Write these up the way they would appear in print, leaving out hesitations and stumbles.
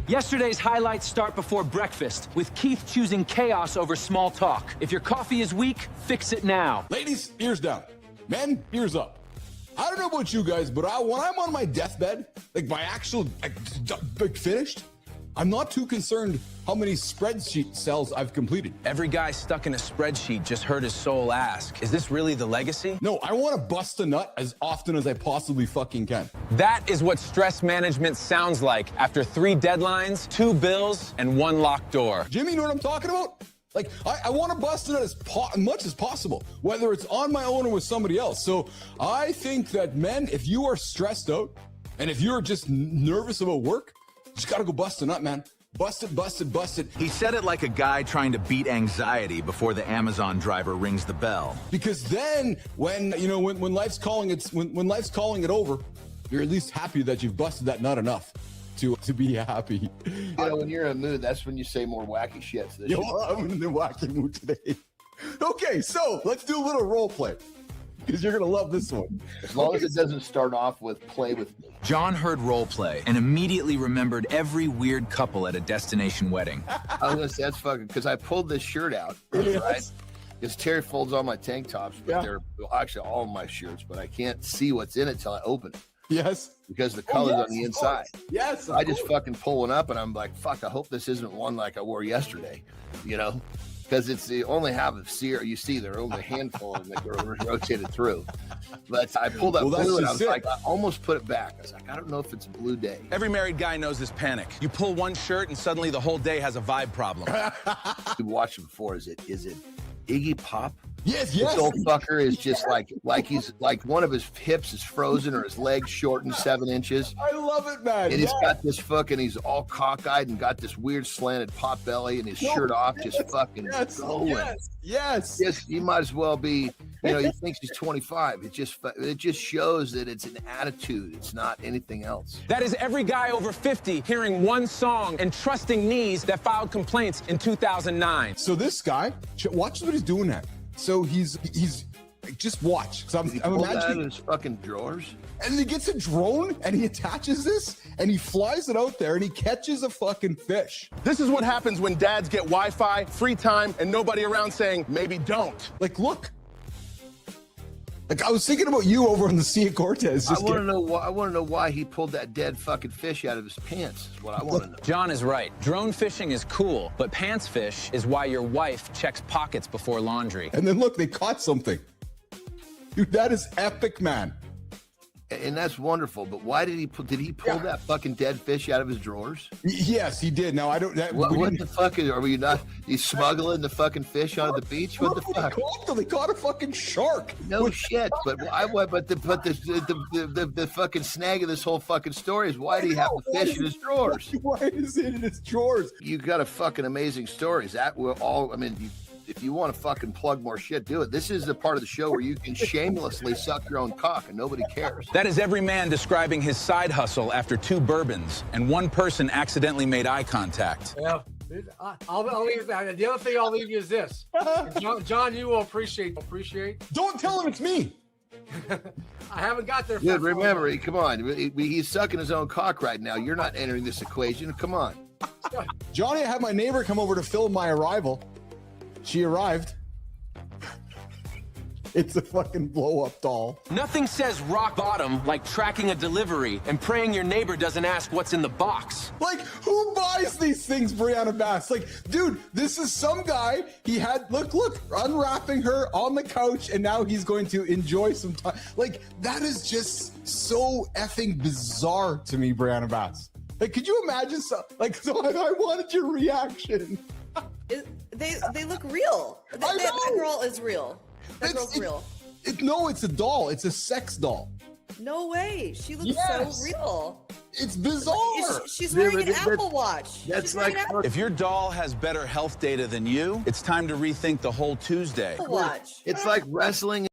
Yesterday's highlights start before breakfast, with Keith choosing chaos over small talk. If your coffee is weak, fix it now. Ladies, ears down. Men, ears up. I don't know about you guys, but when I'm on my deathbed, like my actual finished, I'm not too concerned how many spreadsheet cells I've completed. Every guy stuck in a spreadsheet just heard his soul ask, is this really the legacy? No, I want to bust a nut as often as I possibly fucking can. That is what stress management sounds like after 3 deadlines, 2 bills, and 1 locked door. Jimmy, you know what I'm talking about? Like, I want to bust it as much as possible, whether it's on my own or with somebody else. So I think that, men, if you are stressed out and if you're just nervous about work, you just got to go bust a nut, man. Bust it, bust it, bust it. He said it like a guy trying to beat anxiety before the Amazon driver rings the bell. Because then when life's calling when life's calling it over, you're at least happy that you've busted that nut enough to be happy. You know, when you're in a mood, that's when you say more wacky shit. So I'm in the wacky mood today. Okay, so let's do a little role play, because you're gonna love this one. As long as it doesn't start off with play with me. John heard role play and immediately remembered every weird couple at a destination wedding. I was gonna say that's fucking because I pulled this shirt out, right? Because Terry folds all my tank tops, but they're actually all my shirts, but I can't see what's in it till I open it. Yes. Because the color's on the inside. Yes. I just fucking pull one up and I'm like, fuck, I hope this isn't one like I wore yesterday, you know? Because it's the only half of Sear you see. There are only a handful of them that are rotated through. But I pulled up blue and I was like, I almost put it back. I was like, I don't know if it's a blue day. Every married guy knows this panic. You pull one shirt and suddenly the whole day has a vibe problem. We've watched it before. Is it Iggy Pop? Yes. This old fucker is just like he's like one of his hips is frozen or his legs shortened 7 inches. I love it, man. And he's got this fucking, he's all cockeyed and got this weird slanted pot belly and his shirt off just fucking glowing. Yes. He might as well be, you know, he thinks he's 25. It just shows that it's an attitude. It's not anything else. That is every guy over 50 hearing one song and trusting knees that filed complaints in 2009. So this guy, watch what he's doing now. So he's just watch. So I'm imagining imagining his fucking drawers. And he gets a drone and he attaches this and he flies it out there and he catches a fucking fish. This is what happens when dads get Wi-Fi, free time, and nobody around saying, maybe don't. Like, look. Like, I was thinking about you over on the Sea of Cortez. I want to know why he pulled that dead fucking fish out of his pants. Is what I want to know. John is right. Drone fishing is cool, but pants fish is why your wife checks pockets before laundry. And then look, they caught something. Dude, that is epic, man. And that's wonderful, but why did he pull that fucking dead fish out of his drawers? Yes, he did. Now I don't. What the fuck are we not? He's smuggling the fucking fish onto the beach. What the fuck? They caught a fucking shark. No shit. But the fucking snag of this whole fucking story is why do he have the fish in his drawers? Why is it in his drawers? You got a fucking amazing stories. That will all. I mean. If you want to fucking plug more shit, do it. This is the part of the show where you can shamelessly suck your own cock and nobody cares. That is every man describing his side hustle after 2 bourbons and one person accidentally made eye contact. Yeah, I'll leave. The other thing I'll leave you is this. John, you will appreciate. Don't tell him it's me. I haven't got there. Dude, remember, come on. He's sucking his own cock right now. You're not entering this equation. Come on. Johnny, I had my neighbor come over to film my arrival. She arrived. It's a fucking blow-up doll. Nothing says rock bottom like tracking a delivery and praying your neighbor doesn't ask what's in the box. Like, who buys these things, Brianna Bass? Like, dude, this is some guy. He had, look, unwrapping her on the couch, and now he's going to enjoy some time. Like, that is just so effing bizarre to me, Brianna Bass. Like, could you imagine? So I wanted your reaction. They look real. That girl is real. That girl's real. No, it's a doll. It's a sex doll. No way. She looks so real. It's bizarre. She's wearing an Apple Watch. That's like if your doll has better health data than you, it's time to rethink the whole Tuesday. Apple Watch. It's like wrestling.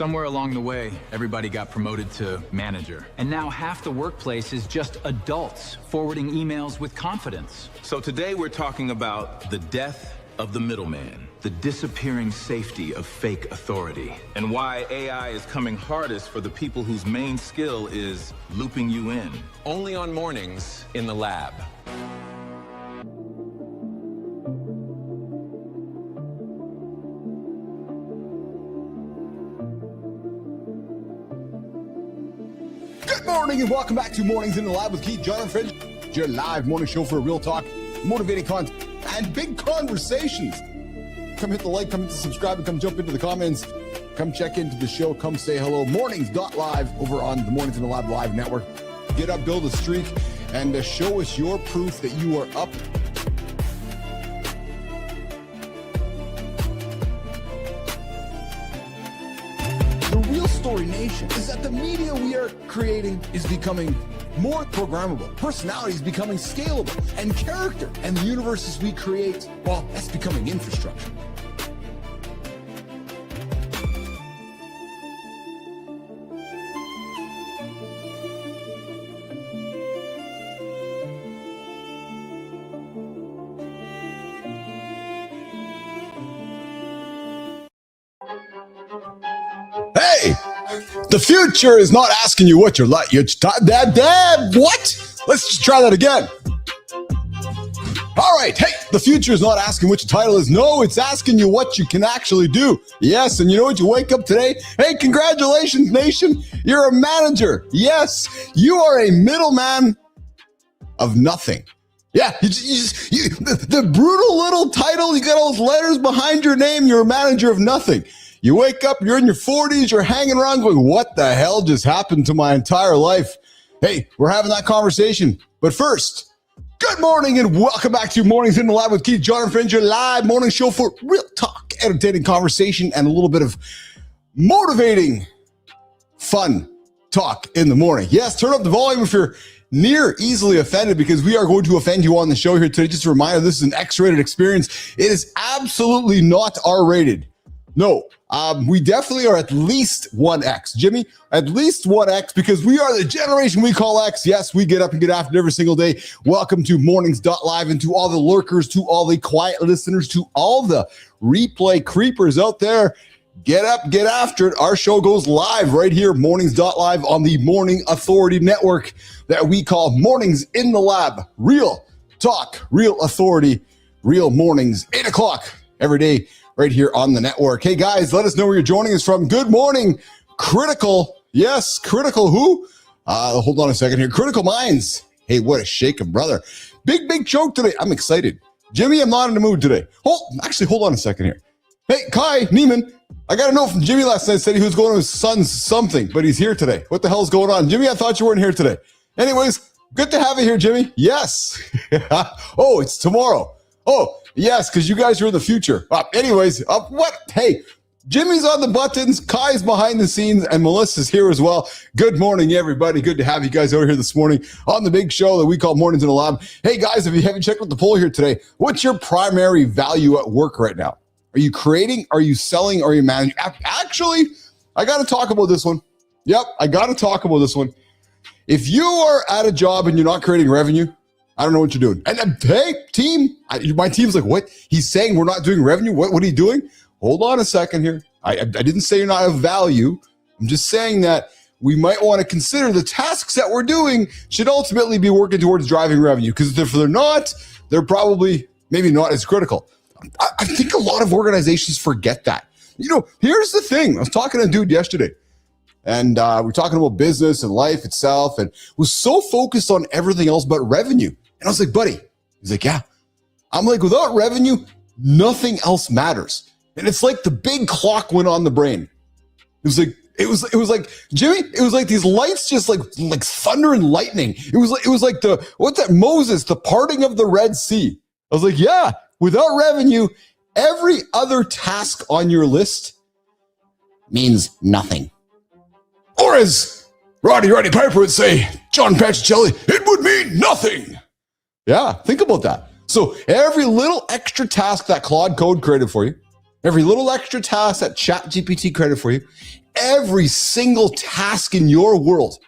Somewhere along the way, everybody got promoted to manager. And now half the workplace is just adults forwarding emails with confidence. So today we're talking about the death of the middleman, the disappearing safety of fake authority, and why AI is coming hardest for the people whose main skill is looping you in. Only on mornings in the lab. Good morning and welcome back to Mornings in the Lab with Keith, John, and Fringe, your live morning show for real talk, motivating content, and big conversations. Come hit the like, come hit the subscribe, and come jump into the comments. Come check into the show. Come say hello. Mornings.live over on the Mornings in the Lab Live Network. Get up, build a streak, and show us your proof that you are up. The real story, nation, is that the media we are creating is becoming more programmable. Personality is becoming scalable, and character and the universes we create, well, that's becoming infrastructure. Hey, the future is not asking you what you're like. What? Let's just try that again. All right. Hey, the future is not asking what your title is. No, it's asking you what you can actually do. Yes. And you know what? You wake up today. Hey, congratulations, nation. You're a manager. Yes. You are a middleman of nothing. Yeah. The brutal little title. You got all those letters behind your name. You're a manager of nothing. You wake up, you're in your 40s, you're hanging around going, what the hell just happened to my entire life? Hey, we're having that conversation. But first, good morning and welcome back to Mornings in the Lab with Keith, John, and Friends, your live morning show for real talk, entertaining conversation, and a little bit of motivating, fun talk in the morning. Yes, turn up the volume if you're near easily offended, because we are going to offend you on the show here today. Just a reminder, this is an X-rated experience. It is absolutely not R-rated. No, we definitely are at least 1X. Jimmy, at least 1X, because we are the generation we call X. Yes, we get up and get after it every single day. Welcome to Mornings.live, and to all the lurkers, to all the quiet listeners, to all the replay creepers out there. Get up, get after it. Our show goes live right here, Mornings.live, on the Morning Authority Network that we call Mornings in the Lab. Real talk, real authority, real mornings, 8 o'clock every day. Right here on the network. Hey guys, let us know where you're joining us from. Good morning, Critical. Yes, Critical who? Hold on a second here. Critical Minds. Hey, what a shaking, brother. Big joke today. I'm excited. Jimmy, I'm not in the mood today. Hold on a second here. Hey, Kai Neiman, I got a note from Jimmy last night. Said he was going to his son's something, but he's here today. What the hell's going on? Jimmy, I thought you weren't here today. Anyways, good to have you here, Jimmy. Yes. Oh, it's tomorrow. Oh, yes, because you guys are in the future. Anyways, what? Hey, Jimmy's on the buttons, Kai's behind the scenes, and Melissa's here as well. Good morning, everybody. Good to have you guys over here this morning on the big show that we call Mornings in the Lab. Hey, guys, if you haven't checked out the poll here today, what's your primary value at work right now? Are you creating? Are you selling? Are you managing? Actually, I got to talk about this one. Yep, I got to talk about this one. If you are at a job and you're not creating revenue, I don't know what you're doing. And hey, team, my team's like, what? He's saying we're not doing revenue? What are you doing? Hold on a second here. I didn't say you're not of value. I'm just saying that we might want to consider the tasks that we're doing should ultimately be working towards driving revenue. Because if they're not, they're probably maybe not as critical. I think a lot of organizations forget that. You know, here's the thing. I was talking to a dude yesterday. And we're talking about business and life itself, and was so focused on everything else but revenue. And I was like, buddy, he's like, yeah. I'm like, without revenue, nothing else matters. And it's like the big clock went on the brain. It was like, Jimmy, it was like these lights just like thunder and lightning. It was like Moses, the parting of the Red Sea. I was like, yeah, without revenue, every other task on your list means nothing. Or as Roddy Piper would say, John Patricelli, it would mean nothing. Yeah, think about that. So every little extra task that Claude Code created for you, every little extra task that ChatGPT created for you, every single task in your world,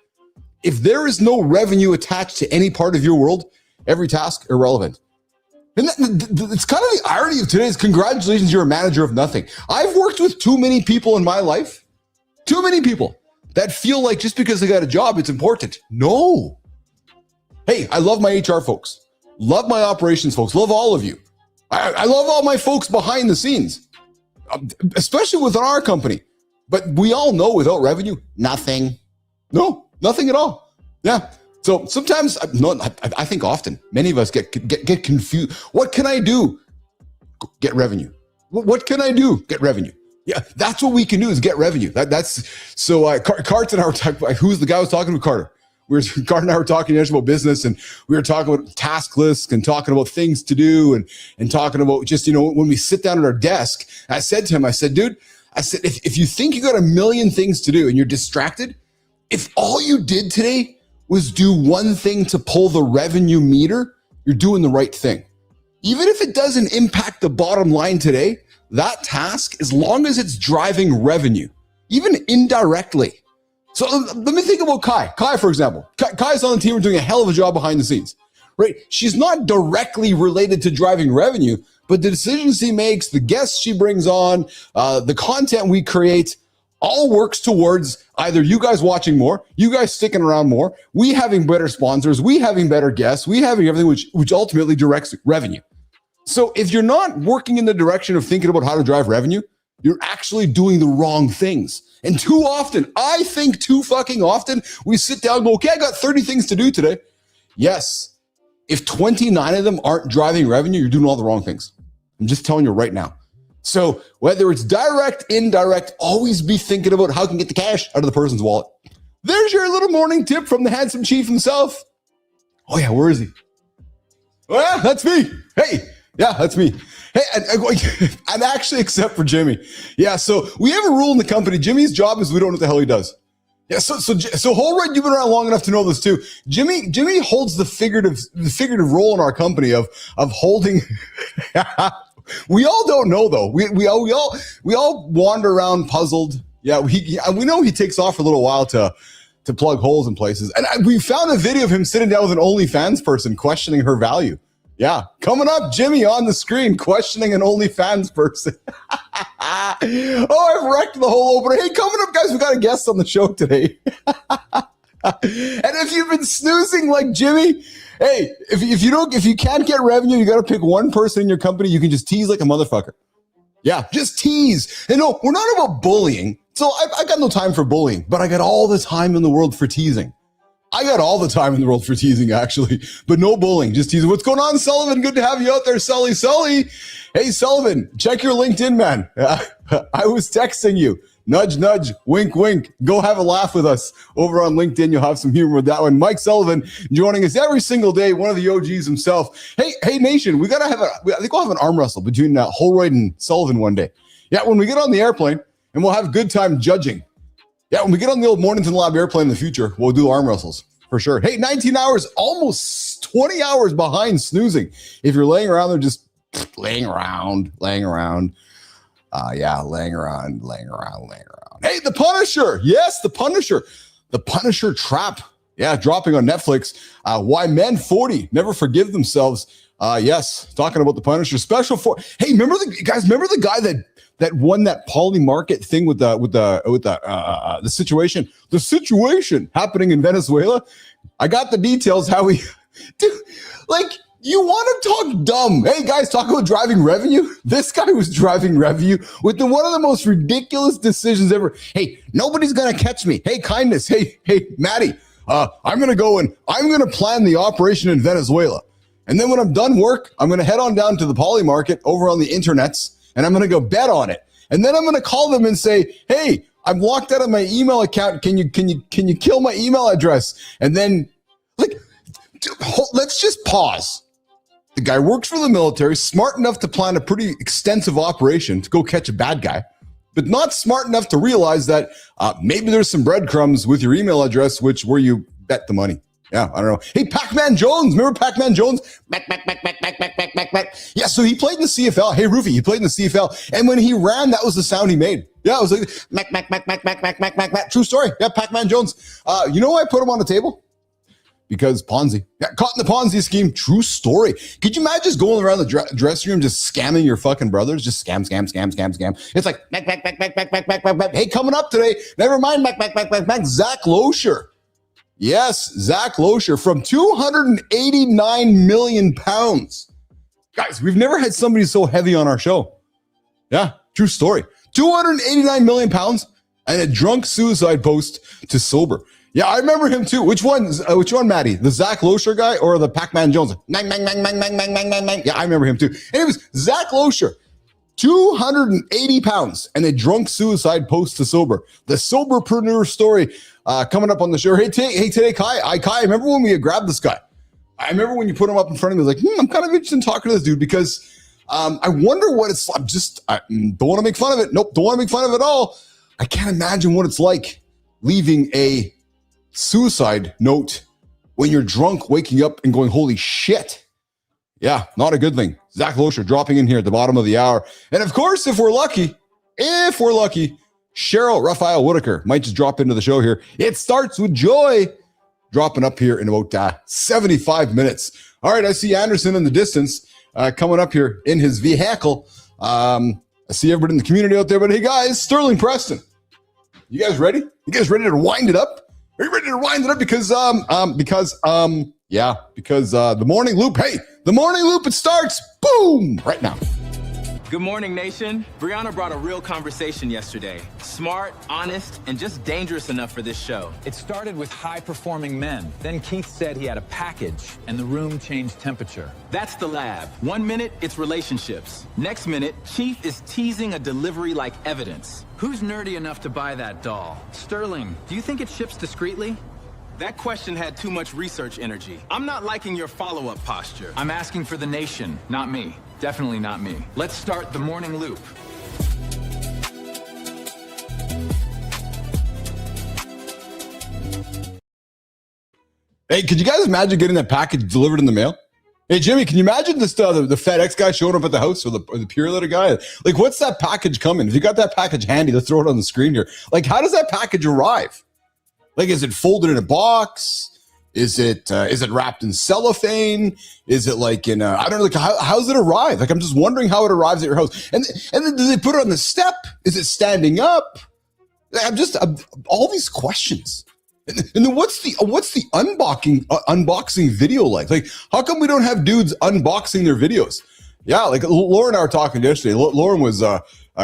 if there is no revenue attached to any part of your world, every task irrelevant. And it's kind of the irony of today's congratulations, you're a manager of nothing. I've worked with too many people in my life, too many people that feel like just because they got a job, it's important. No. Hey, I love my HR folks, love my operations folks, love all of you. I love all my folks behind the scenes, especially within our company. But we all know without revenue, nothing. No, nothing at all. Yeah. So sometimes, I think often, many of us get confused. What can I do? Get revenue. What can I do? Get revenue. Yeah, that's what we can do is get revenue. That's so. Carter and I were talking. Who's the guy I was talking to? Carter. Carter and I were talking yesterday about business, and we were talking about task lists and talking about things to do, and talking about just when we sit down at our desk. I said to him, I said, dude, if you think you got a million things to do and you're distracted, if all you did today was do one thing to pull the revenue meter, you're doing the right thing. Even if it doesn't impact the bottom line today, that task, as long as it's driving revenue, even indirectly. So let me think about Kai. Kai, for example. Kai's on the team, doing a hell of a job behind the scenes, right? She's not directly related to driving revenue, but the decisions she makes, the guests she brings on, the content we create, all works towards either you guys watching more, you guys sticking around more, we having better sponsors, we having better guests, we having everything which ultimately directs revenue. So if you're not working in the direction of thinking about how to drive revenue, you're actually doing the wrong things. And too often, I think too fucking often, we sit down and go, okay, I got 30 things to do today. Yes, if 29 of them aren't driving revenue, you're doing all the wrong things. I'm just telling you right now. So whether it's direct, indirect, always be thinking about how you can get the cash out of the person's wallet. There's your little morning tip from the handsome chief himself. Oh yeah, where is he? Oh yeah, that's me. Hey, yeah, that's me. Hey, and actually, except for Jimmy. Yeah, so we have a rule in the company. Jimmy's job is we don't know what the hell he does. Yeah, so Holroyd, you've been around long enough to know this too. Jimmy holds the figurative role in our company of holding. We all don't know though. We all wander around puzzled. Yeah, we know he takes off for a little while to plug holes in places. And we found a video of him sitting down with an OnlyFans person questioning her value. Yeah, coming up, Jimmy on the screen questioning an OnlyFans person. Oh, I've wrecked the whole opener. Hey, coming up, guys, we got a guest on the show today. And if you've been snoozing like Jimmy, hey, if you can't get revenue, you got to pick one person in your company you can just tease like a motherfucker. Yeah, just tease. And no, we're not about bullying. So I got no time for bullying, but I got all the time in the world for teasing. I got all the time in the world for teasing, actually, but no bullying, just teasing. What's going on, Sullivan? Good to have you out there, Sully. Hey, Sullivan, check your LinkedIn, man. I was texting you. Nudge, nudge, wink, wink. Go have a laugh with us over on LinkedIn. You'll have some humor with that one. Mike Sullivan joining us every single day, one of the OGs himself. Hey, nation, I think we'll have an arm wrestle between Holroyd and Sullivan one day. Yeah, when we get on the airplane, and we'll have a good time judging. Yeah, when we get on the old Mornington Lab airplane in the future, we'll do arm wrestles for sure. Hey, 19 hours, almost 20 hours behind snoozing. If you're laying around there, just laying around. Yeah, laying around. Hey, The Punisher. Yes, The Punisher. The Punisher Trap. Yeah, dropping on Netflix. Why Men 40 Never Forgive Themselves. Yes, talking about The Punisher. Special for. Hey, remember the guy that won that Poly Market thing with the situation happening in Venezuela? I got the details how he dude, like, you want to talk dumb. Hey guys, talk about driving revenue. This guy was driving revenue with one of the most ridiculous decisions ever. Hey, nobody's gonna catch me. Hey, kindness. Hey, Maddie, I'm gonna go and I'm gonna plan the operation in Venezuela. And then when I'm done work, I'm gonna head on down to the Poly Market over on the internets. And I'm going to go bet on it. And then I'm going to call them and say, hey, I'm locked out of my email account. Can you kill my email address? And then, like, let's just pause. The guy works for the military, smart enough to plan a pretty extensive operation to go catch a bad guy, but not smart enough to realize that maybe there's some breadcrumbs with your email address, where you bet the money. Yeah, I don't know. Hey, Pac-Man Jones. Remember Pac-Man Jones? Yeah, so he played in the CFL. Hey, Roofy, he played in the CFL. And when he ran, that was the sound he made. Yeah, it was like, True story. Yeah, Pac-Man Jones. You know why I put him on the table? Because Ponzi. Yeah, caught in the Ponzi scheme. True story. Could you imagine just going around the dressing room just scamming your fucking brothers? Just scam. It's like, hey, coming up today. Never mind, Zach Loescher. Yes, Zach Loescher from 289 million pounds. Guys, we've never had somebody so heavy on our show. Yeah, true story. 289 million pounds and a drunk suicide post to sober. Yeah, I remember him too. Which one, Maddie? The Zach Loescher guy or the Pac-Man Jones? Yeah, I remember him too. Anyways, Zach Loescher, 280 pounds and a drunk suicide post to sober. The soberpreneur story coming up on the show. Hey, today, Kai, remember when we grabbed this guy? I remember when you put him up in front of me, I was like, I'm kind of interested in talking to this dude because I wonder what it's like. I don't want to make fun of it. Nope, don't want to make fun of it at all. I can't imagine what it's like leaving a suicide note when you're drunk, waking up and going, holy shit. Yeah, not a good thing. Zach Loescher dropping in here at the bottom of the hour. And of course, if we're lucky, Cheryl Raphael Whitaker might just drop into the show here. It starts with joy dropping up here in about 75 minutes. All right, I see Anderson in the distance coming up here in his vehicle. I see everybody in the community out there, but hey guys, Sterling Preston, you guys ready? You guys ready to wind it up? Are you ready to wind it up? Because the morning loop, the morning loop, it starts, boom, right now. Good morning, nation. Brianna brought a real conversation yesterday. Smart, honest, and just dangerous enough for this show. It started with high-performing men. Then Keith said he had a package, and the room changed temperature. That's the lab. 1 minute, it's relationships. Next minute, Chief is teasing a delivery like evidence. Who's nerdy enough to buy that doll? Sterling, do you think it ships discreetly? That question had too much research energy. I'm not liking your follow-up posture. I'm asking for the nation, not me. Definitely not me. Let's start the morning loop. Hey, could you guys imagine getting that package delivered in the mail? Hey, Jimmy, can you imagine this the FedEx guy showing up at the house or the Pure Letter guy? Like, what's that package coming? If you got that package handy, let's throw it on the screen here. Like, how does that package arrive? Like, is it folded in a box? Is it wrapped in cellophane? Is it like in I don't know, like how's it arrive? Like, I'm just wondering how it arrives at your house. And then do they put it on the step? Is it standing up? I'm all these questions. And then what's the unboxing video like? Like, how come we don't have dudes unboxing their videos? Yeah, like Lauren and I were talking yesterday. Lauren was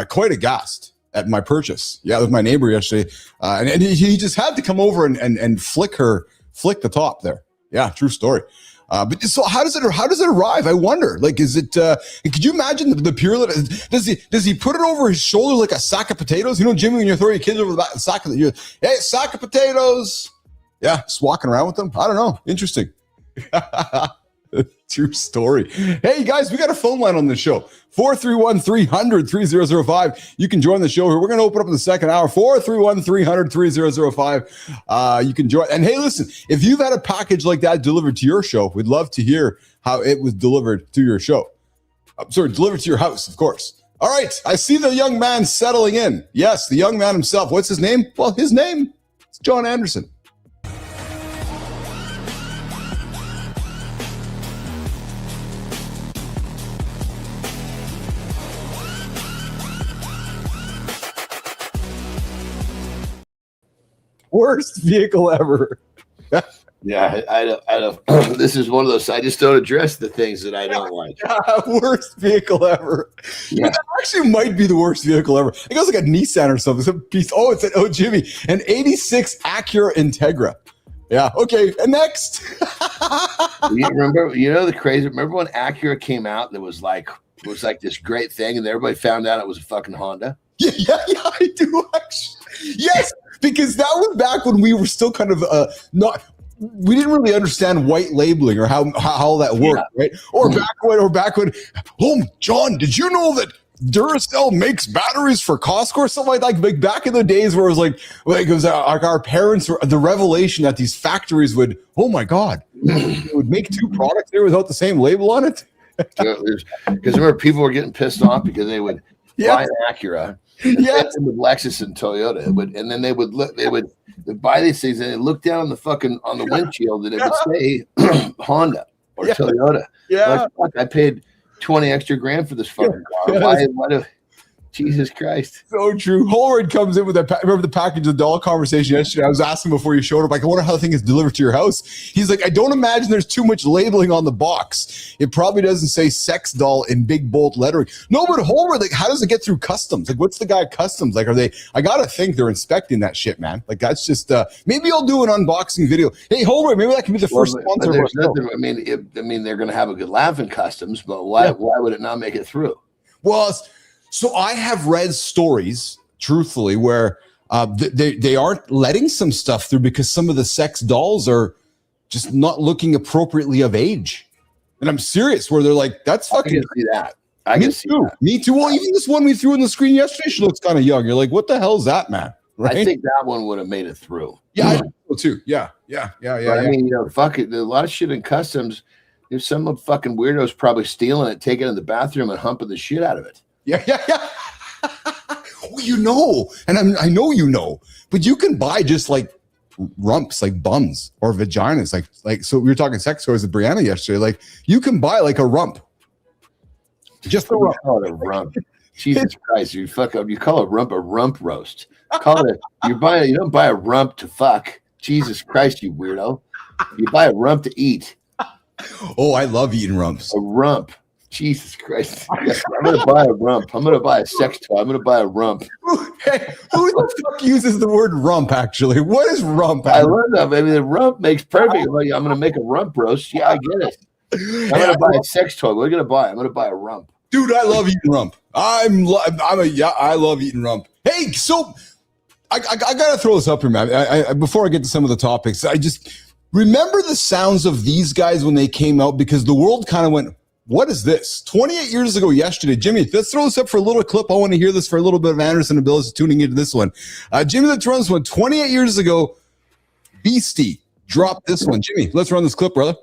quite aghast at my purchase. Yeah, with my neighbor yesterday, and he just had to come over and flick the top there. Yeah, true story. But so how does it arrive? I wonder. Like, is it? Could you imagine the Pure? Does he put it over his shoulder like a sack of potatoes? You know, Jimmy, when you're throwing your kids over the back, sack of potatoes. Yeah, just walking around with them. I don't know. Interesting. True story. Hey guys, we got a phone line on the show. 431-300-3005. You can join the show here. We're going to open up in the second hour. 431-300-3005. You can join. And hey, listen, if you've had a package like that delivered to your show, we'd love to hear how it was delivered to your show. Delivered to your house, of course. All right, I see the young man settling in. Yes, the young man himself. What's his name? Well, his name is John Anderson. Worst vehicle ever. Yeah, I don't. This is one of those. I just don't address the things that I don't like. Worst vehicle ever. Yeah. That actually might be the worst vehicle ever. It goes like a Nissan or something. Some piece. Jimmy, an '86 Acura Integra. Yeah. Okay. And next. Remember when Acura came out? That was like this great thing, and everybody found out it was a fucking Honda. Yeah, I do actually. Yes, because that was back when we were still kind of we didn't really understand white labeling or how that worked, right? Or back when, oh, John, did you know that Duracell makes batteries for Costco or something like back in the days where it was like it was our parents were the revelation that these factories would, oh my God, they would make two products there without the same label on it. Because remember, people were getting pissed off because they would buy an Acura, with Lexus and Toyota, and then they would buy these things and they look down on the windshield and it would say Honda or Toyota. Like, fuck, I paid 20 extra grand for this fucking car. Why do Jesus Christ. So true. Holroyd comes in with that. Remember the package of doll conversation yesterday? I was asking before you showed up, like, I wonder how the thing is delivered to your house. He's like, I don't imagine there's too much labeling on the box. It probably doesn't say sex doll in big bold lettering. No, but Holroyd, like, how does it get through customs? Like, what's the guy at customs? Like, I gotta think they're inspecting that shit, man. Like, that's just, maybe I'll do an unboxing video. Hey, Holroyd, maybe that can be the first sponsor. I mean, they're going to have a good laugh in customs, but why would it not make it through? Well, so I have read stories, truthfully, where they aren't letting some stuff through because some of the sex dolls are just not looking appropriately of age. And I'm serious, where they're like, that's fucking. I can see that. I can see that. Me too. Well, even this one we threw on the screen yesterday, she looks kind of young. You're like, what the hell is that, man? Right? I think that one would have made it through. Yeah, I think so too. Yeah. I mean, fuck it. There's a lot of shit in customs. There's some fucking weirdos probably stealing it, taking it in the bathroom, and humping the shit out of it. Yeah. Well, you know, and I know you know, but you can buy just like rumps, like bums or vaginas, like. So we were talking sex toys with Brianna yesterday. Like, you can buy like a rump, just a rump. Call it a rump. Jesus Christ, you fuck up. You call a rump roast. Call it. You don't buy a rump to fuck. Jesus Christ, you weirdo. You buy a rump to eat. Oh, I love eating rumps. A rump. Jesus Christ. I'm going to buy a rump. I'm going to buy a sex toy. I'm going to buy a rump. Hey, who the fuck uses the word rump, actually? What is rump? I love that. I mean, the rump makes perfect. I'm going to make a rump roast. Yeah, I get it. I'm going to buy a sex toy. What are you going to buy? I'm going to buy a rump. Dude, I love eating rump. I love eating rump. Hey, so I got to throw this up here, man. Before I get to some of the topics, I just remember the sounds of these guys when they came out, because the world kind of went, what is this? 28 years ago yesterday. Jimmy, let's throw this up for a little clip. I want to hear this for a little bit of Anderson and Bill is tuning into this one. Jimmy, let's run this one. 28 years ago, Beastie dropped this one. Jimmy, let's run this clip, brother.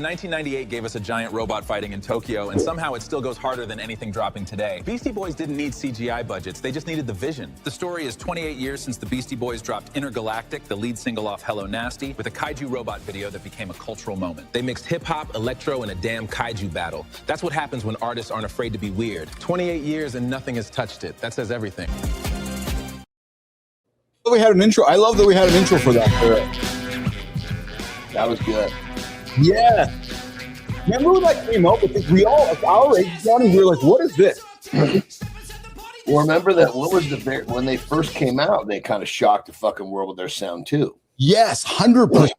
1998 gave us a giant robot fighting in Tokyo, and somehow it still goes harder than anything dropping today. Beastie Boys didn't need CGI budgets, they just needed the vision. The story is 28 years since the Beastie Boys dropped Intergalactic, the lead single off Hello Nasty, with a kaiju robot video that became a cultural moment. They mixed hip-hop, electro, and a damn kaiju battle. That's what happens when artists aren't afraid to be weird. 28 years and nothing has touched it. That says everything. We had an intro. I love that we had an intro for that. That was good. Yeah. Remember when that came out? Because we all, at our age, Johnny, we were like, what is this? Well, remember that when they first came out, they kind of shocked the fucking world with their sound too. Yes, 100%.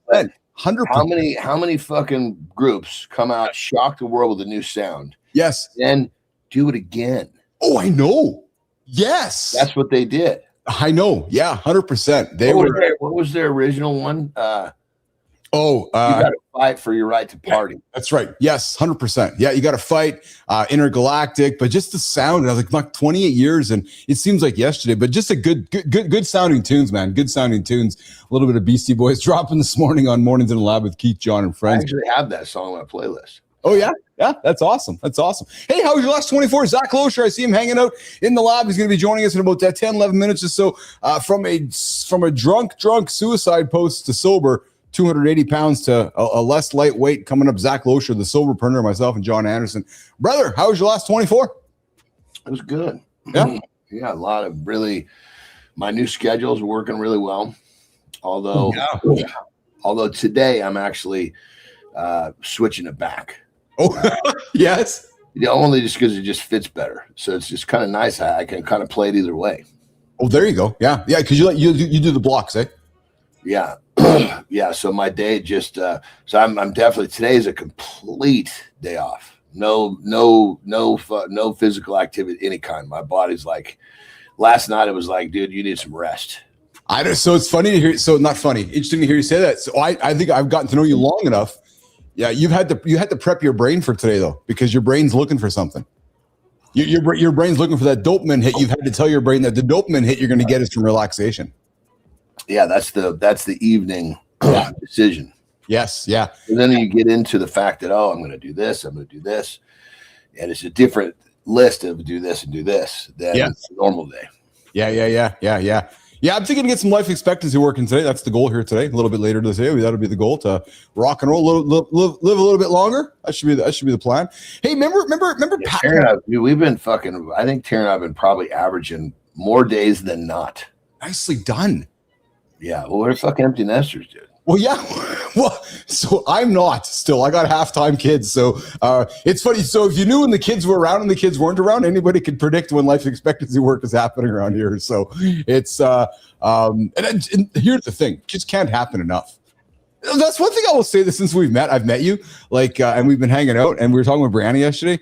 100%. How many fucking groups come out, shock the world with a new sound? Yes. Then do it again. Oh, I know. Yes. That's what they did. I know. Yeah, 100%. What was their original one? You got to fight for your right to party. That's right. Yes, 100%. Yeah, you got to fight. Intergalactic, but just the sound. I was like 28 years, and it seems like yesterday. But just a good sounding tunes, man. Good sounding tunes. A little bit of Beastie Boys dropping this morning on Mornings in the Lab with Keith, John, and friends. I actually have that song on my playlist. Oh yeah, that's awesome. That's awesome. Hey, how was your last 24? Zach Losher, I see him hanging out in the lab. He's going to be joining us in about 10, 11 minutes or so. From a drunk suicide post to sober. 280 pounds to a less lightweight coming up. Zach Losher, the soberpreneur, myself, and John Anderson. Brother, how was your last 24? It was good. Yeah. Yeah, a lot of my new schedules are working really well. Although today I'm actually switching it back. Oh, yes. Only just because it just fits better. So it's just kind of nice. I can kind of play it either way. Oh, there you go. Yeah. Because you do the blocks, eh? Yeah. Yeah. So my day just so I'm definitely, today is a complete day off. No physical activity any kind. My body's like, last night it was like, dude, you need some rest. So it's funny to hear. So not funny. Interesting to hear you say that. So I think I've gotten to know you long enough. Yeah, you had to prep your brain for today though, because your brain's looking for something. Your brain's looking for that dopamine hit. You've had to tell your brain that the dopamine hit you're going to get is from relaxation. Yeah, that's the evening decision. Yes, yeah. And then you get into the fact that, I'm going to do this, I'm going to do this, and it's a different list of do this and do this than a normal day. Yeah, I'm thinking to get some life expectancy working today. That's the goal here today. A little bit later today, that'll be the goal, to rock and roll, live a little bit longer. That should be the plan. Hey, remember, Yeah, we've been fucking. I think Tara and I've been probably averaging more days than not. Nicely done. Yeah, well, we're fucking empty nesters, dude. Well, yeah. Well, so I'm not still. I got half-time kids. So it's funny. So if you knew when the kids were around and the kids weren't around, anybody could predict when life expectancy work is happening around here. So it's and here's the thing: it just can't happen enough. That's one thing I will say. That since I've met you, and we've been hanging out, and we were talking with Brianna yesterday.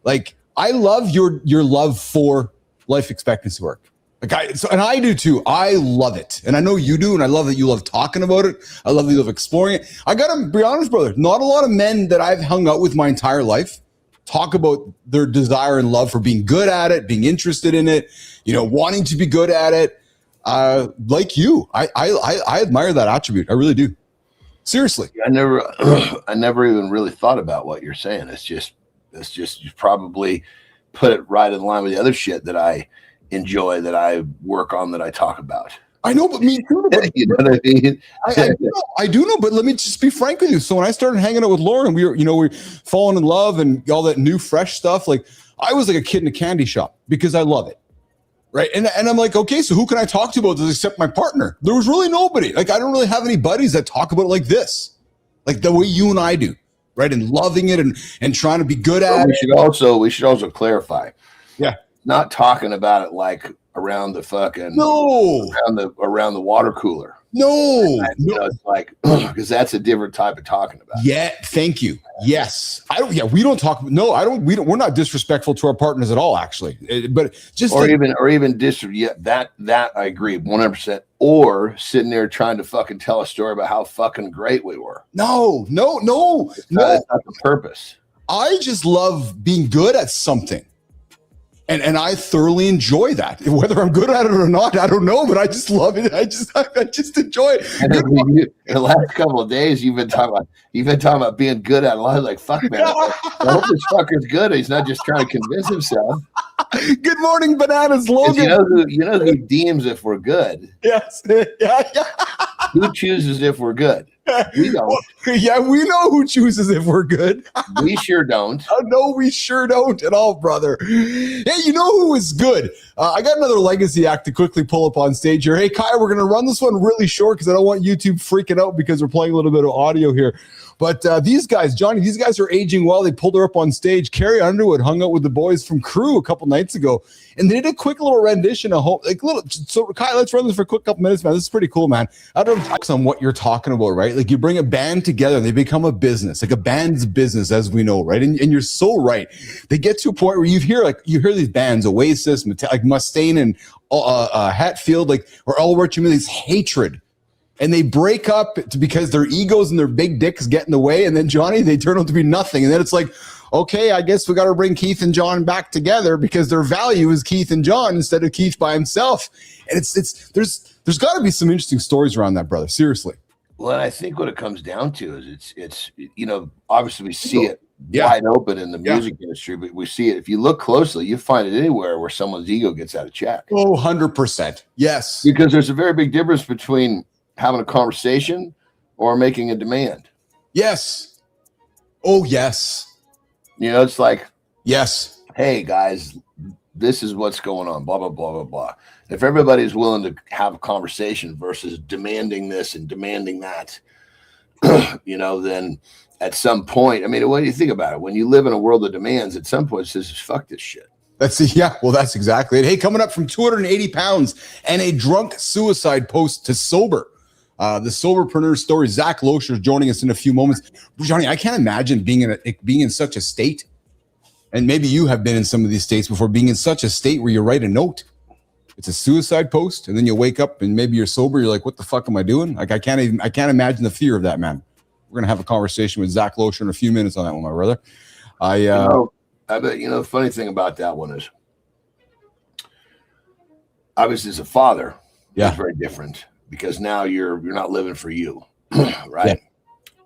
Like, I love your love for life expectancy work. And I do too. I love it. And I know you do. And I love that you love talking about it. I love that you love exploring it. I got to be honest, brother. Not a lot of men that I've hung out with my entire life talk about their desire and love for being good at it, being interested in it, wanting to be good at it. Like you, I admire that attribute. I really do. Seriously. I never even really thought about what you're saying. It's just you probably put it right in line with the other shit that I enjoy, that I work on, that I talk about. I know, but me too. You know what I mean? I do know, but let me just be frank with you. So when I started hanging out with Lauren, we were falling in love and all that new fresh stuff. Like, I was like a kid in a candy shop because I love it. Right. And I'm like, okay, so who can I talk to about this except my partner? There was really nobody. Like, I don't really have any buddies that talk about it like this, like the way you and I do. Right. And loving it and trying to be good at it. We should also clarify. Yeah. Not talking about it like around the fucking around the water cooler. It's like, because that's a different type of talking about. Yeah, thank you. Yes, we don't talk. No, I don't. We're not disrespectful to our partners at all, actually. But just even that I agree 100%. Or sitting there trying to fucking tell a story about how fucking great we were. No. That's not the purpose. I just love being good at something. And I thoroughly enjoy that. Whether I'm good at it or not, I don't know, but I just love it. I just enjoy it. And in the last couple of days, you've been talking about being good at it. I was like, fuck, man. I hope this fucker's good. He's not just trying to convince himself. Good morning, Bananas Logan. You know who deems if we're good? Yes. Yeah. Who chooses if we're good? We don't. Yeah, we know who chooses if we're good. We sure don't. No, we sure don't at all, brother. Hey, you know who is good? I got another legacy act to quickly pull up on stage here. Hey, Kai, we're going to run this one really short because I don't want YouTube freaking out because we're playing a little bit of audio here. But these guys, Johnny, these guys are aging well. They pulled her up on stage. Carrie Underwood hung out with the boys from Crew a couple nights ago, and they did a quick little rendition of So, Kai, let's run this for a quick couple minutes, man. This is pretty cool, man. I don't know on what you're talking about, right? Like, you bring a band together, and they become a business, like a band's business, as we know, right? And you're so right. They get to a point where you hear these bands, Oasis, like Mustaine and Hatfield, or all what you mean, this hatred. And they break up because their egos and their big dicks get in the way. And then, Johnny, they turn out to be nothing. And then it's like, okay, I guess we got to bring Keith and John back together because their value is Keith and John instead of Keith by himself. And there's got to be some interesting stories around that, brother. Seriously. Well, I think what it comes down to is it's obviously we see it wide open in the music industry, but we see it. If you look closely, you find it anywhere where someone's ego gets out of check. Oh, 100%. Yes. Because there's a very big difference between having a conversation or making a demand. Yes. Oh, yes. It's like, yes, hey guys, this is what's going on, blah, blah, blah, blah, blah. If everybody's willing to have a conversation versus demanding this and demanding that, then at some point, I mean, what do you think about it? When you live in a world of demands, at some point it says, fuck this shit. That's exactly it. Hey, coming up from 280 pounds and a drunk suicide post to sober. The soberpreneur story. Zach Loescher is joining us in a few moments. Johnny, I can't imagine being in such a state, and maybe you have been in some of these states before, being in such a state where you write a note. It's a suicide post, and then you wake up and maybe you're sober. You're like, what the fuck am I doing? Like, I can't imagine the fear of that, man. We're gonna have a conversation with Zach Loescher in a few minutes on that one, my brother. bet the funny thing about that one is, obviously, as a father, it's very different because now you're not living for you, right? Yeah.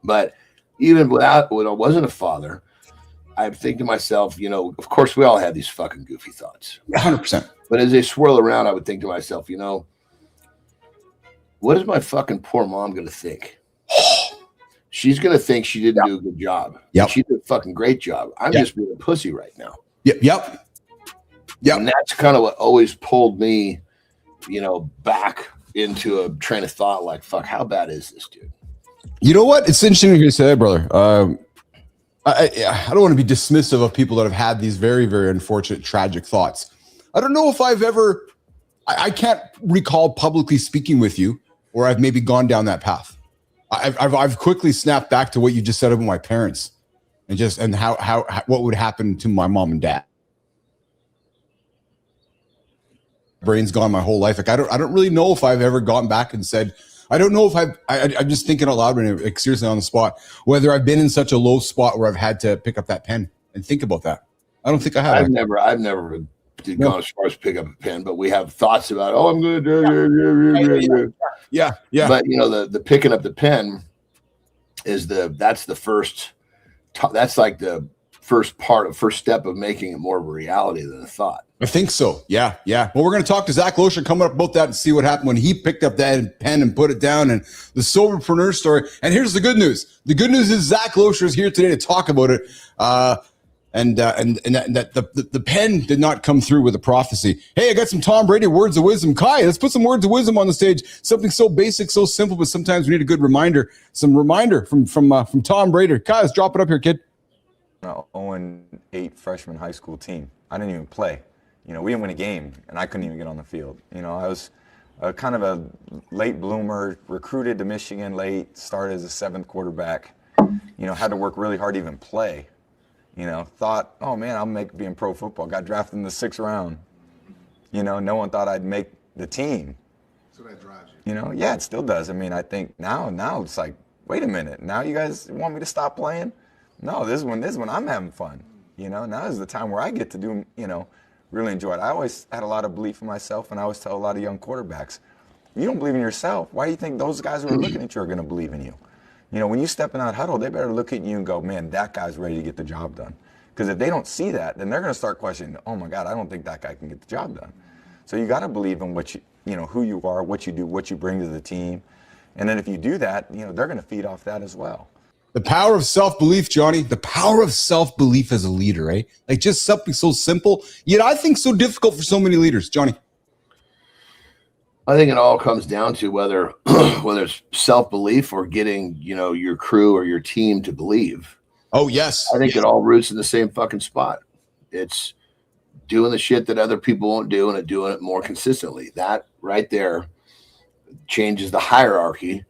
But even when I wasn't a father, I think to myself, of course, we all have these fucking goofy thoughts, 100%. But as they swirl around, I would think to myself, what is my fucking poor mom going to think? She's going to think she didn't do a good job. Yep. She did a fucking great job. I'm just being a pussy right now. Yep. And that's kind of what always pulled me, back into a train of thought like, fuck, how bad is this, dude? You know what? It's interesting to hear you say that, brother. I don't want to be dismissive of people that have had these very, very unfortunate, tragic thoughts. I don't know if I've ever, I can't recall publicly speaking with you where I've maybe gone down that path. I've quickly snapped back to what you just said about my parents and how what would happen to my mom and dad. Brain's gone my whole life. Like I don't really know if I've ever gone back and said, I don't know if I'm just thinking out loud when seriously on the spot, whether I've been in such a low spot where I've had to pick up that pen and think about that. I don't think I have. I've never gone as far as pick up a pen, but we have thoughts about, I'm going to do. Yeah. But the picking up the pen is that's like the first step of making it more of a reality than a thought. I think so. Yeah. Well, we're going to talk to Zach Losher coming up about that and see what happened when he picked up that pen and put it down and the soberpreneur story. And here's the good news. The good news is Zach Losher is here today to talk about it. And that the pen did not come through with a prophecy. Hey, I got some Tom Brady words of wisdom. Kai, let's put some words of wisdom on the stage. Something so basic, so simple, but sometimes we need a good reminder. Some reminder from Tom Brady. Kai, let's drop it up here, kid. 0-8 freshman high school team. I didn't even play. We didn't win a game, and I couldn't even get on the field. I was kind of a late bloomer, recruited to Michigan late, started as a 7th quarterback. Had to work really hard to even play. Thought, oh man, I'll be in pro football. Got drafted in the 6th round. No one thought I'd make the team. So that drives you. Yeah, it still does. I think now it's like, wait a minute, now you guys want me to stop playing? No, this is when I'm having fun. Now is the time where I get to do, really enjoy it. I always had a lot of belief in myself, and I always tell a lot of young quarterbacks, you don't believe in yourself, why do you think those guys who are looking at you are going to believe in you? When you step in that huddle, they better look at you and go, man, that guy's ready to get the job done. Because if they don't see that, then they're going to start questioning, oh my God, I don't think that guy can get the job done. So you got to believe in what who you are, what you do, what you bring to the team. And then if you do that, they're going to feed off that as well. The power of self-belief, Johnny, the power of self-belief as a leader, eh? Like just something so simple, yet I think so difficult for so many leaders. Johnny. I think it all comes down to whether it's self-belief or getting, your crew or your team to believe. Oh, yes. I think it all roots in the same fucking spot. It's doing the shit that other people won't do and doing it more consistently. That right there changes the hierarchy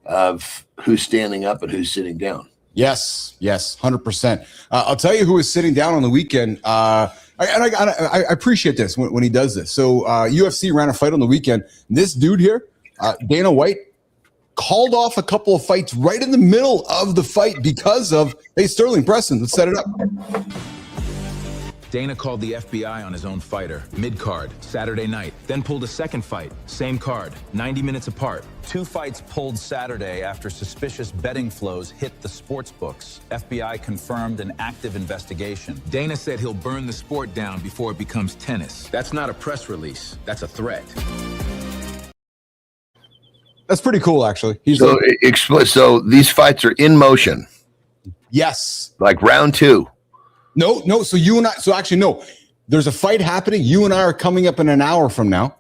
of who's standing up and who's sitting down. Yes, 100%. I'll tell you who was sitting down on the weekend. I appreciate this when he does this. So UFC ran a fight on the weekend. This dude here, Dana White, called off a couple of fights right in the middle of the fight because of, hey, Sterling Preston, let's set it up. Dana called the FBI on his own fighter, mid-card, Saturday night, then pulled a second fight, same card, 90 minutes apart. 2 fights pulled Saturday after suspicious betting flows hit the sports books. FBI confirmed an active investigation. Dana said he'll burn the sport down before it becomes tennis. That's not a press release, that's a threat. That's pretty cool, actually. So these fights are in motion. Yes. Like round 2. No. So you and I. So actually, no. There's a fight happening. You and I are coming up in an hour from now.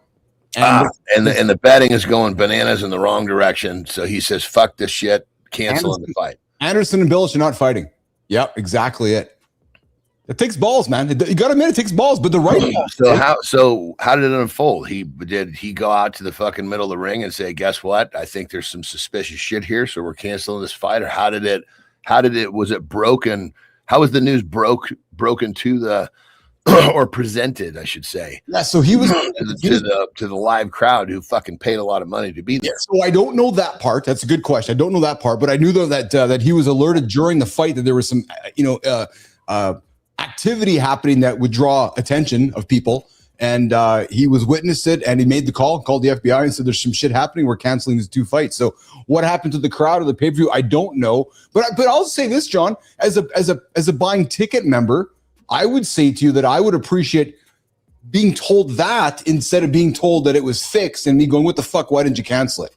And the betting is going bananas in the wrong direction. So he says, "Fuck this shit, canceling the fight." Anderson and Billich are not fighting. Yep, exactly it. It takes balls, man. You got to admit, it takes balls, but the right balls. So how did it unfold? Did he go out to the fucking middle of the ring and say, "Guess what? I think there's some suspicious shit here, so we're canceling this fight." Or how did it? Was it broken? How was the news broken to the, or presented, I should say? Yeah, so he was to the live crowd who fucking paid a lot of money to be there. So I don't know that part. That's a good question. I don't know that part, but I knew though that he was alerted during the fight that there was some, activity happening that would draw attention of people. And he was witnessed it, and he made the called the FBI and said, there's some shit happening. We're canceling these 2 fights. So what happened to the crowd of the pay-per-view? I don't know. But I'll say this, John, as a buying ticket member, I would say to you that I would appreciate being told that instead of being told that it was fixed and me going, what the fuck? Why didn't you cancel it?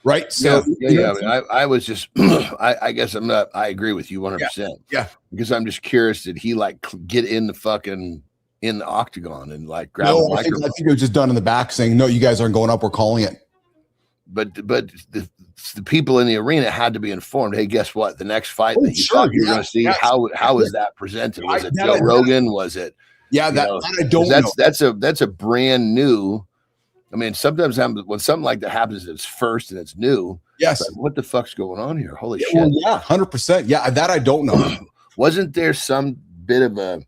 Right. So yeah. I was just, I guess I agree with you 100%. Yeah. Because I'm just curious, did he like get in the octagon and like grab no, a microphone? I think it was just done in the back saying, no, you guys aren't going up. We're calling it. But the people in the arena had to be informed. Hey, guess what? The next fight that you thought you were going to see, how was that presented? Was it Joe Rogan? Was it? Yeah, that I don't know. That's a brand new. I mean, sometimes when something like that happens, it's first and it's new. Yes. Like, what the fuck's going on here? Holy shit. Well, yeah, 100%. Yeah, that I don't know. Wasn't there some bit of a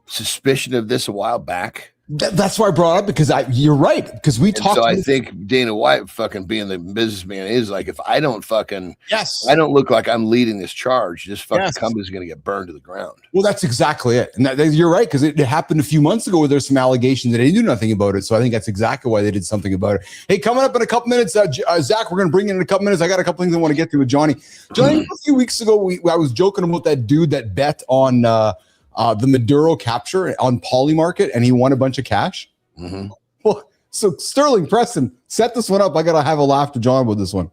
suspicion of this a while back? That's why I brought it up, because you're right, because we talked. So I think Dana White, fucking being the businessman, is like, if I don't I don't look like I'm leading this charge, this fucking company's going to get burned to the ground. Well, that's exactly it, and you're right, because it happened a few months ago where there's some allegations that they knew nothing about it. So I think that's exactly why they did something about it. Hey, coming up in a couple minutes, Zach, we're going to bring in a couple minutes. I got a couple things I want to get to with Johnny. Johnny, a few weeks ago, I was joking about that dude that bet on the Maduro capture on Polymarket, and he won a bunch of cash. Mm-hmm. Well, so Sterling, Preston, set this one up. I got to have a laugh to John with this one.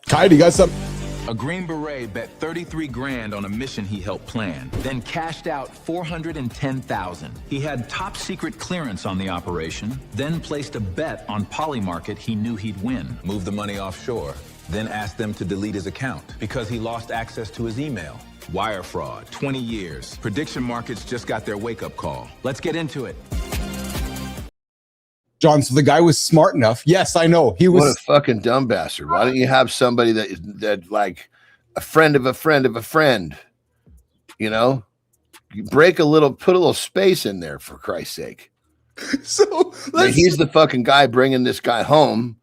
Kai, do you got something? A Green Beret bet 33 grand on a mission he helped plan, then cashed out 410,000. He had top secret clearance on the operation, then placed a bet on Polymarket he knew he'd win. Moved the money offshore, then asked them to delete his account because he lost access to his email. Wire fraud, 20 years. Prediction markets just got their wake-up call. Let's get into it. John, so the guy was smart enough. Yes, I know. He was. What a fucking dumb bastard. Why don't you have somebody that like a friend of a friend of a friend, you know? You put a little space in there, for Christ's sake. So he's the fucking guy bringing this guy home,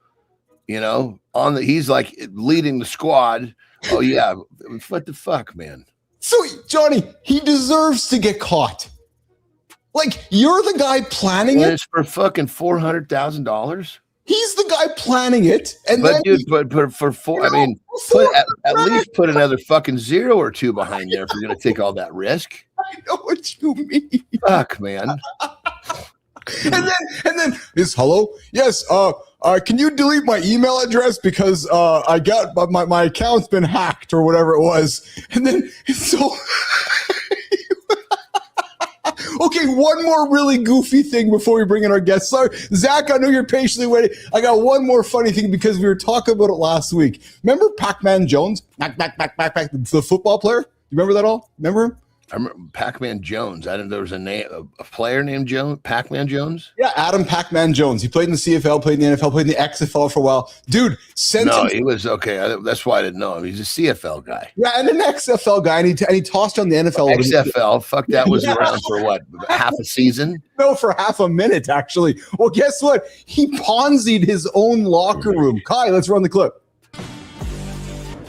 you know, he's like leading the squad. Oh yeah. What the fuck, man? So Johnny, he deserves to get caught. Like, you're the guy planning it. It's for fucking $400,000. He's the guy planning it, and but for four, I mean, at least put another fucking 0 or 2 behind there if you're gonna take all that risk. I know what you mean. Fuck, man. and then is hello? Yes. Can you delete my email address because I got my account's been hacked or whatever it was, and then so. Okay, one more really goofy thing before we bring in our guests. Sorry, Zach, I know you're patiently waiting. I got one more funny thing because we were talking about it last week. Remember Pac-Man Jones? The football player? You remember that all? Remember him? I remember Pac-Man Jones. I didn't know there was a player named Jones, Pac-Man Jones. Yeah, Adam Pac-Man Jones. He played in the CFL, played in the NFL, played in the XFL for a while. Dude, he was okay. That's why I didn't know him. He's a CFL guy. Yeah, and an XFL guy, and he tossed on the NFL. XFL, fuck, that was around for what, half a season? No, for half a minute, actually. Well, guess what? He Ponzi'd his own locker room. Kai, let's run the clip.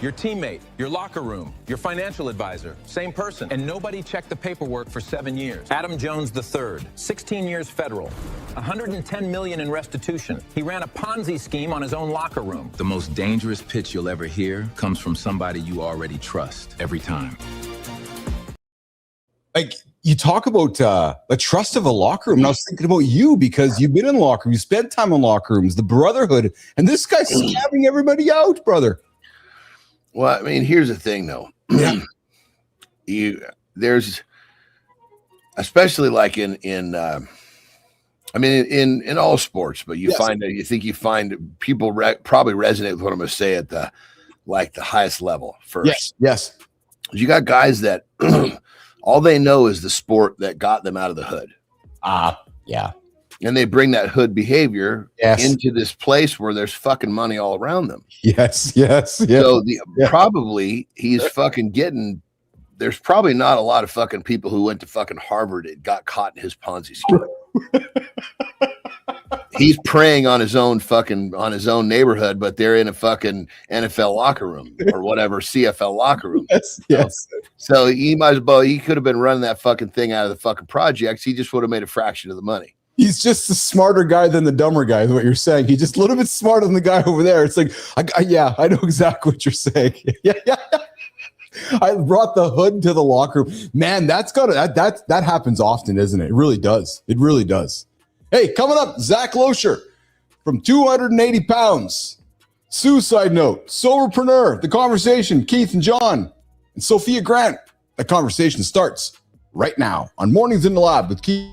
Your teammate, your locker room, your financial advisor, same person. And nobody checked the paperwork for 7 years. Adam Jones III, 16 years federal, 110 million in restitution. He ran a Ponzi scheme on his own locker room. The most dangerous pitch you'll ever hear comes from somebody you already trust every time. Like, you talk about the trust of a locker room. And I was thinking about you because you've been in locker rooms, you spent time in locker rooms, the brotherhood, and this guy's scamming everybody out, brother. Well, I mean, here's the thing, though. Yeah. There's, especially like in all sports, but you find people probably resonate with what I'm going to say at the highest level first. Yes. You got guys that all they know is the sport that got them out of the hood. Yeah. And they bring that hood behavior into this place where there's fucking money all around them. Yes. So probably he's fucking getting. There's probably not a lot of fucking people who went to fucking Harvard and got caught in his Ponzi scheme. He's preying on his own neighborhood, but they're in a fucking NFL locker room or whatever, CFL locker room. Yes. So he might as well, he could have been running that fucking thing out of the fucking projects. He just would have made a fraction of the money. He's just a smarter guy than the dumber guy, is what you're saying. He's just a little bit smarter than the guy over there. It's like, I know exactly what you're saying. Yeah. I brought the hood to the locker room. Man, that happens often, isn't it? It really does. It really does. Hey, coming up, Zach Loescher from 280 pounds. Suicide note, soberpreneur, the conversation, Keith and John and Sophia Grant. The conversation starts right now on Mornings in the Lab with Keith.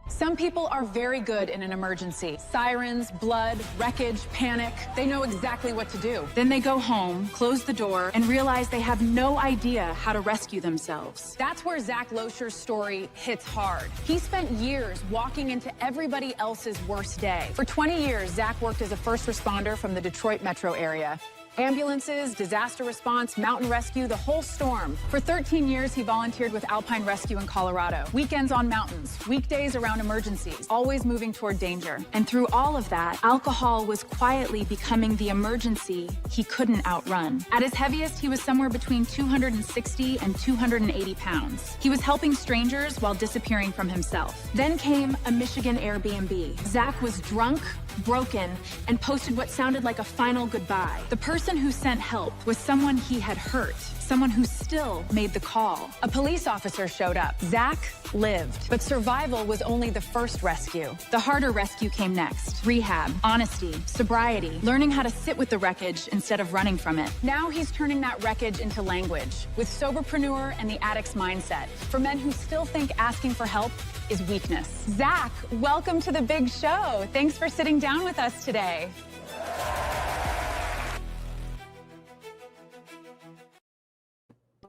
Some people are very good in an emergency. Sirens, blood, wreckage, panic. They know exactly what to do. Then they go home, close the door, and realize they have no idea how to rescue themselves. That's where Zach Loescher's story hits hard. He spent years walking into everybody else's worst day. For 20 years, Zach worked as a first responder from the Detroit metro area. Ambulances, disaster response, mountain rescue, the whole storm. For 13 years, he volunteered with Alpine Rescue in Colorado. Weekends on mountains, weekdays around emergencies, always moving toward danger. And through all of that, alcohol was quietly becoming the emergency he couldn't outrun. At his heaviest, he was somewhere between 260 and 280 pounds. He was helping strangers while disappearing from himself. Then came a Michigan Airbnb. Zach was drunk, broken, and posted what sounded like a final goodbye. The person who sent help was someone he had hurt, someone who still made the call. A police officer showed up. Zach lived, but survival was only the first rescue. The harder rescue came next. Rehab, honesty, sobriety, learning how to sit with the wreckage instead of running from it. Now he's turning that wreckage into language with soberpreneur and the addict's mindset for men who still think asking for help is weakness. Zach, welcome to the big show. Thanks for sitting down with us today.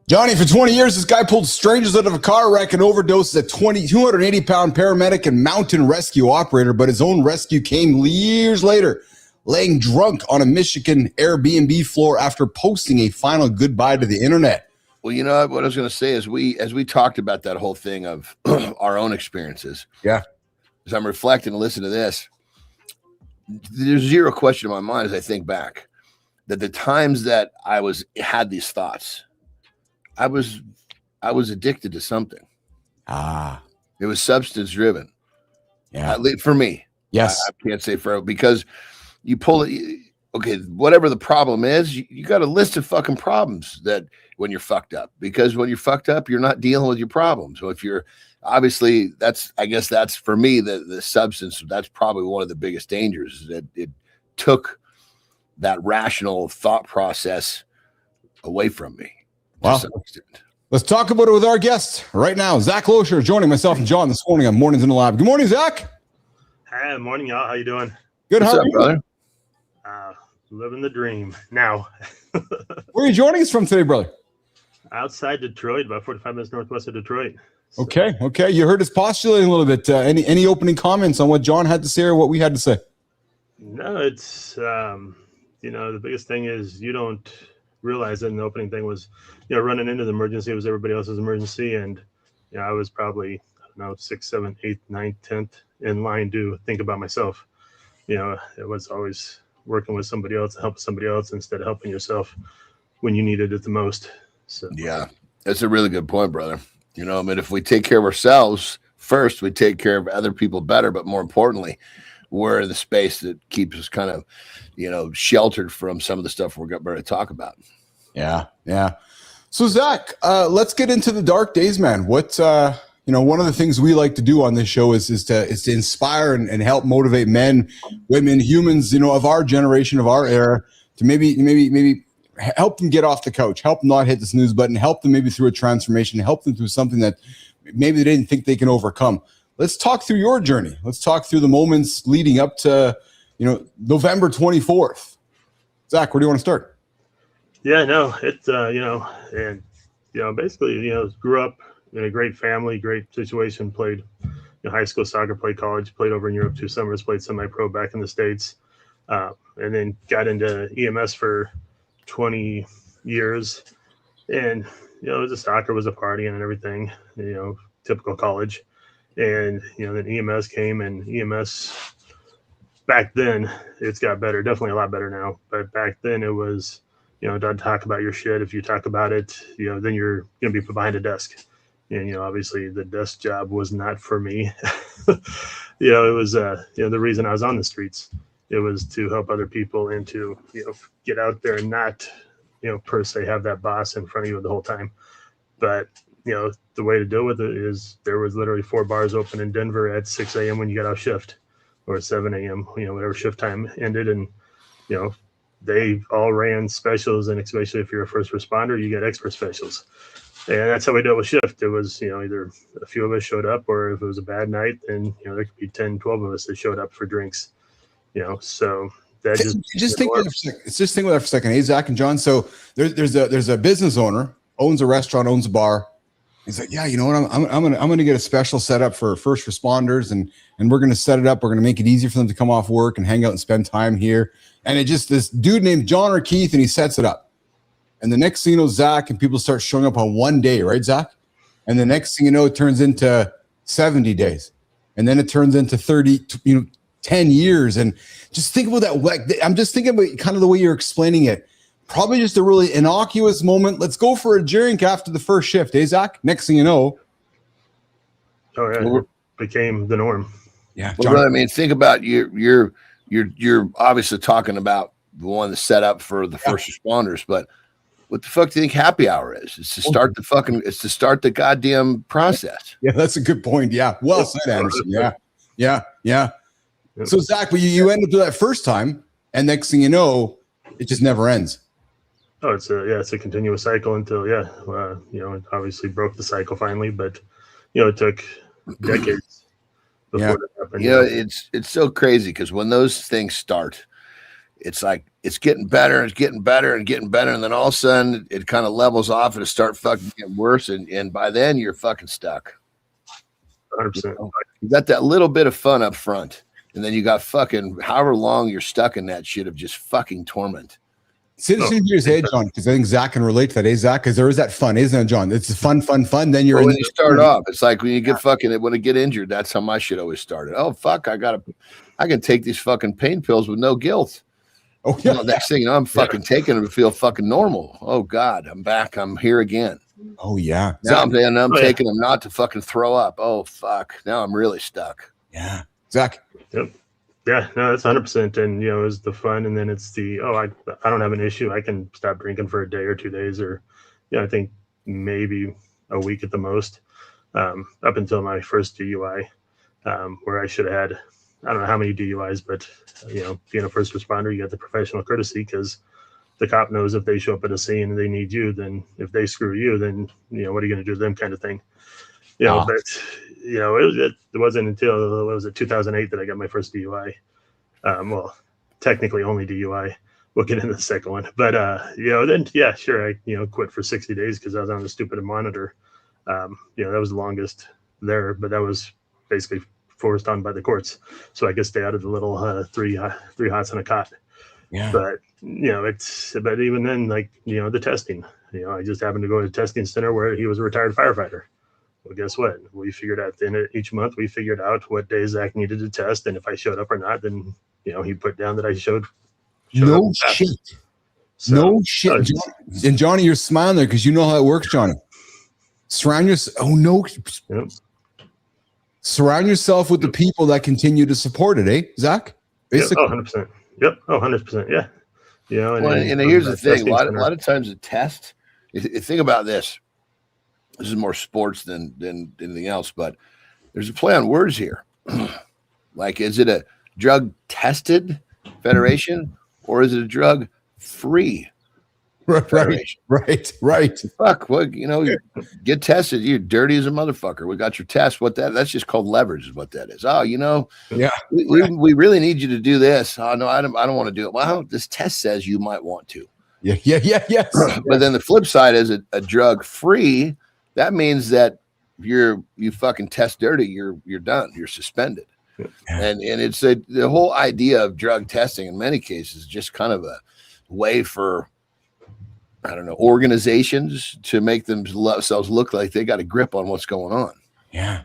Johnny, for 20 years, this guy pulled strangers out of a car wreck and overdoses a 280-pound paramedic and mountain rescue operator, but his own rescue came years later, laying drunk on a Michigan Airbnb floor after posting a final goodbye to the internet. Well, you know what I was going to say is as we talked about that whole thing of our own experiences. Yeah. As I'm reflecting and listening to this, there's zero question in my mind as I think back that the times that I had these thoughts, I was addicted to something. It was substance driven. Yeah. For me. Yes. I can't say for, because you pull it. Okay. Whatever the problem is, you got a list of fucking problems that when you're fucked up, because when you're fucked up, you're not dealing with your problems. So if you're obviously I guess that's for me, the substance, that's probably one of the biggest dangers, is that it took that rational thought process away from me. Wow. Let's talk about it with our guest right now. Zach Loescher joining myself and John this morning on Mornings in the Lab. Good morning, Zach. Hey, morning, y'all. How you doing? Good. How are you, brother? Living the dream now. Where are you joining us from today, brother? Outside Detroit, about 45 minutes northwest of Detroit. So. Okay. You heard us postulating a little bit. Any opening comments on what John had to say or what we had to say? No, it's the biggest thing is you don't realize that the opening thing was, running into the emergency. It was everybody else's emergency, and I was probably 6th, 7th, 8th, 9th, 10th in line to think about myself. It was always working with somebody else, helping somebody else instead of helping yourself when you needed it the most. So yeah, that's a really good point, brother. If we take care of ourselves first, we take care of other people better, but more importantly, we're in the space that keeps us kind of, sheltered from some of the stuff we're going to talk about. Yeah. So Zach, let's get into the dark days, man. What, one of the things we like to do on this show is to inspire and help motivate men, women, humans, of our generation, of our era, to maybe help them get off the couch, help them not hit the snooze button, help them maybe through a transformation, help them through something that maybe they didn't think they can overcome. Let's talk through your journey. Let's talk through the moments leading up to, November 24th. Zach, where do you want to start? Yeah, no, it's, basically, grew up in a great family, great situation, played high school soccer, played college, played over in Europe 2 summers, played semi-pro back in the States, and then got into EMS for 20 years. And, the soccer was a party and everything, typical college. And, then EMS came, and EMS back then it's got better, definitely a lot better now. But back then it was, don't talk about your shit. If you talk about it, then you're going to be put behind a desk. And, obviously the desk job was not for me. It was, the reason I was on the streets. It was to help other people and to, get out there and not, per se have that boss in front of you the whole time. But, the way to deal with it is there was literally 4 bars open in Denver at 6 a.m. when you got off shift, or 7 a.m., whatever shift time ended. And, they all ran specials, and especially if you're a first responder, you get expert specials. And that's how we dealt with shift. It was, either a few of us showed up, or if it was a bad night, then, there could be 10, 12 of us that showed up for drinks, so that just think with that for a second. Hey, Zach and John. So there's a business owner, owns a restaurant, owns a bar. He's like, yeah, you know what? I'm gonna get a special setup for first responders, and we're gonna set it up. We're gonna make it easy for them to come off work and hang out and spend time here. And it just this dude named John or Keith, and he sets it up. And the next thing you know, Zach and people start showing up on one day, right, Zach? And the next thing you know, it turns into 70 days, and then it turns into 10 years. And just think about that. Like, I'm just thinking about kind of the way you're explaining it. Probably just a really innocuous moment. Let's go for a drink after the first shift, eh, Zach? Next thing you know. Oh yeah, it became the norm. Yeah. Well, I mean, think about you're obviously talking about the one that's set up for the first responders, but what the fuck do you think happy hour is? It's to start the goddamn process. Yeah, that's a good point. Yeah. Well said, Anderson. Yeah. So Zach, but you end up doing that first time, and next thing you know, it just never ends. Oh, it's a continuous cycle until it obviously broke the cycle finally, but it took decades before that happened. It's so crazy because when those things start, it's like it's getting better and it's getting better and getting better, and then all of a sudden it kind of levels off and it starts fucking getting worse, and by then you're fucking stuck. 100%. You got that little bit of fun up front, and then you got fucking however long you're stuck in that shit of just fucking torment. Here's John, because I think Zach can relate to that, Zach? Because there is that fun, isn't it, John? It's fun. Then you're when you start off, it's like when you get when I get injured, that's how my shit always started. Oh fuck, I can take these fucking pain pills with no guilt. Oh yeah. Next thing you know, I'm fucking taking them to feel fucking normal. Oh God, I'm back. I'm here again. Oh yeah. Now I'm taking them not to fucking throw up. Oh fuck, now I'm really stuck. Yeah, Zach. Yep. Yeah, no, that's 100%. And it was the fun, and then it's the I don't have an issue. I can stop drinking for a day or 2 days, or I think maybe a week at the most. Up until my first DUI, where I should have had I don't know how many DUIs, but being a first responder, you got the professional courtesy because the cop knows if they show up at a scene and they need you, then if they screw you, then what are you going to do to them, kind of thing. But it wasn't until 2008 that I got my first DUI. Well, technically only DUI. We'll get into the second one, but then sure, I quit for 60 days because I was on a stupid monitor. That was the longest there, but that was basically forced on by the courts, so I could stay out of the little three hots and a cot. Yeah. But but even then, like the testing, I just happened to go to a testing center where he was a retired firefighter. Well, guess what? We figured out each month we figured out what days Zach needed to test, and if I showed up or not, then he put down that I showed no up. shit. So, no shit. And Johnny, you're smiling there because you know how it works, Johnny. Surround yourself. Oh no. Yep. Surround yourself with the people that continue to support it, eh, Zach? Basically. Yep. 100%. Yep. 100%. Yeah. And here's the thing: a lot of times the test. Think about this. This is more sports than anything else, but there's a play on words here. Like, is it a drug tested federation or is it a drug free federation? Right. Fuck, well, get tested. You're dirty as a motherfucker. We got your test. That's just called leverage is what that is. Oh, yeah. We really need you to do this. Oh no, I don't want to do it. Well, this test says you might want to. Yes. But then the flip side is a drug free. That means that you fucking test dirty, you're done. You're suspended. Yeah. And it's the whole idea of drug testing in many cases is just kind of a way for, I don't know, organizations to make themselves look like they got a grip on what's going on. Yeah.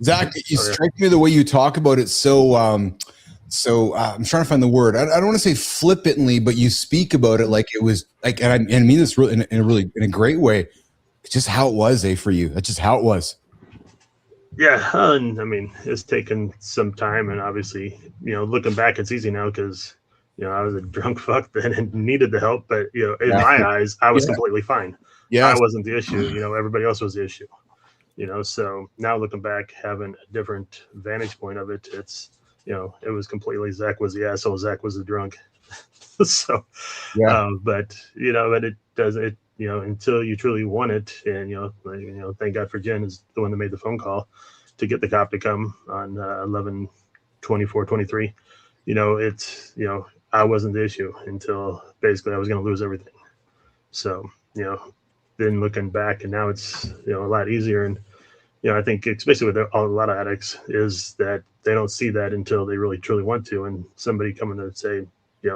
Zach, you strike me the way you talk about it so so I'm trying to find the word. I don't want to say flippantly, but you speak about it like it was like, and I mean this really in a great way. It's just how it was, for you. That's just how it was. Yeah, and I mean, it's taken some time, and obviously, looking back, it's easy now because, I was a drunk fuck then and needed the help, but in my eyes, I was completely fine. Yeah, I wasn't the issue. Everybody else was the issue. So now looking back, having a different vantage point of it, it's it was completely Zach was the asshole, Zach was the drunk. So, but it doesn't. Until you truly want it, and thank God for Jen is the one that made the phone call to get the cop to come on 11/24/23. It's I wasn't the issue until basically I was going to lose everything. So then looking back, and now it's a lot easier. And I think especially with a lot of addicts is that they don't see that until they really truly want to, and somebody coming to say,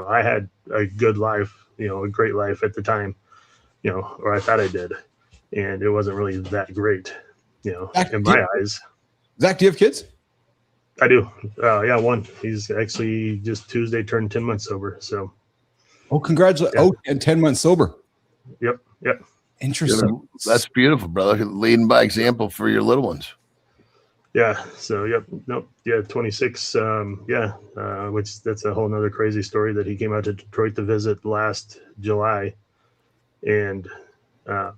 I had a good life, a great life at the time. Or I thought I did, and it wasn't really that great, in my eyes. Zach, do you have kids? I do. Yeah, one. He's actually just Tuesday turned 10 months sober. So. Oh, congratulations! Yeah. Oh, and 10 months sober. Yep. Interesting. That's beautiful, brother. Leading by example for your little ones. Yeah. So, yep. Nope. Yeah. 26. Which that's a whole nother crazy story that he came out to Detroit to visit last July. And, I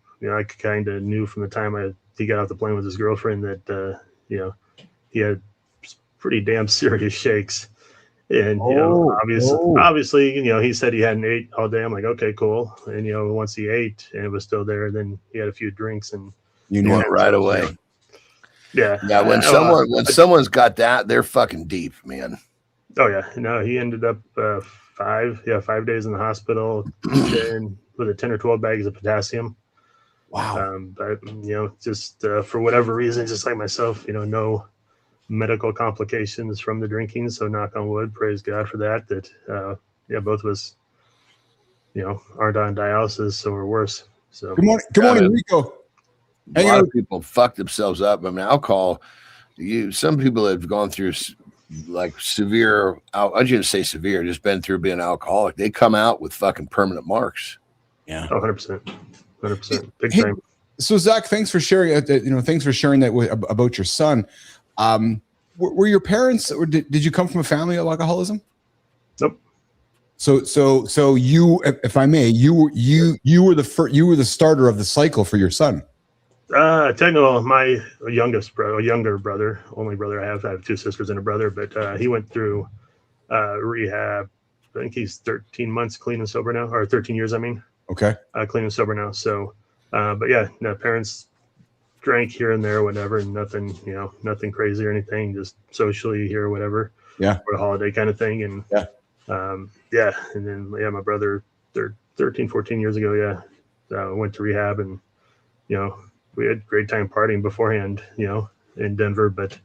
kind of knew from the time he got off the plane with his girlfriend that, he had pretty damn serious shakes. And, obviously, he said he hadn't ate all day. I'm like, okay, cool. And, once he ate and it was still there, then he had a few drinks and you knew it right away. Yeah. Yeah. When someone's got that, they're fucking deep, man. Oh yeah. No, he ended up 5 days in the hospital with 10 or 12 bags of potassium. Wow. But just for whatever reason, just like myself, no medical complications from the drinking. So knock on wood, praise God for that. That both of us, aren't on dialysis or worse. So good morning, Rico. A lot of people fuck themselves up. I mean, alcohol. Some people have gone through like severe. I shouldn't say severe. Just been through being alcoholic. They come out with fucking permanent marks. Yeah, 100%, big time. So Zach, thanks for sharing. Thanks for sharing that about your son. Were your parents, or did you come from a family of alcoholism? Nope. So you, if I may, you were the starter of the cycle for your son. Technically, my younger brother, only brother I have 2 sisters and a brother, but he went through rehab. I think he's 13 months clean and sober now, or 13 years, I mean. Okay. Clean and sober now. So, but yeah, no, parents drank here and there, whatever, and nothing, nothing crazy or anything, just socially here or whatever. Yeah. For a holiday kind of thing. And and then, my brother 13, 14 years ago, went to rehab, and, we had a great time partying beforehand, in Denver. But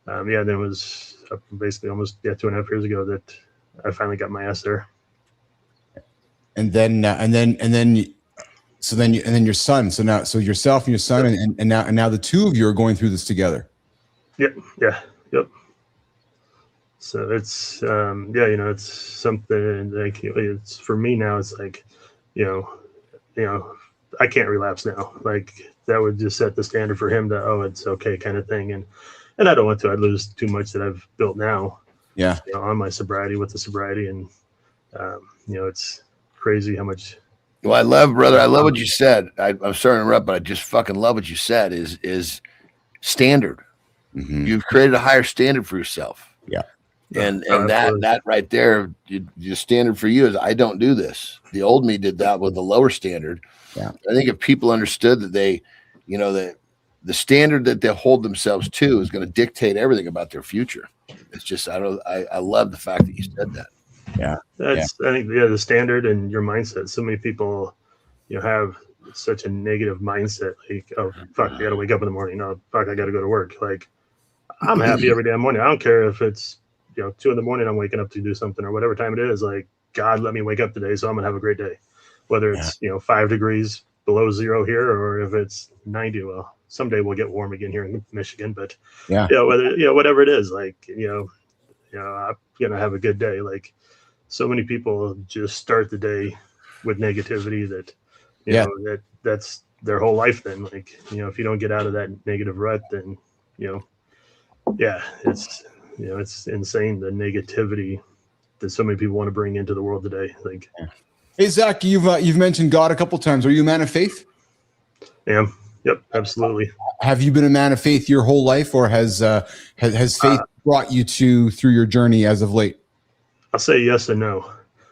then it was basically almost 2.5 years ago that I finally got my ass there. And then your son. So yourself and your son, and now the two of you are going through this together. Yep. So it's it's something like it's for me now. It's like, I can't relapse now. Like that would just set the standard for him to it's okay kind of thing. And I don't want to. I'd lose too much that I've built now. Yeah. On my sobriety with the sobriety, and it's crazy how much. Well, I love what you said. I'm sorry to interrupt, but I just fucking love what you said. Is standard. Mm-hmm. You've created a higher standard for yourself. Yeah. And that right there, your standard for you is I don't do this. The old me did that with a lower standard. Yeah. I think if people understood that they, that the standard that they hold themselves to is going to dictate everything about their future. It's just I love the fact that you said that. Yeah. I think the standard and your mindset. So many people, have such a negative mindset. Like, oh fuck, I got to wake up in the morning. Oh fuck, I got to go to work. Like, I'm happy every damn morning. I don't care if it's 2 in the morning. I'm waking up to do something or whatever time it is. Like, God, let me wake up today, so I'm gonna have a great day. Whether it's 5 degrees below zero here, or if it's 90. Well, someday we'll get warm again here in Michigan, but whether whatever it is, like I'm gonna have a good day. Like, so many people just start the day with negativity that, you know, that's their whole life. Then, like, you know, if you don't get out of that negative rut, then, you know, it's, you know, it's insane, the negativity that so many people want to bring into the world today. Like, hey Zach, you've mentioned God a couple times. Are you a man of faith? Yeah. Yep, absolutely. Have you been a man of faith your whole life, or has faith brought you through your journey as of late? I'll say yes and no.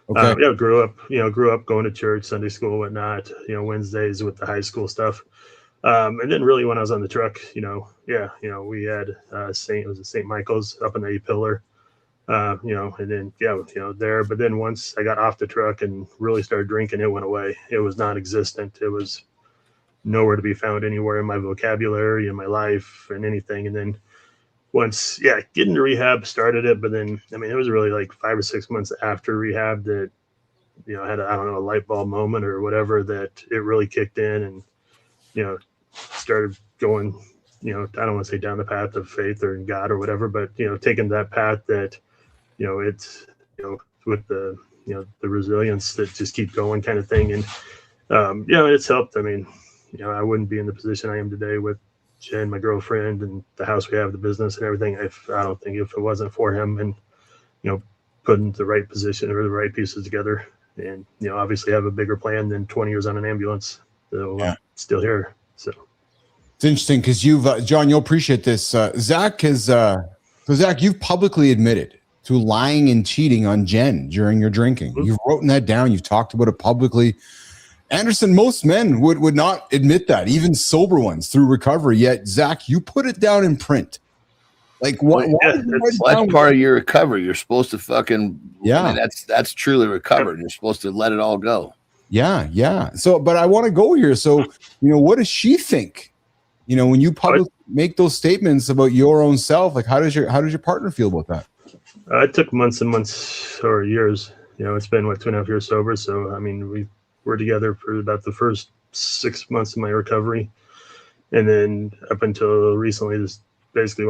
Okay. Grew up going to church, Sunday school, whatnot, you know, Wednesdays with the high school stuff. And then really when I was on the truck, we had it was St. Michael's up in the A-pillar, and then, there. But then once I got off the truck and really started drinking, it went away. It was non-existent. It was nowhere to be found anywhere in my vocabulary, in my life, and anything. And then once, getting to rehab started it. But then, I mean, it was really like 5 or 6 months after rehab that, I had a light bulb moment or whatever, that it really kicked in and, started going, I don't want to say down the path of faith or God or whatever, but, taking that path that, it's, with the, the resilience that just keep going kind of thing. And, it's helped. I mean, I wouldn't be in the position I am today with Jen, my girlfriend, and the house we have, the business and everything. I don't think if it wasn't for him and, putting the right position or the right pieces together and, obviously have a bigger plan than 20 years on an ambulance. So I'm still here. So it's interesting because you've, John, you'll appreciate this. Zach, you've publicly admitted to lying and cheating on Jen during your drinking. You've written that down. You've talked about it publicly. Anderson, most men would not admit that, even sober ones through recovery. Yet, Zach, you put it down in print. Like, what? That's part of your recovery. You're supposed to fucking, I mean, that's truly recovered. You're supposed to let it all go. Yeah. So, but I want to go here. So, what does she think? When you publicly make those statements about your own self, like, how does your partner feel about that? It took months and months or years. It's been 2.5 years sober. So, I mean, we were together for about the first 6 months of my recovery. And then up until recently, this basically,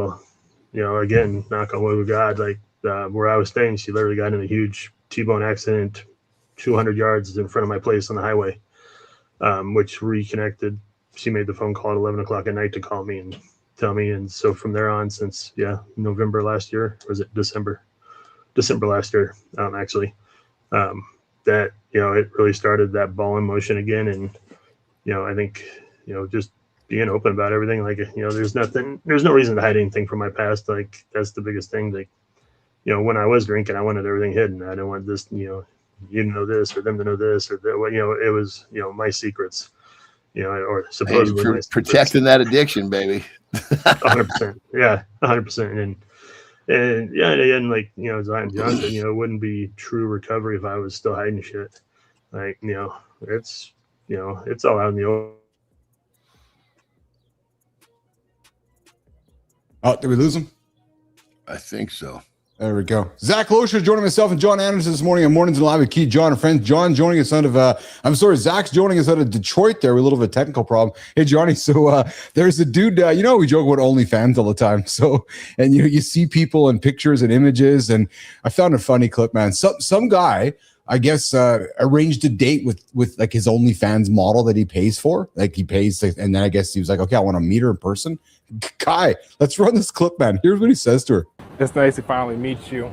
again, knock on wood with God, like where I was staying, she literally got in a huge T-bone accident 200 yards in front of my place on the highway, which reconnected. She made the phone call at 11 o'clock at night to call me and tell me. And so from there on, since, November last year, or was it December last year, actually, that, it really started that ball in motion again. And, I think, just being open about everything, like, there's no reason to hide anything from my past. Like, that's the biggest thing. Like, when I was drinking, I wanted everything hidden. I didn't want this, you to know this or them to know this or that. It was, my secrets, or supposedly protecting that addiction, baby. 100%. Yeah, 100%. And like, as John said, it wouldn't be true recovery if I was still hiding shit. Like, it's, it's all out in the open. Oh, did we lose him? I think so. There we go. Zach Loescher joining myself and John Anderson this morning on Mornings in Live with Keith, John, and friends. John joining us out of, Zach's joining us out of Detroit there with a little bit of a technical problem. Hey, Johnny, so there's a dude, we joke about OnlyFans all the time. So, and you see people and pictures and images, and I found a funny clip, man. Some guy, I guess, arranged a date with like his OnlyFans model that he pays for. Like he pays, and then I guess he was like, okay, I want to meet her in person. Kai, let's run this clip, man. Here's what he says to her. It's nice to finally meet you.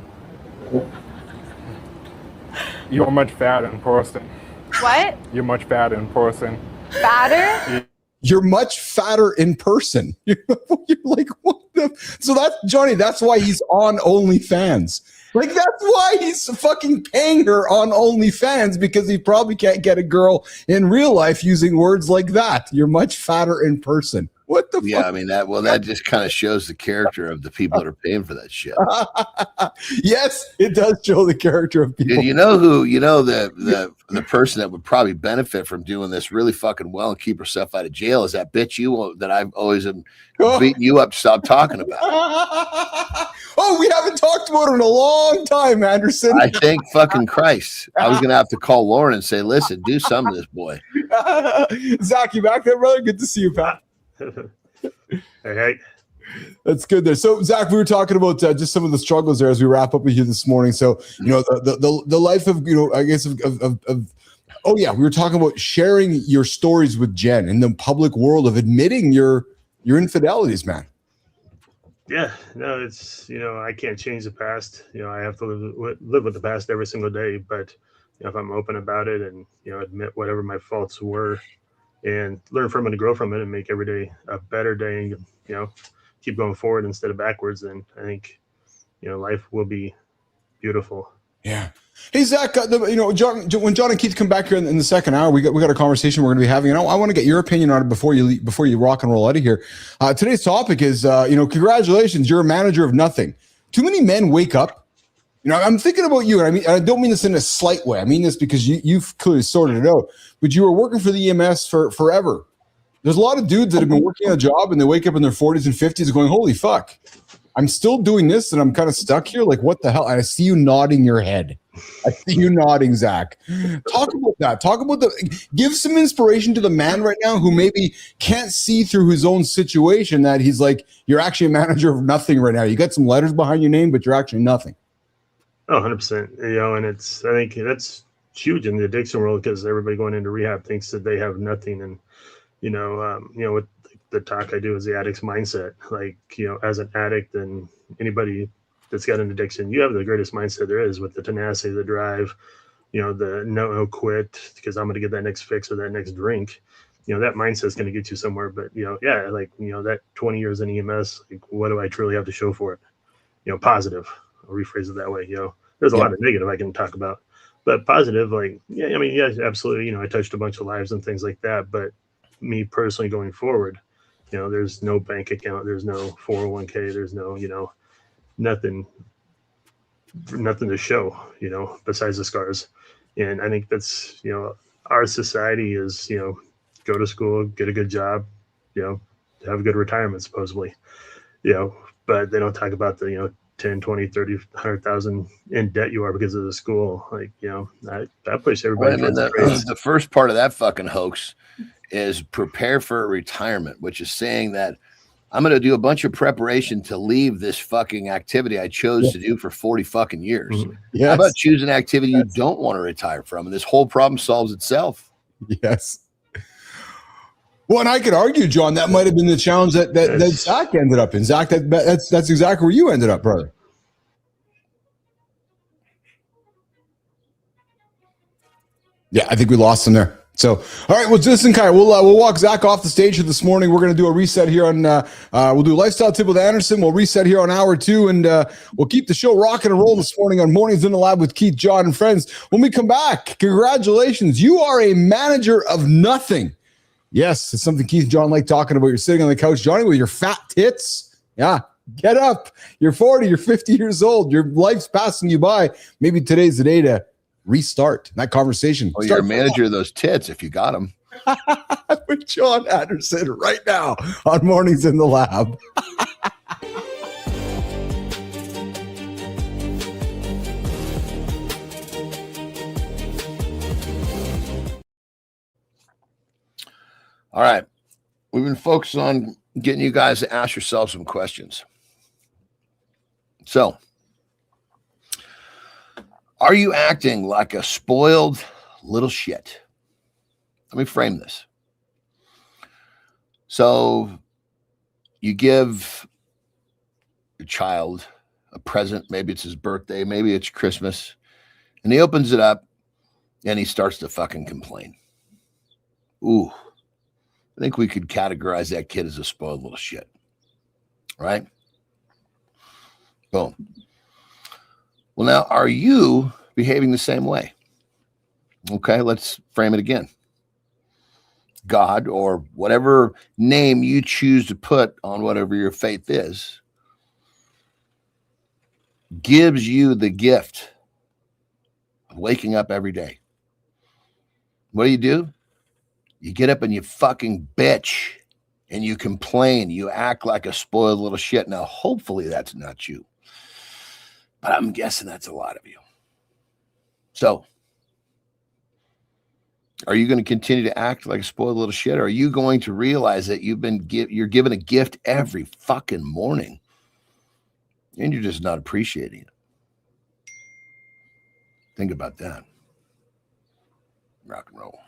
You're much fatter in person. What? You're much fatter in person. Fatter? You're much fatter in person. You're like, what the? So that's Johnny. That's why he's on OnlyFans. Like, that's why he's fucking paying her on OnlyFans, because he probably can't get a girl in real life using words like that. You're much fatter in person. What the fuck? I mean, that just kind of shows the character of the people that are paying for that shit. Yes, it does show the character of people. Dude, the person that would probably benefit from doing this really fucking well and keep herself out of jail is that bitch that I've always beating you up to stop talking about. Oh, we haven't talked about it in a long time, Anderson. I thank fucking Christ. I was going to have to call Lauren and say, listen, do something to this boy. Zach, you back there, brother? Good to see you, Pat. Hey. That's good there. So, Zach, we were talking about just some of the struggles there as we wrap up with you this morning. So, you know, the life of, you know, I guess oh yeah, we were talking about sharing your stories with Jen in the public world of admitting your infidelities, man. Yeah, no, it's, you know, I can't change the past. You know, I have to live with the past every single day. But you know, if I'm open about it and, you know, admit whatever my faults were and learn from it and grow from it and make every day a better day and, you know, keep going forward instead of backwards, then I think, you know, life will be beautiful. Yeah. Hey, Zach, you know, when John and Keith come back here in the second hour, we got a conversation we're going to be having. And I want to get your opinion on it before you rock and roll out of here. Today's topic is, you know, congratulations, you're a manager of nothing. Too many men wake up. You know, I'm thinking about you, and I mean, I don't mean this in a slight way. I mean this because you've clearly sorted it out. But you were working for the EMS for forever. There's a lot of dudes that have been working a job and they wake up in their 40s and 50s going, holy fuck, I'm still doing this and I'm kind of stuck here. Like, what the hell? And I see you nodding your head. I see you nodding, Zach. Talk about that. Give some inspiration to the man right now who maybe can't see through his own situation, that he's like, you're actually a manager of nothing right now. You got some letters behind your name, but you're actually nothing. Oh, 100%. You know, and I think that's huge in the addiction world because everybody going into rehab thinks that they have nothing. And, you know, with the talk I do is the addict's mindset. Like, you know, as an addict and anybody that's got an addiction, you have the greatest mindset there is, with the tenacity, the drive, you know, the no quit because I'm going to get that next fix or that next drink. You know, that mindset is going to get you somewhere. But, you know, yeah, like, you know, that 20 years in EMS, like, what do I truly have to show for it? You know, positive. I'll rephrase it that way. You know, there's a lot of negative I can talk about, but positive, like, yeah, I mean, yeah, absolutely. You know, I touched a bunch of lives and things like that. But me personally going forward, you know, there's no bank account, there's no 401k, there's no, you know, nothing to show, you know, besides the scars. And I think that's, you know, our society is, you know, go to school, get a good job, you know, have a good retirement, supposedly, you know, but they don't talk about the, you know, 10, 20, 30, 100,000 in debt you are because of the school. Like, you know, that push everybody. Well, the first part of that fucking hoax is prepare for a retirement, which is saying that I'm going to do a bunch of preparation to leave this fucking activity I chose to do for 40 fucking years. How about choose an activity you don't want to retire from? And this whole problem solves itself. Yes. Well, and I could argue, John, that might have been the challenge that Zach ended up in. Zach, that's exactly where you ended up, brother. Yeah, I think we lost him there. So, all right, well, listen, Kai, we'll walk Zach off the stage here this morning. We're going to do a reset here on, we'll do Lifestyle Tip with Anderson. We'll reset here on hour 2, and we'll keep the show rocking and rolling this morning on Mornings in the Lab with Keith, John, and friends. When we come back, congratulations. You are a manager of nothing. Yes, it's something Keith and John like talking about. You're sitting on the couch, Johnny, with your fat tits. Yeah, get up. You're 40, you're 50 years old. Your life's passing you by. Maybe today's the day to restart that conversation. Well, you're a manager of those tits if you got them. With John Anderson right now on Mornings in the Lab. All right. We've been focused on getting you guys to ask yourself some questions. So, are you acting like a spoiled little shit? Let me frame this. So, you give your child a present. Maybe it's his birthday. Maybe it's Christmas. And he opens it up and he starts to fucking complain. Ooh. I think we could categorize that kid as a spoiled little shit. Right? Boom. Well, now, are you behaving the same way? Okay, let's frame it again. God, or whatever name you choose to put on whatever your faith is, gives you the gift of waking up every day. What do? You get up and you fucking bitch and you complain. You act like a spoiled little shit. Now, hopefully that's not you, but I'm guessing that's a lot of you. So Are you going to continue to act like a spoiled little shit? Or are you going to realize that you're given a gift every fucking morning and you're just not appreciating it? Think about that. Rock and roll.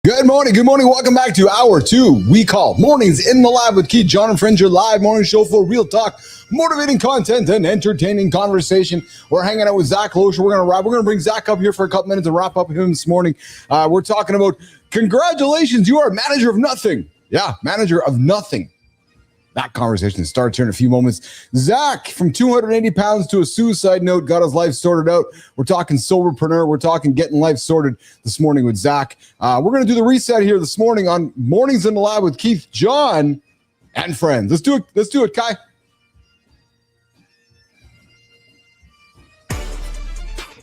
Good morning. Good morning. Welcome back to Hour 2. We call Mornings in the Lab with Keith, John, and Friends, your live morning show for real talk, motivating content, and entertaining conversation. We're hanging out with Zach Loescher. We're going to bring Zach up here for a couple minutes and wrap up him this morning. We're talking about congratulations. You are a manager of nothing. Yeah, manager of nothing. That conversation starts here in a few moments. Zach, from 280 pounds to a suicide note, got his life sorted out. We're talking soberpreneur. We're talking getting life sorted this morning with Zach. We're going to do the reset here this morning on Mornings in the Lab with Keith, John, and Friends. Let's do it. Let's do it, Kai.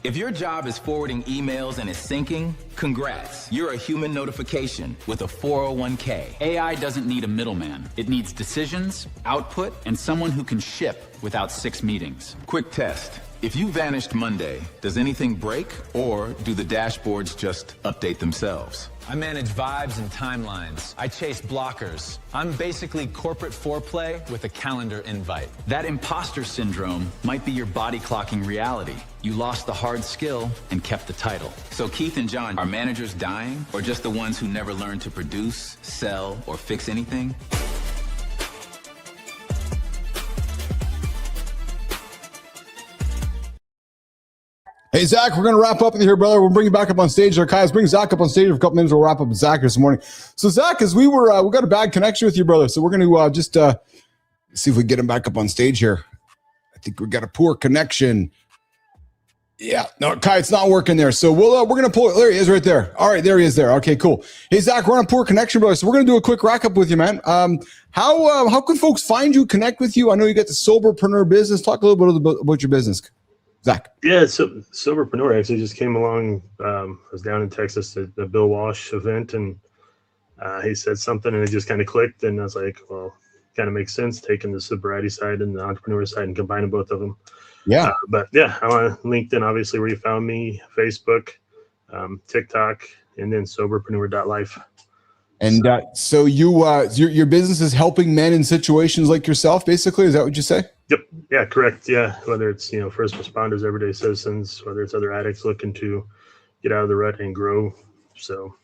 If your job is forwarding emails and it's syncing, congrats. You're a human notification with a 401k. AI doesn't need a middleman. It needs decisions, output, and someone who can ship without 6 meetings. Quick test. If you vanished Monday, does anything break or do the dashboards just update themselves? I manage vibes and timelines. I chase blockers. I'm basically corporate foreplay with a calendar invite. That imposter syndrome might be your body clocking reality. You lost the hard skill and kept the title. So Keith and John, are managers dying or just the ones who never learned to produce, sell, or fix anything? Hey, Zach, we're going to wrap up with you here, brother. We'll bring you back up on stage. Our guys, bring Zach up on stage for a couple minutes. We'll wrap up with Zach this morning. So, Zach, as we got a bad connection with you, brother. So we're going to just see if we can get him back up on stage here. I think we got a poor connection. Yeah, no, Kai, it's not working there. So we're going to pull it. There he is right there. All right, there he is there. Okay, cool. Hey, Zach, we're on a poor connection, brother. So we're going to do a quick wrap up with you, man. How can folks find you, connect with you? I know you got the Soberpreneur business. Talk a little bit about your business, Zach. Yeah, so Soberpreneur actually just came along. I was down in Texas at the Bill Walsh event, and he said something, and it just kind of clicked. And I was like, well, kind of makes sense taking the sobriety side and the entrepreneur side and combining both of them. Yeah. But yeah, I'm on LinkedIn, obviously, where you found me, Facebook, TikTok, and then soberpreneur.life. And so your business is helping men in situations like yourself, basically. Is that what you say? Yep. Yeah, correct. Yeah. Whether it's, first responders, everyday citizens, whether it's other addicts looking to get out of the rut and grow. So.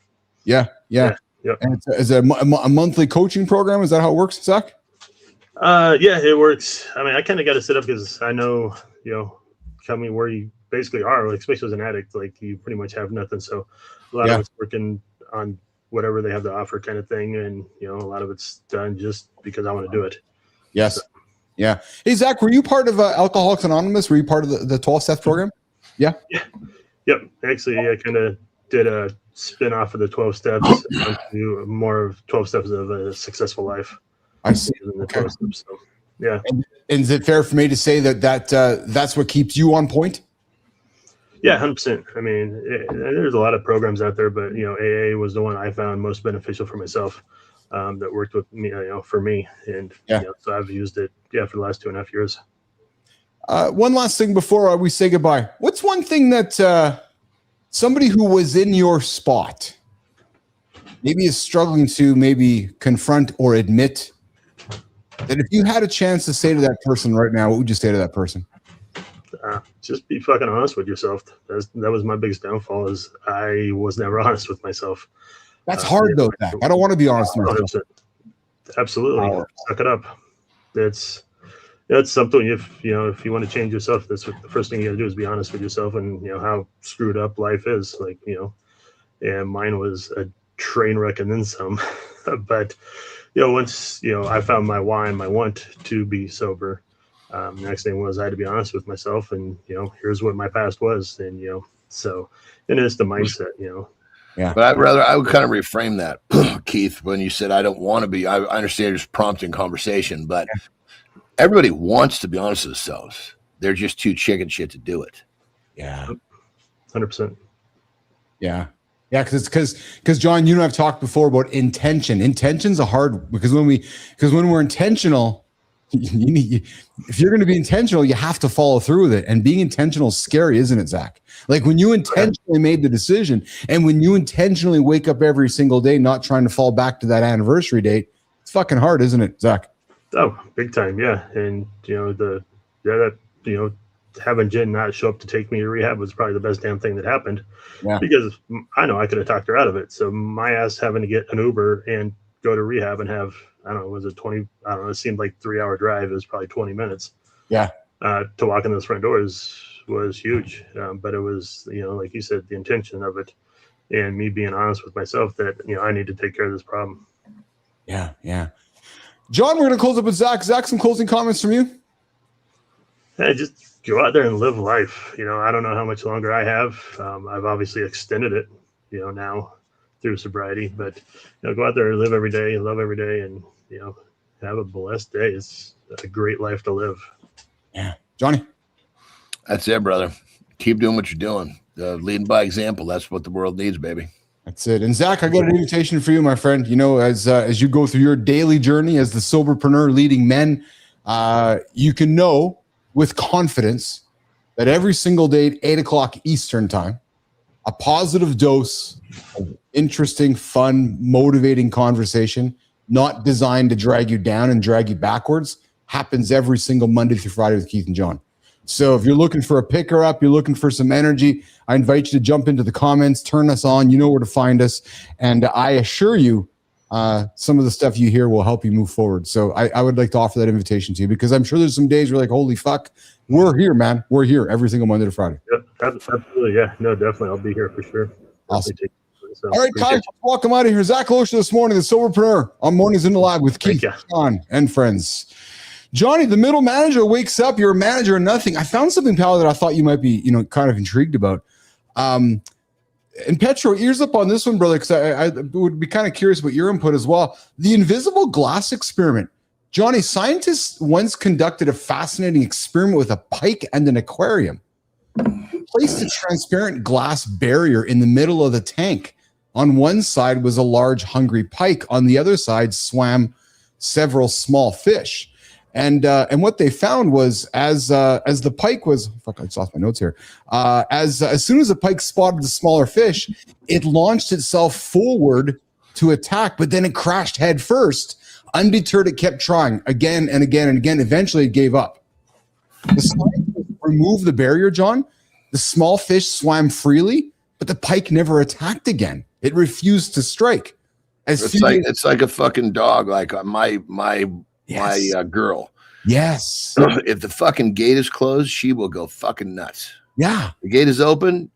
Yeah. Yep. And it's a monthly coaching program. Is that how it works, Zach? Yeah, it works. I mean, I kind of got to set up because I know, coming where you basically are, like, especially as an addict, like you pretty much have nothing. So a lot of it's working on whatever they have to offer kind of thing. And, a lot of it's done just because I want to do it. Yes. So. Yeah. Hey, Zach, were you part of Alcoholics Anonymous? Were you part of the 12-step program? Yeah. Yeah. Yep. Actually, I kind of did a spin off of the 12 steps to more of 12 steps of a successful life. I see. Okay. So, yeah. And is it fair for me to say that's what keeps you on point? Yeah, 100%. I mean, there's a lot of programs out there, but AA was the one I found most beneficial for myself. That worked with me, for me, and so I've used it, for the last 2.5 years. One last thing before we say goodbye. What's one thing that somebody who was in your spot maybe is struggling to maybe confront or admit? That if you had a chance to say to that person right now, what would you say to that person? Just be fucking honest with yourself. That was my biggest downfall, is I was never honest with myself. That's hard though, Zach. I don't want to be honest with myself. Absolutely. Suck it up. It's something if you want to change yourself, that's what the first thing you gotta do is be honest with yourself and how screwed up life is. Like, and mine was a train wreck and then some. But once I found my why and my want to be sober, the next thing was I had to be honest with myself, and here's what my past was, and so and it's the mindset, Yeah, but I would kind of reframe that, Keith, when you said I don't want to be. I understand it's prompting conversation, but everybody wants to be honest with themselves. They're just too chicken shit to do it. Yeah, 100%. Yeah. Yeah, because John, you and I've talked before about intention. Intention's a hard, because when we're intentional, if you're going to be intentional, you have to follow through with it. And being intentional is scary, isn't it, Zach? Like when you intentionally made the decision and when you intentionally wake up every single day not trying to fall back to that anniversary date, it's fucking hard, isn't it, Zach? Oh, big time, yeah. And having Jen not show up to take me to rehab was probably the best damn thing that happened. Yeah. Because I know I could have talked her out of it. So my ass having to get an Uber and go to rehab and have, I don't know, was it 20? I don't know. It seemed like 3-hour drive. It was probably 20 minutes. Yeah. To walk in those front doors was huge. But it was, like you said, the intention of it and me being honest with myself that, I need to take care of this problem. Yeah. Yeah. John, we're going to close up with Zach. Zach, some closing comments from you? Hey, just go out there and live life. I don't know how much longer I have. I've obviously extended it, now through sobriety, but go out there and live every day, love every day, and have a blessed day. It's a great life to live. Yeah, Johnny. That's it, brother. Keep doing what you're doing. Leading by example. That's what the world needs, baby. That's it. And Zach, I got an invitation for you, my friend. As you go through your daily journey as the soberpreneur leading men, you can know with confidence that every single day at 8 o'clock Eastern time, a positive dose of interesting, fun, motivating conversation, not designed to drag you down and drag you backwards, happens every single Monday through Friday with Keith and John. So if you're looking for a picker up, you're looking for some energy, I invite you to jump into the comments, turn us on. You know where to find us. And I assure you, some of the stuff you hear will help you move forward. So I would like to offer that invitation to you because I'm sure there's some days you're like, holy fuck, we're here, man. We're here every single Monday to Friday. Yep, absolutely. Yeah, no, definitely. I'll be here for sure. Awesome. All right, guys, welcome out of here. Zach Loescher this morning, the Soberpreneur on Mornings in the Lab with Keith, John, and friends. Johnny, the middle manager, wakes up. You're a manager of nothing. I found something, pal, that I thought you might be, kind of intrigued about. And Petro, ears up on this one, brother, because I would be kind of curious about your input as well. The invisible glass experiment. Johnny, scientists once conducted a fascinating experiment with a pike and an aquarium. Placed a transparent glass barrier in the middle of the tank. On one side was a large hungry pike. On the other side swam several small fish. And what they found was as the pike was, fuck, I just lost my notes here. As soon as the pike spotted the smaller fish, it launched itself forward to attack, but then it crashed head first. Undeterred, it kept trying again and again and again. Eventually, it gave up. The scientists removed the barrier, John. The small fish swam freely, but the pike never attacked again. It refused to strike. It's like a fucking dog, like my girl. Yes. If the fucking gate is closed, she will go fucking nuts. Yeah. The gate is open,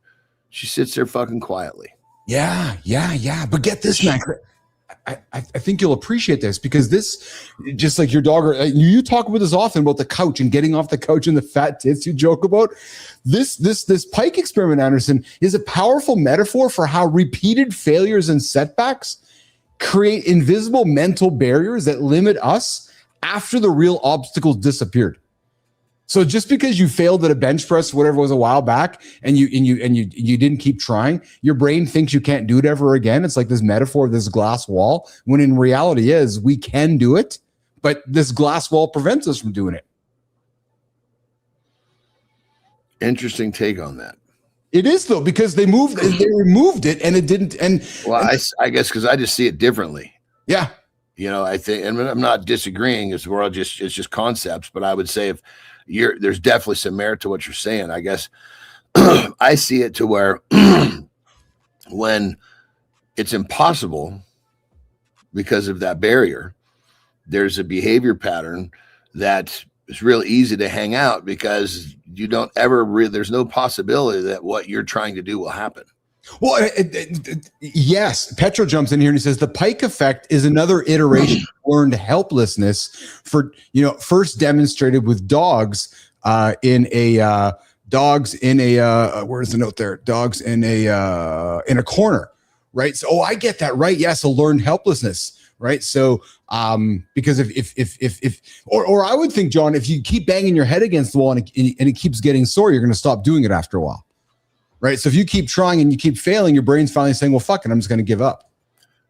she sits there fucking quietly. Yeah. But get this, man. I think you'll appreciate this because this, just like your dog, you talk about this often about the couch and getting off the couch and the fat tits you joke about. This pike experiment, Anderson, is a powerful metaphor for how repeated failures and setbacks create invisible mental barriers that limit us after the real obstacles disappeared. So just because you failed at a bench press, whatever it was a while back, and you didn't keep trying, your brain thinks you can't do it ever again. It's like this metaphor of this glass wall, when in reality is we can do it, but this glass wall prevents us from doing it. Interesting take on that. It is though, because they removed it and it didn't. And well, I guess because I just see it differently. Yeah. I think, and I'm not disagreeing. It's just concepts, but I would say if there's definitely some merit to what you're saying. I guess I see it to where when it's impossible because of that barrier, there's a behavior pattern that is real easy to hang out because you don't ever there's no possibility that what you're trying to do will happen. Well, yes, Petro jumps in here and he says the pike effect is another iteration of learned helplessness for, first demonstrated with dogs in a where's the note there? Dogs in a corner, right? So, I get that, right? Yes, a learned helplessness, right? So, because if I would think, John, if you keep banging your head against the wall and it keeps getting sore, you're going to stop doing it after a while. Right. So if you keep trying and you keep failing, your brain's finally saying, well, fuck it, I'm just going to give up.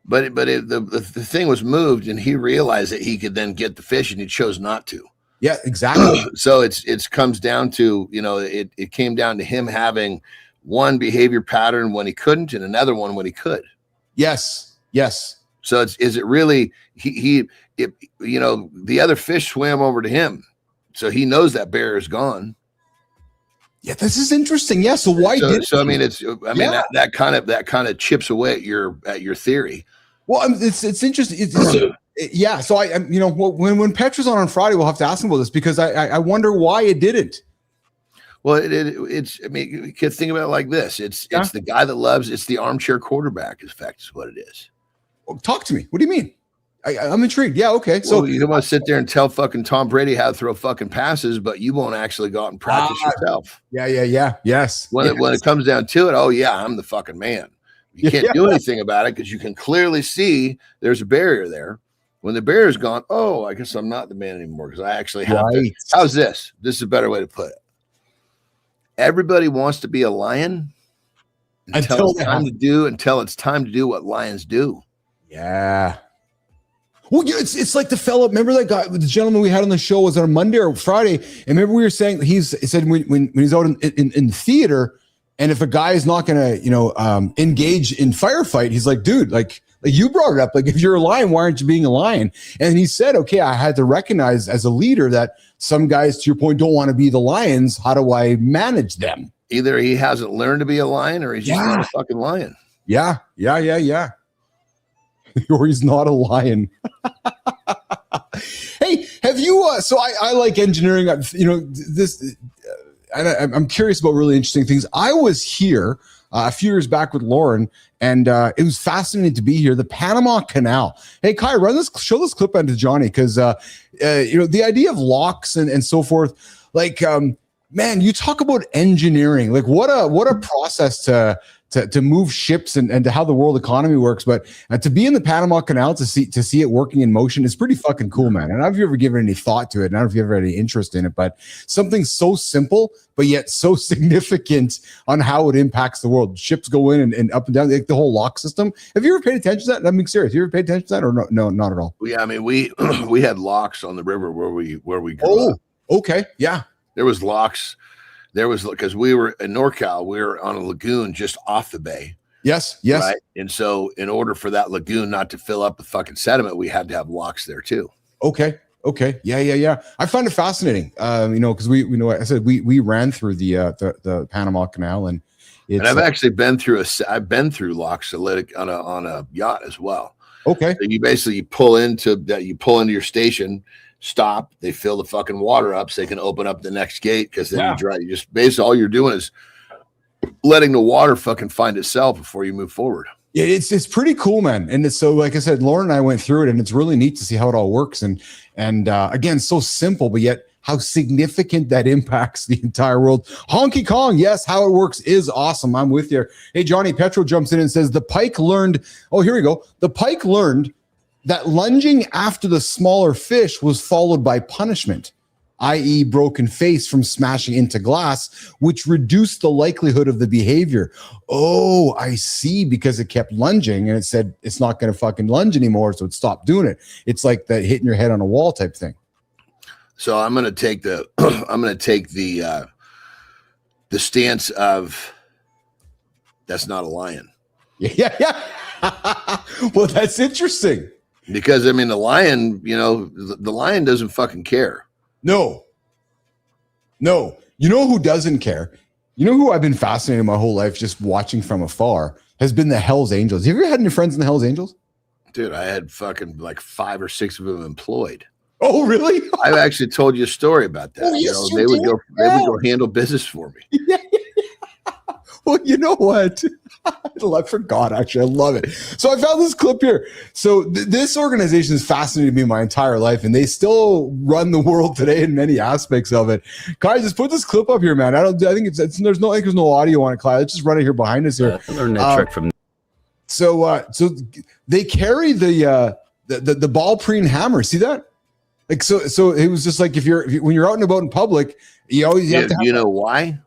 the thing was moved, and he realized that he could then get the fish, and he chose not to. Yeah, exactly. So it's comes down to, it came down to him having one behavior pattern when he couldn't, and another one when he could. Yes. So is it really the other fish swam over to him, so he knows that bear is gone. Yeah, this is interesting. Yeah, so why did? So I mean, that kind of chips away at your theory. Well, it's interesting. Yeah, so I when Petra's on Friday, we'll have to ask him about this, because I wonder why it didn't. Well, it's I mean, you can think about it like this. It's the guy that loves. It's the armchair quarterback effect is what it is. Well, talk to me. What do you mean? I'm intrigued. Yeah, okay. So you don't want to sit there and tell fucking Tom Brady how to throw fucking passes, but you won't actually go out and practice yourself. Yeah. Yes. When it comes down to it, oh yeah, I'm the fucking man. You can't do anything about it because you can clearly see there's a barrier there. When the barrier is gone, oh, I guess I'm not the man anymore because I actually have to. How's this? This is a better way to put it. Everybody wants to be a lion until it's time to do what lions do. Yeah. Well, it's like the fellow. Remember that guy, the gentleman we had on the show, was on a Monday or Friday, and remember we were saying he said when he's out in theater, and if a guy is not going to engage in firefight, he's like, dude, like you brought it up, like if you're a lion, why aren't you being a lion? And he said, okay, I had to recognize as a leader that some guys, to your point, don't want to be the lions. How do I manage them? Either he hasn't learned to be a lion, or he's just not a fucking lion. Yeah. Or he's not a lion. Hey, have you? So I like engineering. This. And I'm curious about really interesting things. I was here a few years back with Lauren, and it was fascinating to be here. The Panama Canal. Hey, Kai, show this clip onto Johnny, because the idea of locks and so forth. Like, man, you talk about engineering. Like, what a process to move ships and to how the world economy works. But to be in the Panama Canal to see it working in motion is pretty fucking cool, man. And I don't know if you ever given any thought to it. And I don't know if you ever had any interest in it, but something so simple, but yet so significant on how it impacts the world. Ships go in and up and down, like the whole lock system. Have you ever paid attention to that? I'm being serious. Have you ever paid attention to that, or no, not at all? Yeah, I mean, we had locks on the river where we grew up. Okay. Yeah. There was locks. There was, because we were in NorCal, we were on a lagoon just off the bay. Yes. Right? And so in order for that lagoon not to fill up with fucking sediment, we had to have locks there too. Okay. Yeah. I find it fascinating. Because I said we ran through the Panama Canal, and I've actually been through locks on a yacht as well. Okay. So you basically pull into your station, stop, they fill the fucking water up so they can open up the next gate, because then you just basically all you're doing is letting the water fucking find itself before you move forward. Yeah, it's pretty cool, man. And it's so, like I said, Lauren and I went through it, and it's really neat to see how it all works. And again, so simple, but yet how significant that impacts the entire world. Honky Kong, yes, how it works is awesome. I'm with you. Hey, Johnny Petro jumps in and says the pike learned. Oh, here we go. The pike learned that lunging after the smaller fish was followed by punishment, i.e. broken face from smashing into glass, which reduced the likelihood of the behavior. Oh, I see, because it kept lunging and it said it's not going to fucking lunge anymore, so it stopped doing it. It's like that hitting your head on a wall type thing. So I'm going to take the stance of that's not a lion. Yeah. Well, that's interesting. Because I mean, the lion, the lion doesn't fucking care. No. You know who doesn't care? You know who I've been fascinated my whole life just watching from afar has been the Hells Angels. Have you ever had any friends in the Hells Angels? Dude, I had fucking like 5 or 6 of them employed. Oh, really? I've actually told you a story about that. Oh, yes, they would go handle business for me. Yeah. Well, you know what? I forgot, actually. I love it. So I found this clip here. So this organization has fascinated me my entire life, and they still run the world today in many aspects of it. Kai, just put this clip up here, man. I think there's no audio on it, Kai. Let's just run it here behind us here. I learned that trick from. So they carry the ball preen hammer. See that? Like so it was just like when you're out and about in public, you always have to have. You know why?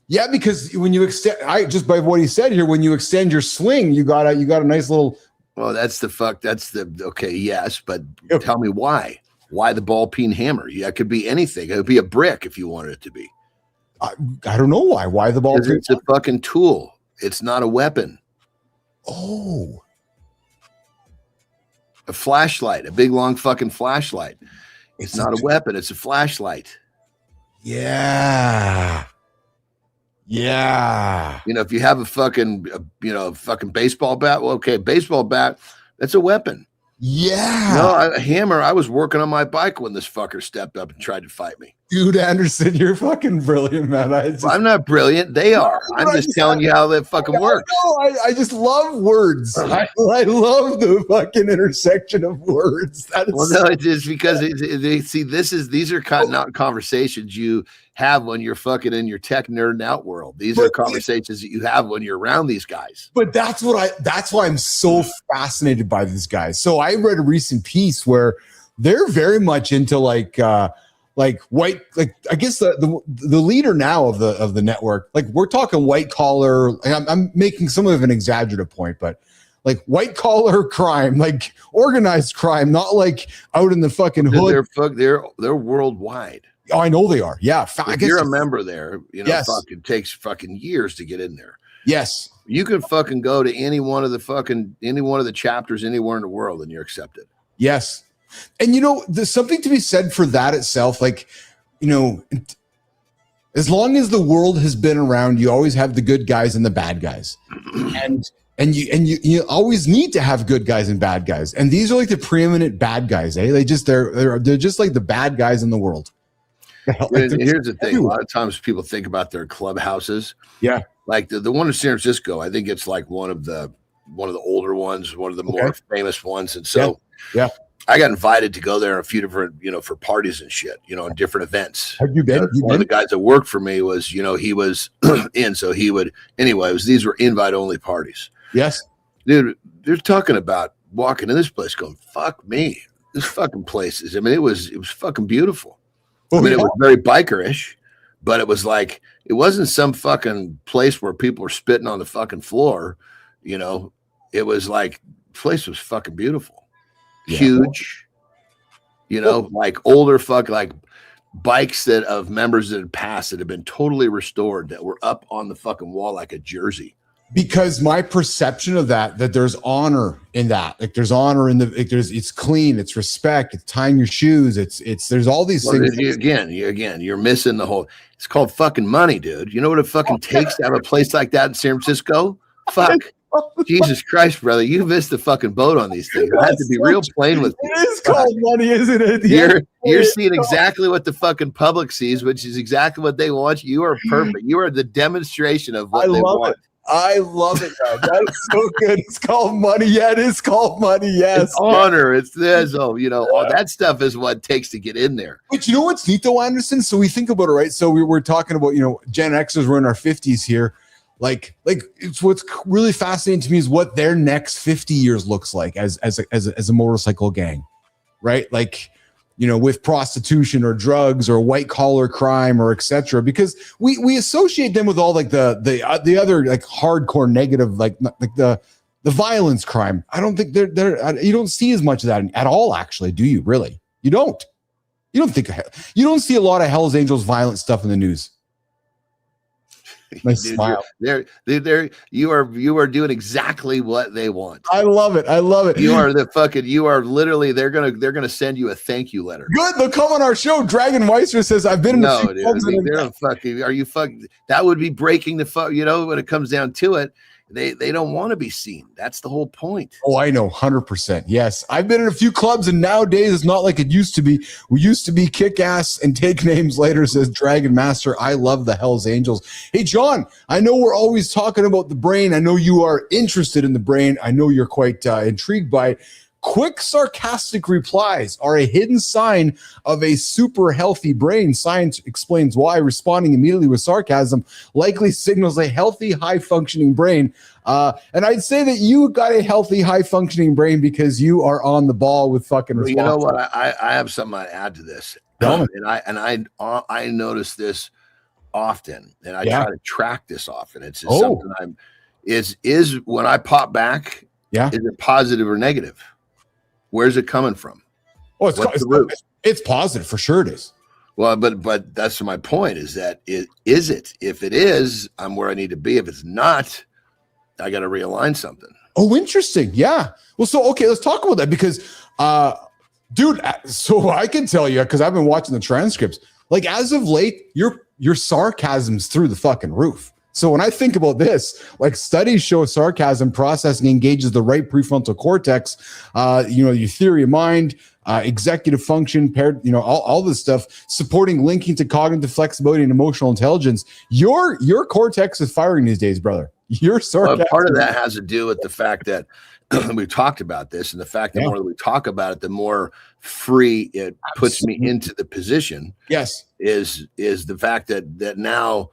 Yeah, because when you extend, just by what he said here, when you extend your swing, you got a nice little Well, that's the okay, yes, but tell me why. Why the ball peen hammer? Yeah, it could be anything. It could be a brick if you wanted it to be. I don't know why. Why the ball peen? It's a fucking tool. It's not a weapon. Oh. A flashlight, a big long fucking flashlight. It's not a weapon, it's a flashlight. Yeah. Yeah. You know, if you have a fucking fucking baseball bat, well, okay, baseball bat, that's a weapon. Yeah. No, a hammer. I was working on my bike when this fucker stepped up and tried to fight me. Dude, Anderson, you're fucking brilliant, man. I'm not brilliant. They are. I'm just telling you how that fucking works. I just love words. I love the fucking intersection of words. Well, no, it's just because these are not conversations you have when you're fucking in your tech nerd out world. These are conversations that you have when you're around these guys. But that's why I'm so fascinated by these guys. So I read a recent piece where they're very much into like white, like I guess the leader now of the network, like we're talking white collar. I'm making some of an exaggerative point, but like white collar crime, like organized crime, not like out in the fucking hood. They're worldwide. Oh, I know they are. Yeah. If you're a member there, yes. Fucking takes fucking years to get in there. Yes. You can fucking go to any one of the chapters anywhere in the world and you're accepted. Yes. And there's something to be said for that itself. Like, as long as the world has been around, you always have the good guys and the bad guys. And you always need to have good guys and bad guys. And these are like the preeminent bad guys, eh? They're just like the bad guys in the world. Here's the thing. A lot of times people think about their clubhouses. Yeah. Like the one in San Francisco, I think it's like one of the older ones, one of the more famous ones. And so yeah. I got invited to go there a few different, for parties and shit, and different events. Have you been? One of the guys that worked for me was, he was in, so he would, these were invite only parties. Yes. Dude, they're talking about walking in this place going, fuck me. This fucking place is, it was fucking beautiful. It was very bikerish, but it was like, it wasn't some fucking place where people were spitting on the fucking floor. It was like, the place was fucking beautiful. Yeah. Huge, like older like bikes of members that had passed that had been totally restored that were up on the fucking wall like a jersey. Because my perception of that there's honor in that, like there's honor in it's clean, it's respect, it's tying your shoes, there's all these things. You're missing the whole. It's called fucking money, dude. You know what it fucking takes to have a place like that in San Francisco? Fuck. Jesus Christ, brother, you missed the fucking boat on these things. I have to be real plain with you. It is called money, isn't it? You're seeing exactly what the fucking public sees, which is exactly what they want. You are perfect. You are the demonstration of what they want. I love it, man. That is so good. It's called money. Yeah, it is called money. Yes. It's honor. It's this. All that stuff is what it takes to get in there. But you know what's neat though, Anderson? So we think about it, right? So we were talking about, Gen Xers were in our 50s here. Like it's what's really fascinating to me is what their next 50 years looks like as a motorcycle gang, right? Like, with prostitution or drugs or white collar crime or etc. Because we associate them with all like the other like hardcore negative like the violence crime. I don't think they're you don't see as much of that at all. Actually, do you really? You don't. You don't see a lot of Hell's Angels violent stuff in the news. Nice smile. You are doing exactly what they want. I love it. You are literally, they're gonna send you a thank you letter. Good. They'll come on our show. Dragon Weiser says, I've been in are you fucking, that would be breaking the fuck, when it comes down to it. They don't want to be seen. That's the whole point. Oh, I know, 100%. Yes, I've been in a few clubs, and nowadays it's not like it used to be. We used to be kick ass and take names later. Says Dragon Master. I love the Hell's Angels. Hey, John, I know we're always talking about the brain. I know you are interested in the brain. I know you're quite intrigued by it. Quick, sarcastic replies are a hidden sign of a super healthy brain. Science explains why. Responding immediately with sarcasm likely signals a healthy, high-functioning brain. And I'd say that you got a healthy, high-functioning brain because you are on the ball with fucking response. You know what? I have something to add to this. And I notice this often, and I try to track this often. It's just something is when I pop back. Yeah. Is it positive or negative? Where's it coming from? Oh, it's positive for sure. It is. Well, but that's my point. Is that is it? If it is, I'm where I need to be. If it's not, I got to realign something. Oh, interesting. Yeah. Well, so okay, let's talk about that because, dude. So I can tell you because I've been watching the transcripts. Like as of late, your sarcasm's through the fucking roof. So when I think about this, like studies show sarcasm processing engages the right prefrontal cortex, your theory of mind, executive function, paired, all this stuff, supporting linking to cognitive flexibility and emotional intelligence. Your cortex is firing these days, brother. Your sarcasm. Well, part of that has to do with the fact that we've talked about this, and the fact that the more that we talk about it, the more free it puts me into the position. Yes, is the fact that now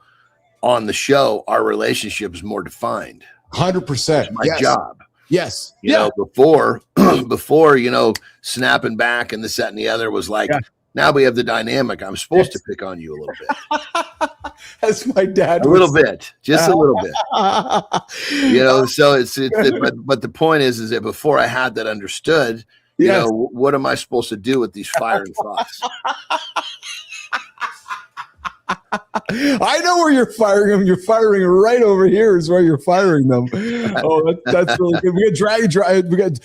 on the show our relationship is more defined. 100%. My job. Yes. You know, before snapping back and this, that, and the other was like. Now we have the dynamic. I'm supposed to pick on you a little bit. As my dad. A little bit, just a little bit. So it's but the point is that before I had that understood, what am I supposed to do with these firing thoughts? I know where you're firing them. You're firing right over here is where you're firing them. Oh, that's really good. We got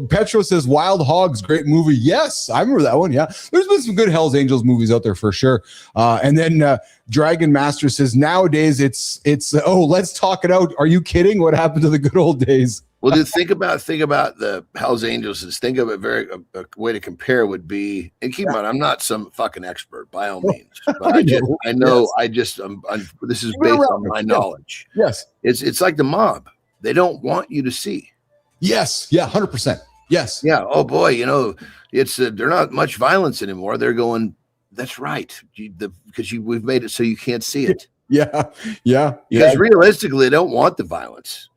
Petro says Wild Hogs, great movie. Yes, I remember that one. Yeah, there's been some good Hell's Angels movies out there for sure. And then Dragon Master says nowadays it's let's talk it out. Are you kidding? What happened to the good old days? Well, dude, think about the Hell's Angels. And think of it a way to compare would be, and keep in mind, I'm not some fucking expert by all means, but I know. This is based on my knowledge. Yes, it's like the mob. They don't want you to see. Yes, yeah, 100%. Yes, yeah. Oh boy, it's they're not much violence anymore. They're going. That's right, because we've made it so you can't see it. Yeah. Because realistically, they don't want the violence.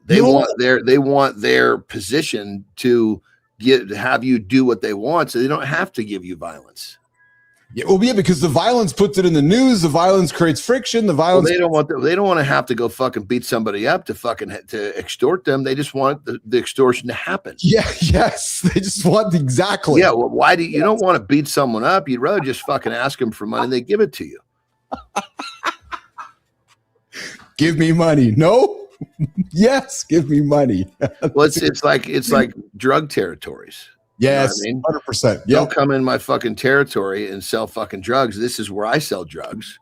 They want their position to have you do what they want, so they don't have to give you violence. Yeah, because the violence puts it in the news. The violence creates friction. The violence. Well, they don't want to have to go fucking beat somebody up to extort them. They just want the extortion to happen. Yeah. Yes. They just want exactly. Yeah. Well, why do you don't want to beat someone up? You'd rather just fucking ask them for money. They give it to you. Give me money. No. Yes, give me money. Well, it's like drug territories. Yes, you know 100%. Yeah. Don't come in my fucking territory and sell fucking drugs. This is where I sell drugs.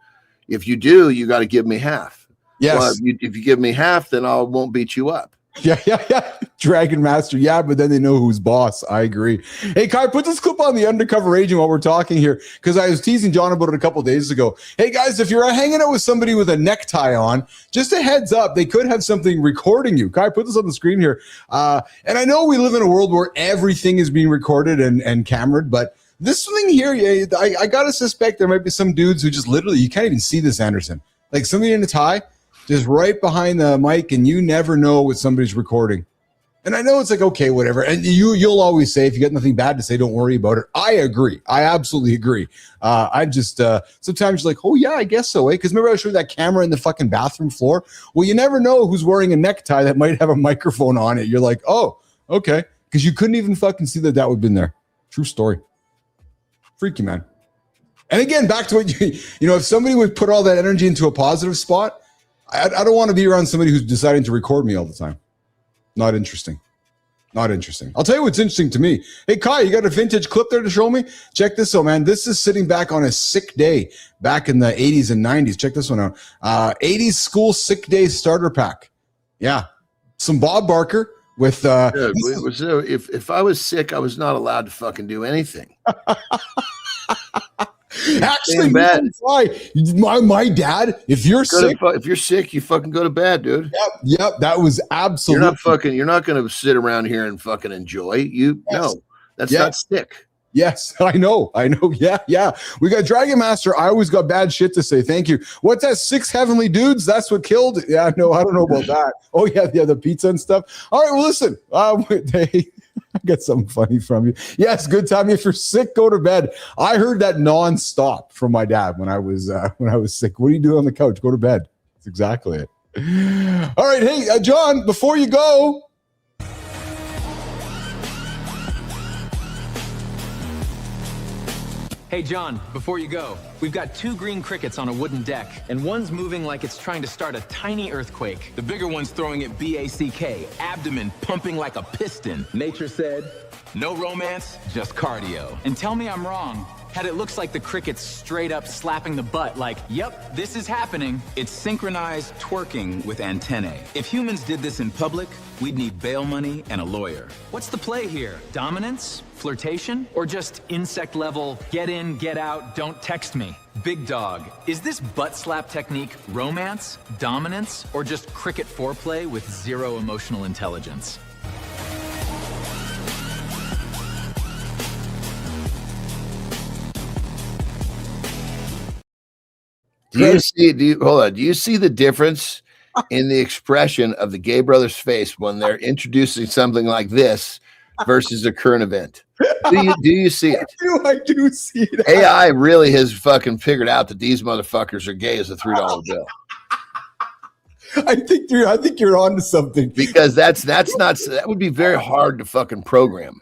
If you do, you got to give me half. Yes. Well, if you give me half, then I won't beat you up. Yeah. Dragon Master. Yeah, but then they know who's boss. I agree. Hey, Kai, put this clip on the undercover agent while we're talking here, because I was teasing John about it a couple days ago. Hey, guys, if you're hanging out with somebody with a necktie on, just a heads up, they could have something recording you. Kai, put this on the screen here. And I know we live in a world where everything is being recorded and cameraed, but this thing here, I got to suspect there might be some dudes who just literally, you can't even see this, Anderson. Like somebody in a tie, just right behind the mic, and you never know what somebody's recording. And I know it's like, okay, whatever. And you'll always say, if you got nothing bad to say, don't worry about it. I agree. I absolutely agree. I just, sometimes you're like, oh yeah, I guess so. Because remember I showed that camera in the fucking bathroom floor? Well, you never know who's wearing a necktie that might have a microphone on it. You're like, oh, okay. Because you couldn't even fucking see that would have been there. True story. Freaky, man. And again, back to what if somebody would put all that energy into a positive spot, I don't want to be around somebody who's deciding to record me all the time. Not interesting. Not interesting. I'll tell you what's interesting to me. Hey, Kai, you got a vintage clip there to show me? Check this out, man. This is sitting back on a sick day back in the 80s and 90s. Check this one out. 80s school sick day starter pack. Yeah. Some Bob Barker with... if I was sick, I was not allowed to fucking do anything. Actually, my dad, if you're sick, you fucking go to bed, dude. Yep. That was absolutely. You're not going to sit around here and fucking enjoy. No, that's not sick. Yes, I know. Yeah. We got Dragon Master. I always got bad shit to say. Thank you. What's that? 6 heavenly dudes? That's what killed. Yeah, no, I don't know about that. Oh yeah, the pizza and stuff. All right, well, listen. I got something funny from you. Yes, good time. If you're sick, go to bed. I heard that nonstop from my dad when I was sick. What do you do on the couch? Go to bed. That's exactly it. All right, hey, John, before you go, Hey, John, before you go, we've got 2 green crickets on a wooden deck, and one's moving like it's trying to start a tiny earthquake. The bigger one's throwing it BACK, abdomen pumping like a piston. Nature said, no romance, just cardio. And tell me I'm wrong. Had it looks like the cricket's straight up slapping the butt like, yep, this is happening. It's synchronized twerking with antennae. If humans did this in public, we'd need bail money and a lawyer. What's the play here? Dominance? Flirtation? Or just insect level, get in, get out, don't text me? Big dog, is this butt slap technique romance, dominance, or just cricket foreplay with zero emotional intelligence? Do you see the difference in the expression of the gay brother's face when they're introducing something like this versus a current event? Do you see it? I do see it. AI really has fucking figured out that these motherfuckers are gay as a $3 bill. I think you're onto something, because that would be very hard to fucking program.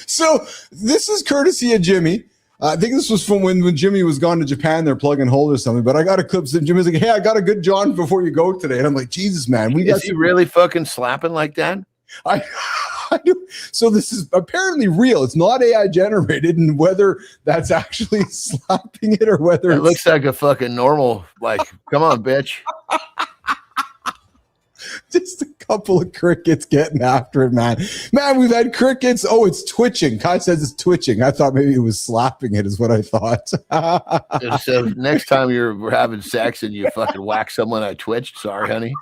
So this is courtesy of Jimmy. I think this was from when Jimmy was gone to Japan. They're plugging hold or something. But I got a clip. So Jimmy's like, "Hey, I got a good John before you go today." And I'm like, "Jesus, man, Is he really fucking slapping like that?" I do. So this is apparently real. It's not AI generated, and whether that's actually slapping it or whether it looks like a fucking normal. Like, come on, bitch. Just a couple of crickets getting after it, man. Man, we've had crickets. Oh, it's twitching. Kai says it's twitching. I thought maybe it was slapping it is what I thought. So next time we're having sex and you fucking whack someone, I twitched. Sorry, honey.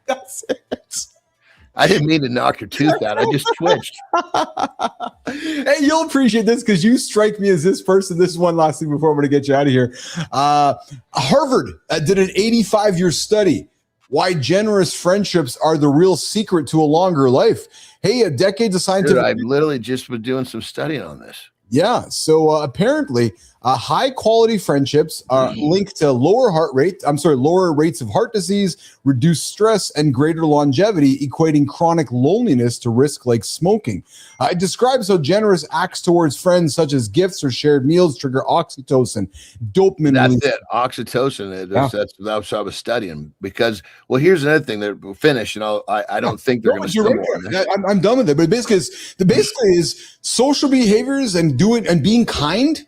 That's it. I didn't mean to knock your tooth out. I just twitched. Hey, you'll appreciate this because you strike me as this person. This is one last thing before I'm going to get you out of here. Harvard did an 85-year study. Why generous friendships are the real secret to a longer life. Hey, decades of scientific. Dude, I literally just was doing some studying on this. Yeah. So apparently, high quality friendships are linked to lower rates of heart disease, reduced stress, and greater longevity, equating chronic loneliness to risk like smoking. It describes how generous acts towards friends, such as gifts or shared meals, trigger oxytocin, dopamine. That's it. Oxytocin. That's what I was studying. Because, well, here's another thing that we'll finish, and I don't think they're going to. I'm done with it. But basically is social behaviors and being kind.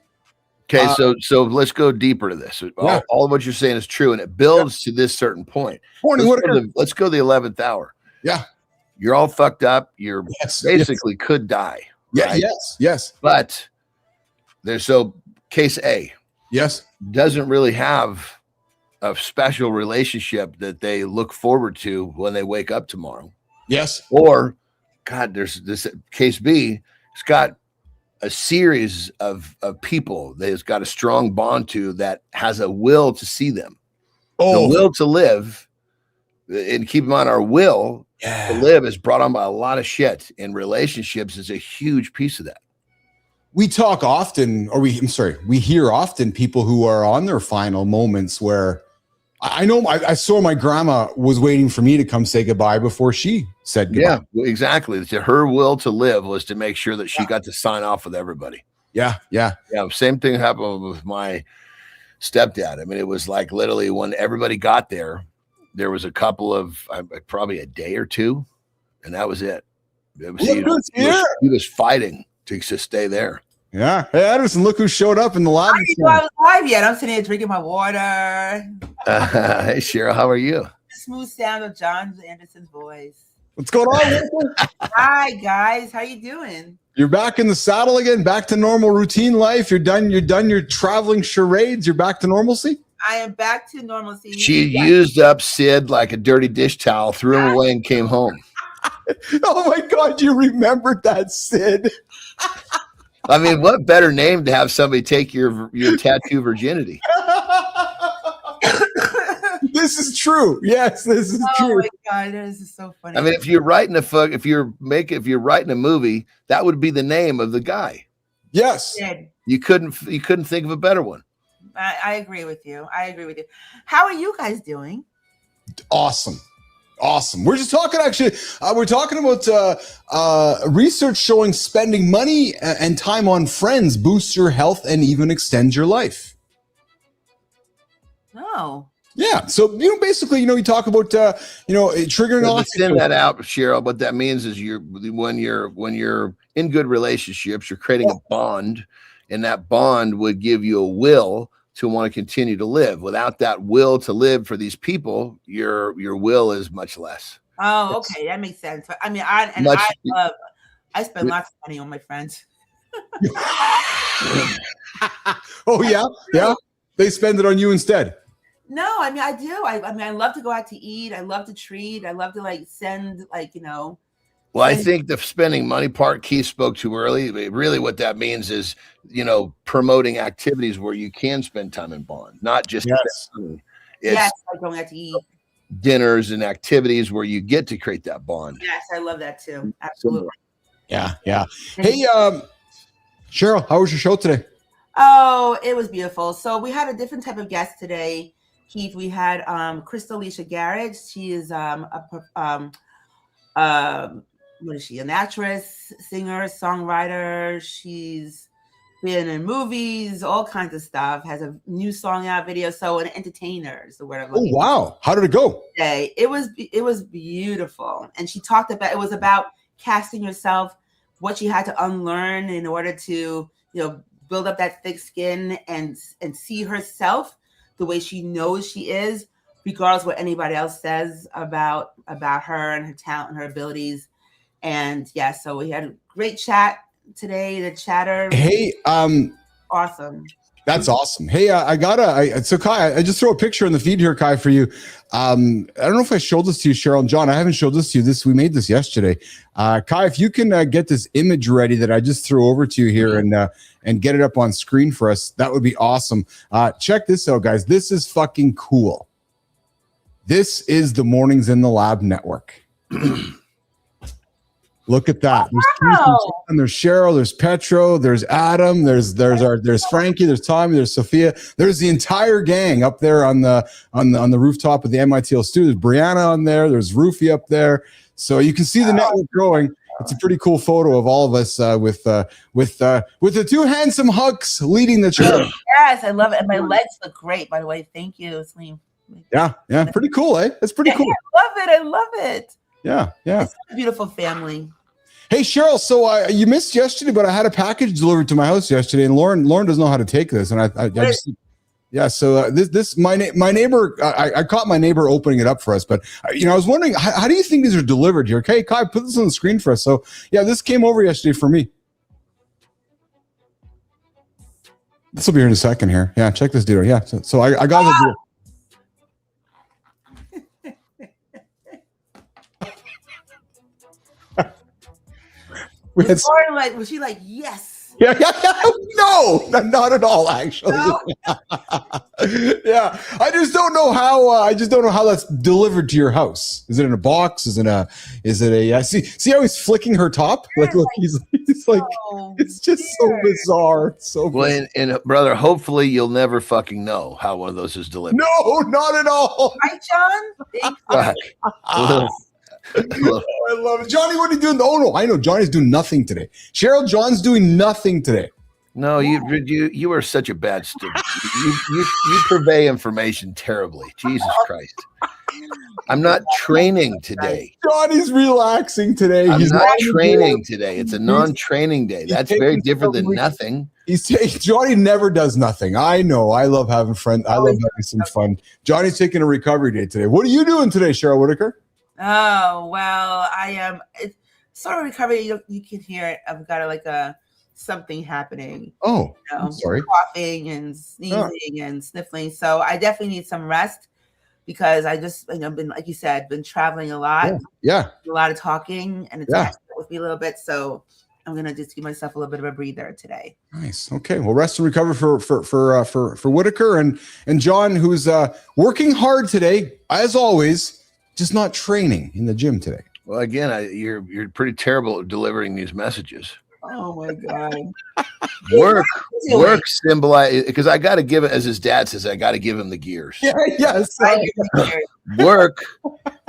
Okay, so let's go deeper to this. All of what you're saying is true, and it builds to this certain point. Let's go the 11th hour. Yeah, you're all fucked up. You're basically could die. Yeah, right? yes. But there's case A. Yes, doesn't really have a special relationship that they look forward to when they wake up tomorrow. Yes, or God, there's this case B. It's got a series of people that has got a strong bond to, that has a will to see them. The will to live, and keep in mind our will to live is brought on by a lot of shit, and relationships is a huge piece of that. We talk often, we hear often people who are on their final moments where I saw my grandma was waiting for me to come say goodbye before she said goodbye. Yeah, exactly. Her will to live was to make sure that she got to sign off with everybody. Yeah. Same thing happened with my stepdad. I mean, it was like literally when everybody got there was a couple of probably a day or two, and that was it. He was fighting to stay there. Yeah. Hey, Anderson, look who showed up in the lobby. I didn't know I was live yet. I'm sitting here drinking my water. Hey, Cheryl, how are you? The smooth sound of John Anderson's voice. What's going on? Hi, guys. How you doing? You're back in the saddle again, back to normal routine life. You're done your traveling charades. You're back to normalcy? I am back to normalcy. She used up Sid like a dirty dish towel, threw him away, and came home. Oh, my God. You remembered that, Sid. I mean, what better name to have somebody take your tattoo virginity? This is true. Yes, this is true. Oh my God, this is so funny. I mean, if you're writing a movie, that would be the name of the guy. Yes. You couldn't think of a better one. I agree with you. How are you guys doing? Awesome. Awesome. We're just talking, actually, we're talking about research showing spending money and time on friends boosts your health and even extends your life. Oh. Yeah. So, basically, you talk about, triggering off. Send that out, Cheryl. What that means is when you're in good relationships, you're creating a bond, and that bond would give you a will to want to continue to live. Without that will to live for these people, your will is much less. Oh, okay, that makes sense. I mean, I spend lots of money on my friends. Oh yeah, they spend it on you instead. No, I mean I do. I love to go out to eat. I love to treat. I love to send Well, I think the spending money part Keith spoke to early, really what that means is, promoting activities where you can spend time in bond, not just money. It's like going out to eat. Dinners and activities where you get to create that bond. Yes, I love that too. Absolutely. Yeah. Hey, Cheryl, how was your show today? Oh, it was beautiful. So we had a different type of guest today, Keith. We had Crystal Alicia Garrett. She is what is she? An actress, singer, songwriter. She's been in movies, all kinds of stuff. Has a new song out, video. So an entertainer is the word I'm looking for. Wow! How did it go? Today. It was beautiful, and she talked about it was about casting yourself, what you had to unlearn in order to build up that thick skin and see herself the way she knows she is, regardless of what anybody else says about her and her talent and her abilities. And so we had a great chat today. The chatter. Hey, awesome. That's awesome. Hey, so Kai, I just throw a picture in the feed here, Kai, for you. I don't know if I showed this to you, Cheryl and John. I haven't showed this to you. We made this yesterday. Kai, if you can get this image ready that I just threw over to you here and get it up on screen for us, that would be awesome. Check this out, guys. This is fucking cool. This is the Mornings in the Lab Network. Look at that. There's Cheryl, there's Petro, there's Adam, there's Frankie, there's Tommy, there's Sophia. There's the entire gang up there on the rooftop of the MITL studio. There's Brianna on there, there's Rufy up there. So you can see the network growing. It's a pretty cool photo of all of us with the two handsome hucks leading the charge. Yes, I love it. And my legs look great, by the way. Thank you, Slim. Yeah. Pretty cool, eh? That's pretty cool. I love it. Yeah. It's a beautiful family. Hey, Cheryl, so you missed yesterday, but I had a package delivered to my house yesterday, and Lauren doesn't know how to take this, and I just so this my neighbor, I caught my neighbor opening it up for us, but I was wondering how do you think these are delivered here? Okay, Kai, put this on the screen for us. So this came over yesterday for me. This will be here in a second here. Yeah, check this dude. Yeah, so I got the deal. Was she like, yes? Yeah. No, not at all, actually. No? Yeah, I just don't know how that's delivered to your house. Is it in a box? Is it a? See how he's flicking her top? Like, look, he's like, it's just so bizarre. It's so well, and brother, hopefully you'll never fucking know how one of those is delivered. No, not at all. Right, John? I love it. Johnny, what are you doing? Oh no, I know Johnny's doing nothing today. Cheryl, John's doing nothing today. No, you are such a bad student. You purvey information terribly. Jesus Christ. I'm not training today. Johnny's relaxing today. He's not training today. It's a non-training day. That's very different than nothing. Johnny never does nothing. I know. I love having friends. I love having some fun. Johnny's taking a recovery day today. What are you doing today, Cheryl Whitaker? Oh, well, I am sort of recovery. You can hear it. I've got something happening. Oh, I'm sorry. Coughing and sneezing and sniffling. So I definitely need some rest because I just, been, like you said, been traveling a lot. Yeah. A lot of talking and it's messed with me a little bit. So I'm going to just give myself a little bit of a breather today. Nice. Okay. Well, rest and recover for Whitaker and John, who's working hard today, as always. Just not training in the gym today. Well, again, you're pretty terrible at delivering these messages. Oh my God. Work symbolize because I got to give it, as his dad says, I got to give him the gears. Yeah, yes. Work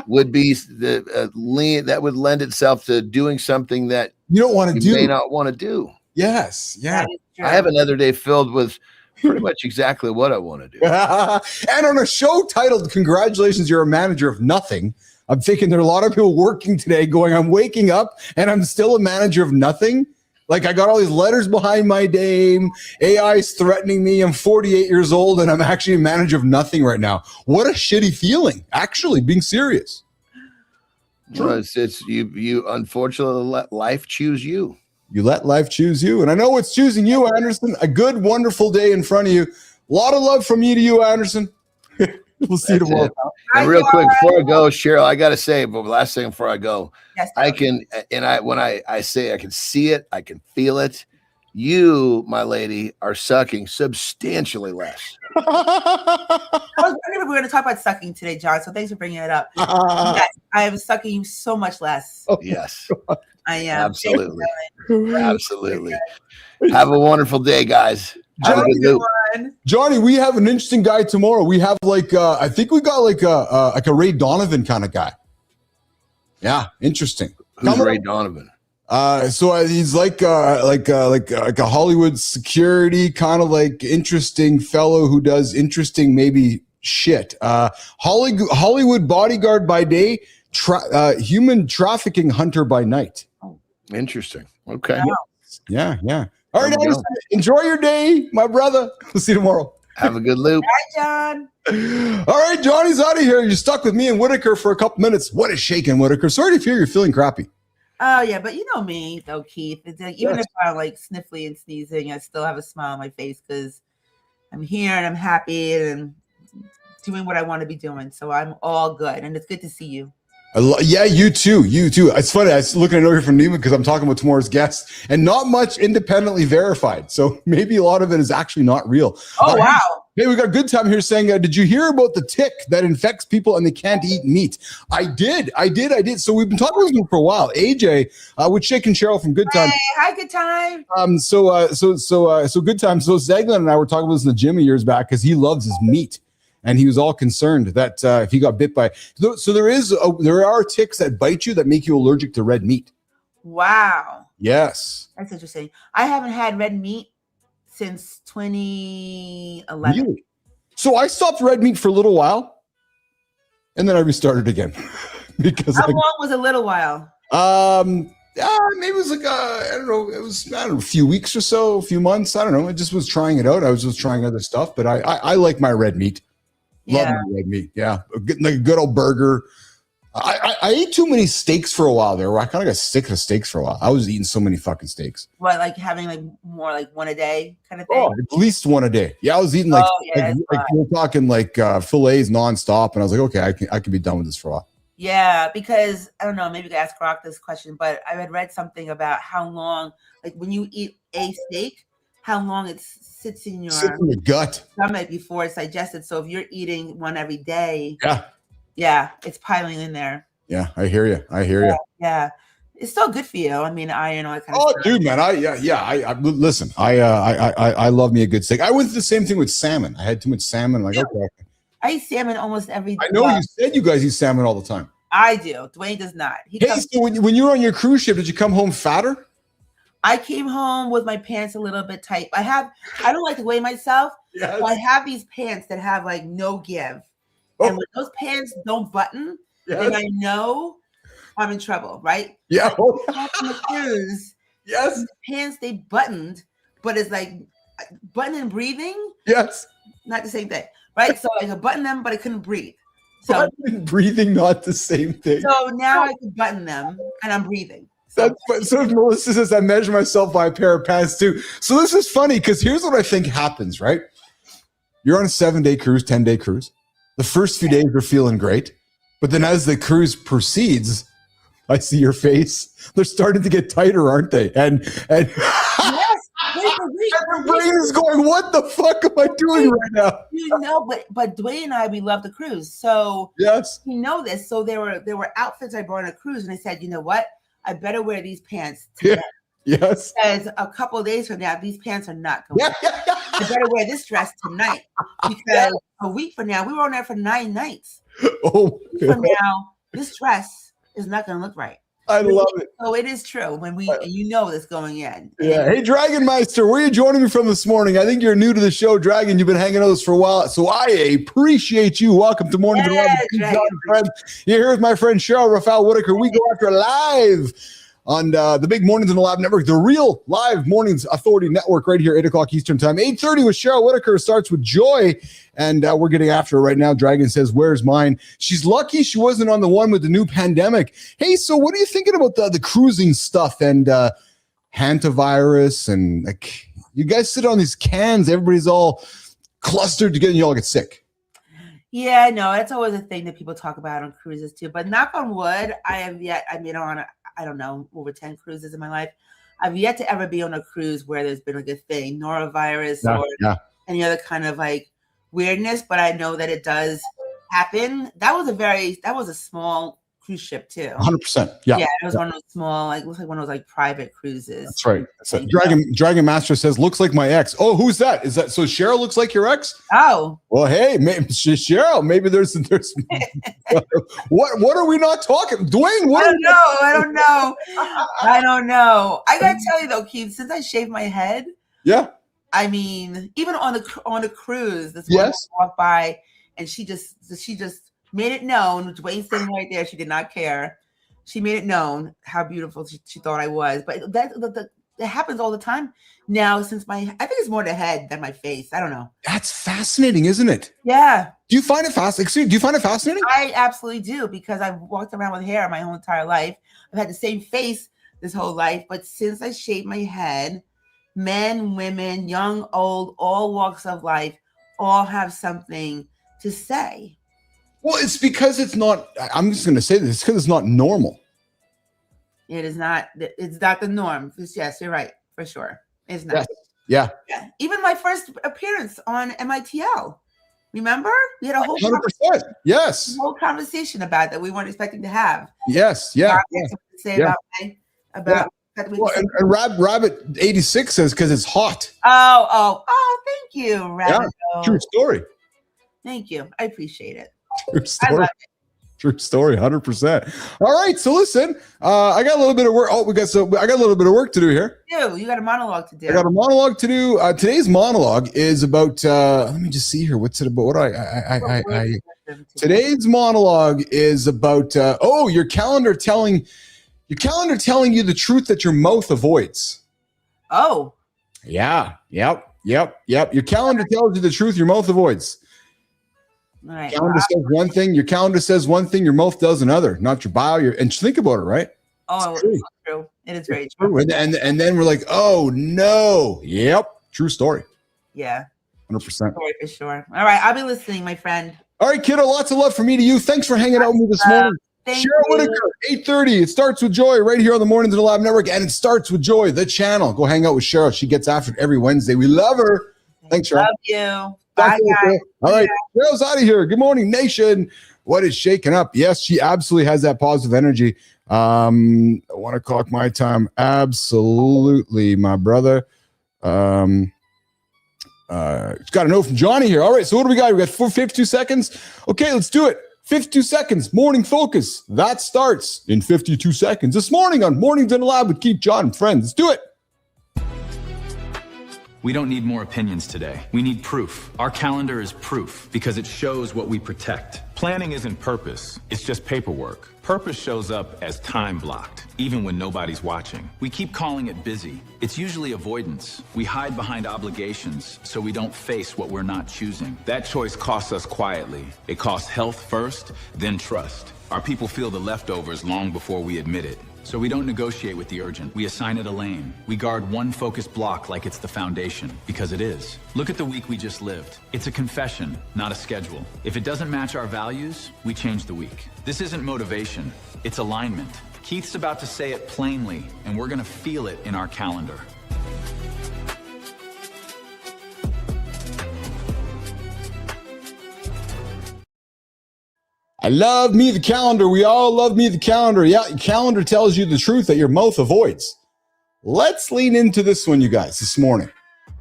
would be that would lend itself to doing something that you don't want to do. May not want to do. Yes. Yeah. I have another day filled with pretty much exactly what I want to do. And on a show titled "Congratulations, You're a Manager of Nothing," I'm thinking there are a lot of people working today going, I'm waking up and I'm still a manager of nothing. Like I got all these letters behind my name. AI's threatening me. I'm 48 years old and I'm actually a manager of nothing right now. What a shitty feeling, actually, being serious. Well, it's you unfortunately let life choose you. You let life choose you. And I know it's choosing you, Anderson. A good, wonderful day in front of you. A lot of love from me to you, Anderson. We'll see you tomorrow. And real quick before I go, Cheryl, I gotta say, but last thing before I go, yes, I can, and when I say I can see it, I can feel it. You, my lady, are sucking substantially less. I was wondering if we were going to talk about sucking today, John. So thanks for bringing it up. Yes, I am sucking so much less. Yes, I am. Absolutely, absolutely. Have a wonderful day, guys. Have a good loop. Johnny, we have an interesting guy tomorrow. We have I think we got like a Ray Donovan kind of guy. Yeah, interesting. Who's Ray Donovan? So he's like a Hollywood security kind of like interesting fellow who does interesting maybe shit. Hollywood bodyguard by day, human trafficking hunter by night. Interesting. Okay. Yeah. All right, Anderson, enjoy your day, my brother. We'll see you tomorrow. Have a good loop. Bye, John. All right, Johnny's out of here. You're stuck with me and Whitaker for a couple minutes. What is shaking, Whitaker? Sorry to hear you're feeling crappy. Oh yeah, but you know me though, Keith. It's like, even if I'm like sniffly and sneezing, I still have a smile on my face because I'm here and I'm happy and doing what I want to be doing. So I'm all good, and it's good to see you. Yeah, you too. It's funny. I was looking at over here from Neiman because I'm talking about tomorrow's guests, and not much independently verified. So maybe a lot of it is actually not real. Oh wow. Hey, we got a good time here saying, did you hear about the tick that infects people and they can't eat meat? I did. So we've been talking about this for a while. AJ, with Shake and Cheryl from Good Time. Hey, hi, Good Time. So Good Time. So Zeglin and I were talking about this in the gym years back because he loves his meat. And he was all concerned that if he got bit by, so there are ticks that bite you that make you allergic to red meat. Wow. Yes. That's interesting. I haven't had red meat since 2011. Really? So I stopped red meat for a little while, and then I restarted again. Because how long was a little while? Maybe it was like I don't know. It was a few weeks or so, a few months. I don't know. I just was trying it out. I was just trying other stuff, but I like my red meat. Love my red meat. Yeah, like a good old burger. I ate too many steaks for a while there. Where I kind of got sick of steaks for a while. I was eating so many fucking steaks. What, like having like more like one a day kind of thing? Oh, at least one a day. Yeah, I was eating like we're talking like fillets nonstop, and I was like, okay, I can be done with this for a while. Yeah, because I don't know, maybe you could ask Rock this question, but I had read something about how long, like when you eat a steak, how long it sits in your gut stomach before it's digested. So if you're eating one every day, yeah, it's piling in there. Yeah, I hear you. Yeah, it's still good for you. I mean, iron, all that kind of stuff. Dude, man, I listen. I love me a good steak. I went through the same thing with salmon. I had too much salmon. Like, okay. I eat salmon almost every day. I know you said you guys eat salmon all the time. I do. Dwayne does not. So when you were on your cruise ship, did you come home fatter? I came home with my pants a little bit tight. I don't like to weigh myself. Yes. So I have these pants that have like no give. And when those pants don't button, then I know I'm in trouble, right? Yeah. Like, on the cruise, yes. The pants, they buttoned, but it's like button and breathing. Yes. Not the same thing, right? So I could button them, but I couldn't breathe. So button and breathing, not the same thing. So now I can button them and I'm breathing. So Melissa says I measure myself by a pair of pants too. So this is funny because here's what I think happens, right? You're on a 7-day cruise, 10-day cruise. The first few days are feeling great, but then as the cruise proceeds, I see your face. They're starting to get tighter, aren't they? And yes, your brain is going, what the fuck am I doing right now? You know, but Dwayne and I, we love the cruise. So yes, we know this. So there were outfits I brought on a cruise, and I said, you know what? I better wear these pants today. Yes. Because a couple of days from now, these pants are not going. I better wear this dress tonight because a week from now, we were on there for 9 nights. Oh, from now, this dress is not going to look right. I love it. So it is true when you know this going in. Yeah. Hey, Dragon Meister, where are you joining me from this morning? I think you're new to the show, Dragon. You've been hanging out with us for a while, so I appreciate you. Welcome to Morning friend. You're here with my friend Cheryl Rafael Whitaker. We go after live on the big Mornings in the Lab Network, the real live Mornings Authority Network, right here, 8 o'clock Eastern Time. 8:30 with Cheryl Whitaker starts with Joy, and we're getting after her right now. Dragon says, "Where's mine?" She's lucky she wasn't on the one with the new pandemic. Hey, so what are you thinking about the cruising stuff and hantavirus and like you guys sit on these cans, everybody's all clustered together, and you all get sick. Yeah, I know. It's always a thing that people talk about on cruises too. But knock on wood, I made on I don't know, over 10 cruises in my life. I've yet to ever be on a cruise where there's been like a thing, norovirus or any other kind of like weirdness, but I know that it does happen. That was a small cruise ship too. 100%. Yeah. Yeah, it was one of those small, like looks like one of those like private cruises. That's right. So Dragon Master says, "Looks like my ex." Oh, who's that? Is that so? Cheryl looks like your ex? Oh. Well, hey, Cheryl. Maybe there's what are we not talking? Dwayne, what? I don't know. I gotta tell you though, Keith, since I shaved my head. Yeah. I mean, even on a cruise, this woman walked by and she just made it known. Dwayne's sitting right there. She did not care. She made it known how beautiful she thought I was. But that happens all the time now. Since I think it's more the head than my face. I don't know. That's fascinating, isn't it? Yeah. Do you find it fascinating? Do you find it fascinating? I absolutely do, because I've walked around with hair my whole entire life. I've had the same face this whole life, but since I shaved my head, men, women, young, old, all walks of life, all have something to say. Well, it's because it's not, I'm just going to say this, it's because it's not normal. It's not the norm. Yes, you're right, for sure. It's not. Yeah. Even my first appearance on MITL, remember? We had a whole 100%. Yes. Whole conversation about that we weren't expecting to have. Yes. Yeah. About well, and Rabbit 86 says because it's hot. Oh, thank you, Rabbit. Yeah, true story. Thank you. I appreciate it. True story. I love it. True story, 100%. All right, so listen, I got a little bit of work. I got a little bit of work to do here. You got a monologue to do. I got a monologue to do. Today's monologue is about. Let me just see here. What's it about? What today's monologue is about. Your calendar telling you the truth that your mouth avoids. Oh. Yeah. Yep. Your calendar tells you the truth your mouth avoids. All right. Calendar says one thing, your calendar says one thing, your mouth does another. Not your bio. And think about it, right? Oh, it's true. It is very true. And then we're like, oh no. Yep. True story. Yeah. 100%. Story for sure. All right. I'll be listening, my friend. All right, kiddo. Lots of love from me to you. Thanks for hanging out with me this morning. Cheryl Whitaker, 8:30. It starts with Joy right here on the Mornings in the Lab Network. And it starts with Joy, the channel. Go hang out with Cheryl. She gets after it every Wednesday. We love her. Thanks, Cheryl. Love you. Bye, guys. All right. Cheryl's out of here. Good morning, nation. What is shaking up? Yes, she absolutely has that positive energy. 1 o'clock my time. Absolutely, my brother. Got a note from Johnny here. All right. So what do we got? We got 52 seconds. Okay, let's do it. 52 seconds. Morning focus. That starts in 52 seconds. This morning on Mornings in the Lab with Keith, John, and friends. Let's do it. We don't need more opinions today. We need proof. Our calendar is proof because it shows what we protect. Planning isn't purpose, it's just paperwork. Purpose shows up as time blocked, even when nobody's watching. We keep calling it busy. It's usually avoidance. We hide behind obligations so we don't face what we're not choosing. That choice costs us quietly. It costs health first, then trust. Our people feel the leftovers long before we admit it. So we don't negotiate with the urgent. We assign it a lane. We guard one focused block like it's the foundation, because it is. Look at the week we just lived. It's a confession, not a schedule. If it doesn't match our values, we change the week. This isn't motivation, it's alignment. Keith's about to say it plainly, and we're gonna feel it in our calendar. I love me the calendar. We all love me the calendar. Yeah, your calendar tells you the truth that your mouth avoids. Let's lean into this one, you guys, this morning.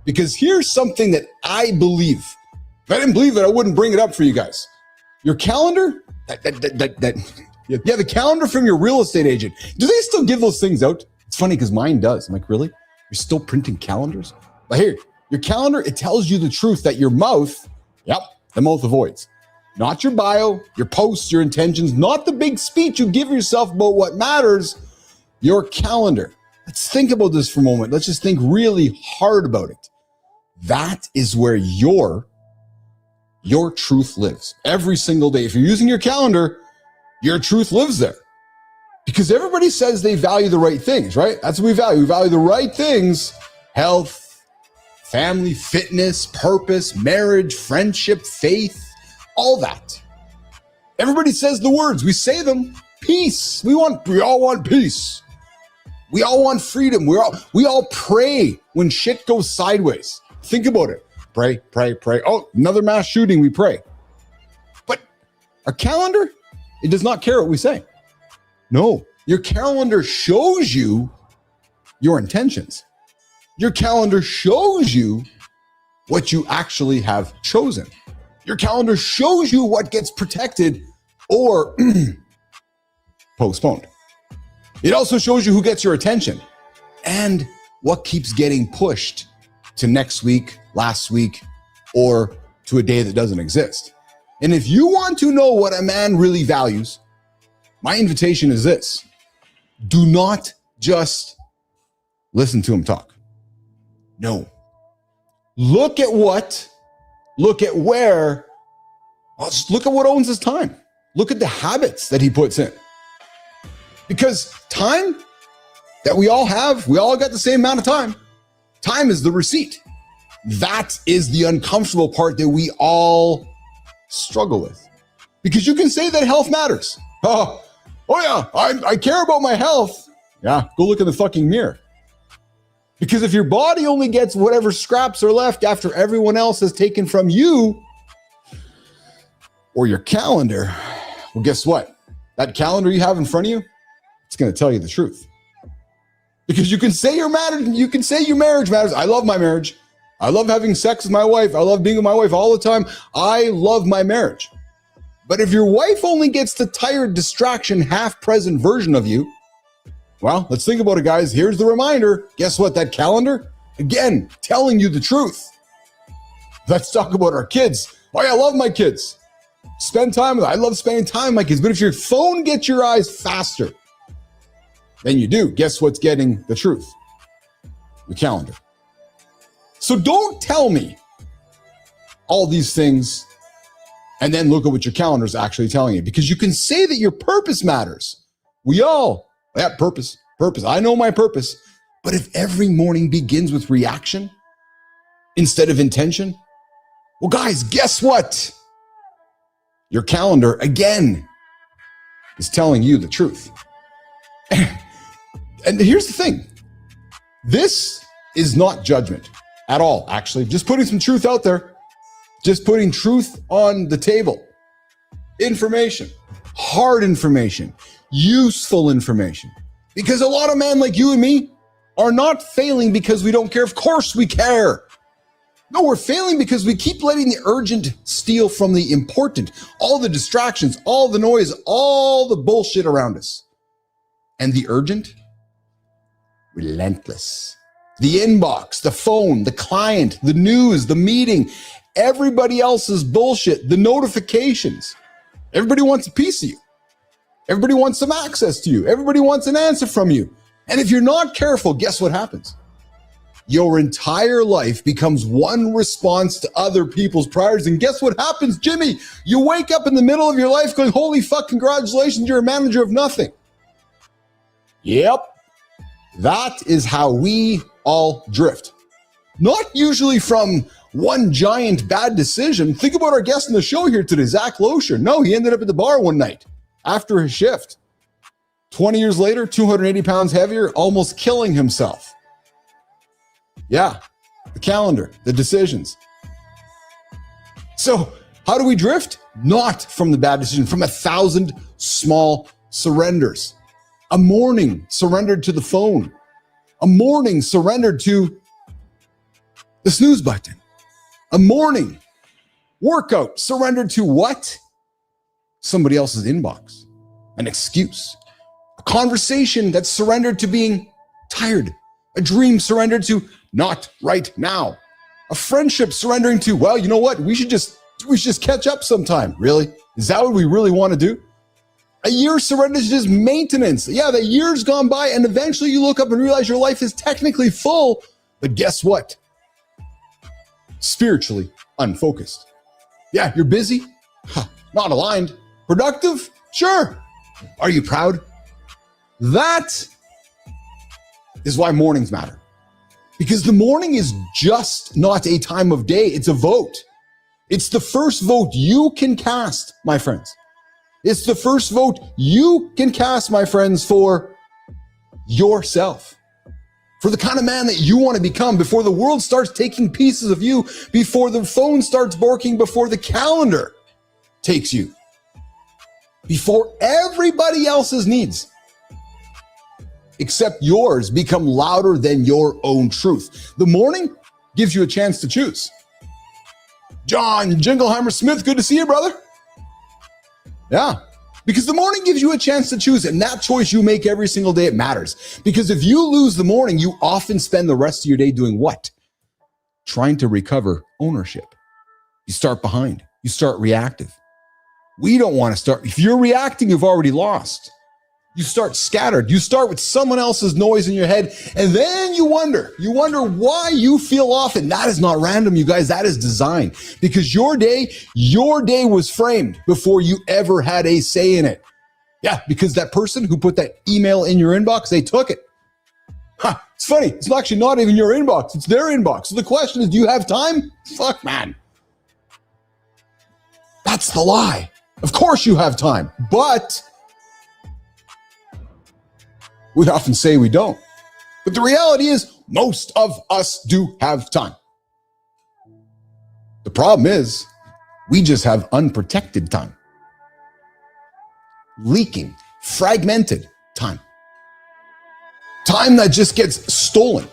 Because here's something that I believe. If I didn't believe it, I wouldn't bring it up for you guys. Your calendar, that Yeah, the calendar from your real estate agent. Do they still give those things out? It's funny because mine does. I'm like, really? You're still printing calendars? But here, your calendar, it tells you the truth that your mouth, the mouth avoids. Not your bio, your posts, your intentions, not the big speech you give yourself about what matters, your calendar. Let's think about this for a moment. Let's just think really hard about it. That is where your truth lives every single day. If you're using your calendar, your truth lives there. Because everybody says they value the right things, right? That's what we value. We value the right things: health, family, fitness, purpose, marriage, friendship, faith, all that. Everybody says the words. We say them. Peace. We all want peace. We all want freedom. We all pray when shit goes sideways. Think about it. Pray, pray, pray. Oh, another mass shooting. We pray. But our calendar, it does not care what we say. No, your calendar shows you your intentions. Your calendar shows you what you actually have chosen. Your calendar shows you what gets protected or postponed. It also shows you who gets your attention and what keeps getting pushed to next week, last week, or to a day that doesn't exist. And if you want to know what a man really values, my invitation is this: do not just listen to him talk. No. Look at where, just look at what owns his time. Look at the habits that he puts in. Because time that we all have, we all got the same amount of time. Time is the receipt. That is the uncomfortable part that we all struggle with. Because you can say that health matters. Oh yeah, I care about my health. Yeah, go look in the fucking mirror. Because if your body only gets whatever scraps are left after everyone else has taken from you or your calendar, well, guess what? That calendar you have in front of you, it's going to tell you the truth. Because you can say your marriage matters. I love my marriage. I love having sex with my wife. I love being with my wife all the time. I love my marriage. But if your wife only gets the tired, distraction, half-present version of you, well, let's think about it, guys. Here's the reminder. Guess what? That calendar, again, telling you the truth. Let's talk about our kids. Oh, yeah, I love my kids. Spend time with them. I love spending time with my kids. But if your phone gets your eyes faster than you do, guess what's getting the truth? The calendar. So don't tell me all these things and then look at what your calendar is actually telling you, because you can say that your purpose matters. Purpose. I know my purpose. But if every morning begins with reaction instead of intention, well, guys, guess what? Your calendar, again, is telling you the truth. And here's the thing. This is not judgment at all, actually. Just putting some truth out there. Just putting truth on the table. Information. Hard information. Useful information. Because a lot of men like you and me are not failing because we don't care. Of course we care. No, we're failing because we keep letting the urgent steal from the important. All the distractions, all the noise, all the bullshit around us. And the urgent? Relentless. The inbox, the phone, the client, the news, the meeting, everybody else's bullshit, the notifications. Everybody wants a piece of you. Everybody wants some access to you. Everybody wants an answer from you. And if you're not careful, guess what happens? Your entire life becomes one response to other people's priorities. And guess what happens, Jimmy? You wake up in the middle of your life going, holy fuck, congratulations, you're a manager of nothing. Yep. That is how we all drift. Not usually from one giant bad decision. Think about our guest on the show here today, Zach Loescher. No, he ended up at the bar one night after his shift. 20 years later, 280 pounds heavier, almost killing himself. Yeah, the calendar, the decisions. So how do we drift? Not from the bad decision, from 1,000 small surrenders. A morning surrendered to the phone. A morning surrendered to the snooze button. A morning workout surrendered to what? Somebody else's inbox. an excuse, a conversation that's surrendered to being tired, a dream surrendered to not right now, a friendship surrendering to, well, you know what? We should just catch up sometime. Really? Is that what we really want to do? A year surrendered to just maintenance. Yeah, the year's gone by and eventually you look up and realize your life is technically full, but guess what? Spiritually unfocused. Yeah, you're busy, not aligned. Productive? Sure. Are you proud? That is why mornings matter. Because the morning is just not a time of day, it's a vote. It's the first vote you can cast, my friends. It's the first vote you can cast, my friends, for yourself. For the kind of man that you want to become before the world starts taking pieces of you, before the phone starts barking, before the calendar takes you, before everybody else's needs except yours become louder than your own truth. The morning gives you a chance to choose. John Jingleheimer Smith, good to see you, brother. Yeah, because the morning gives you a chance to choose, and that choice you make every single day, it matters. Because if you lose the morning, you often spend the rest of your day doing what? Trying to recover ownership. You start behind. You start reactive. We don't want to start. If you're reacting, you've already lost. You start scattered. You start with someone else's noise in your head, and then you wonder why you feel off. And that is not random, you guys. That is design. Because your day was framed before you ever had a say in it. Yeah, because that person who put that email in your inbox, they took it. It's funny. It's actually not even your inbox. It's their inbox. So the question is, do you have time? Fuck, man. That's the lie. Of course you have time, but we often say we don't. But the reality is most of us do have time. The problem is we just have unprotected time. Leaking, fragmented time. Time that just gets stolen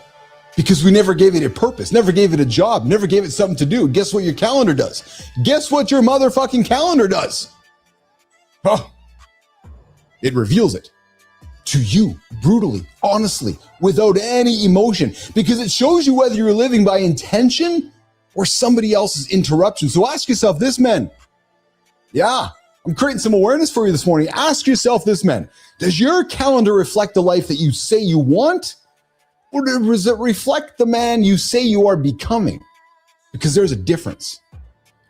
because we never gave it a purpose, never gave it a job, never gave it something to do. Guess what your calendar does? Guess what your motherfucking calendar does? Oh, it reveals it to you brutally, honestly, without any emotion, because it shows you whether you're living by intention or somebody else's interruption. So ask yourself this, men. Yeah, I'm creating some awareness for you this morning. Ask yourself this, men. Does your calendar reflect the life that you say you want? Or does it reflect the man you say you are becoming? Because there's a difference.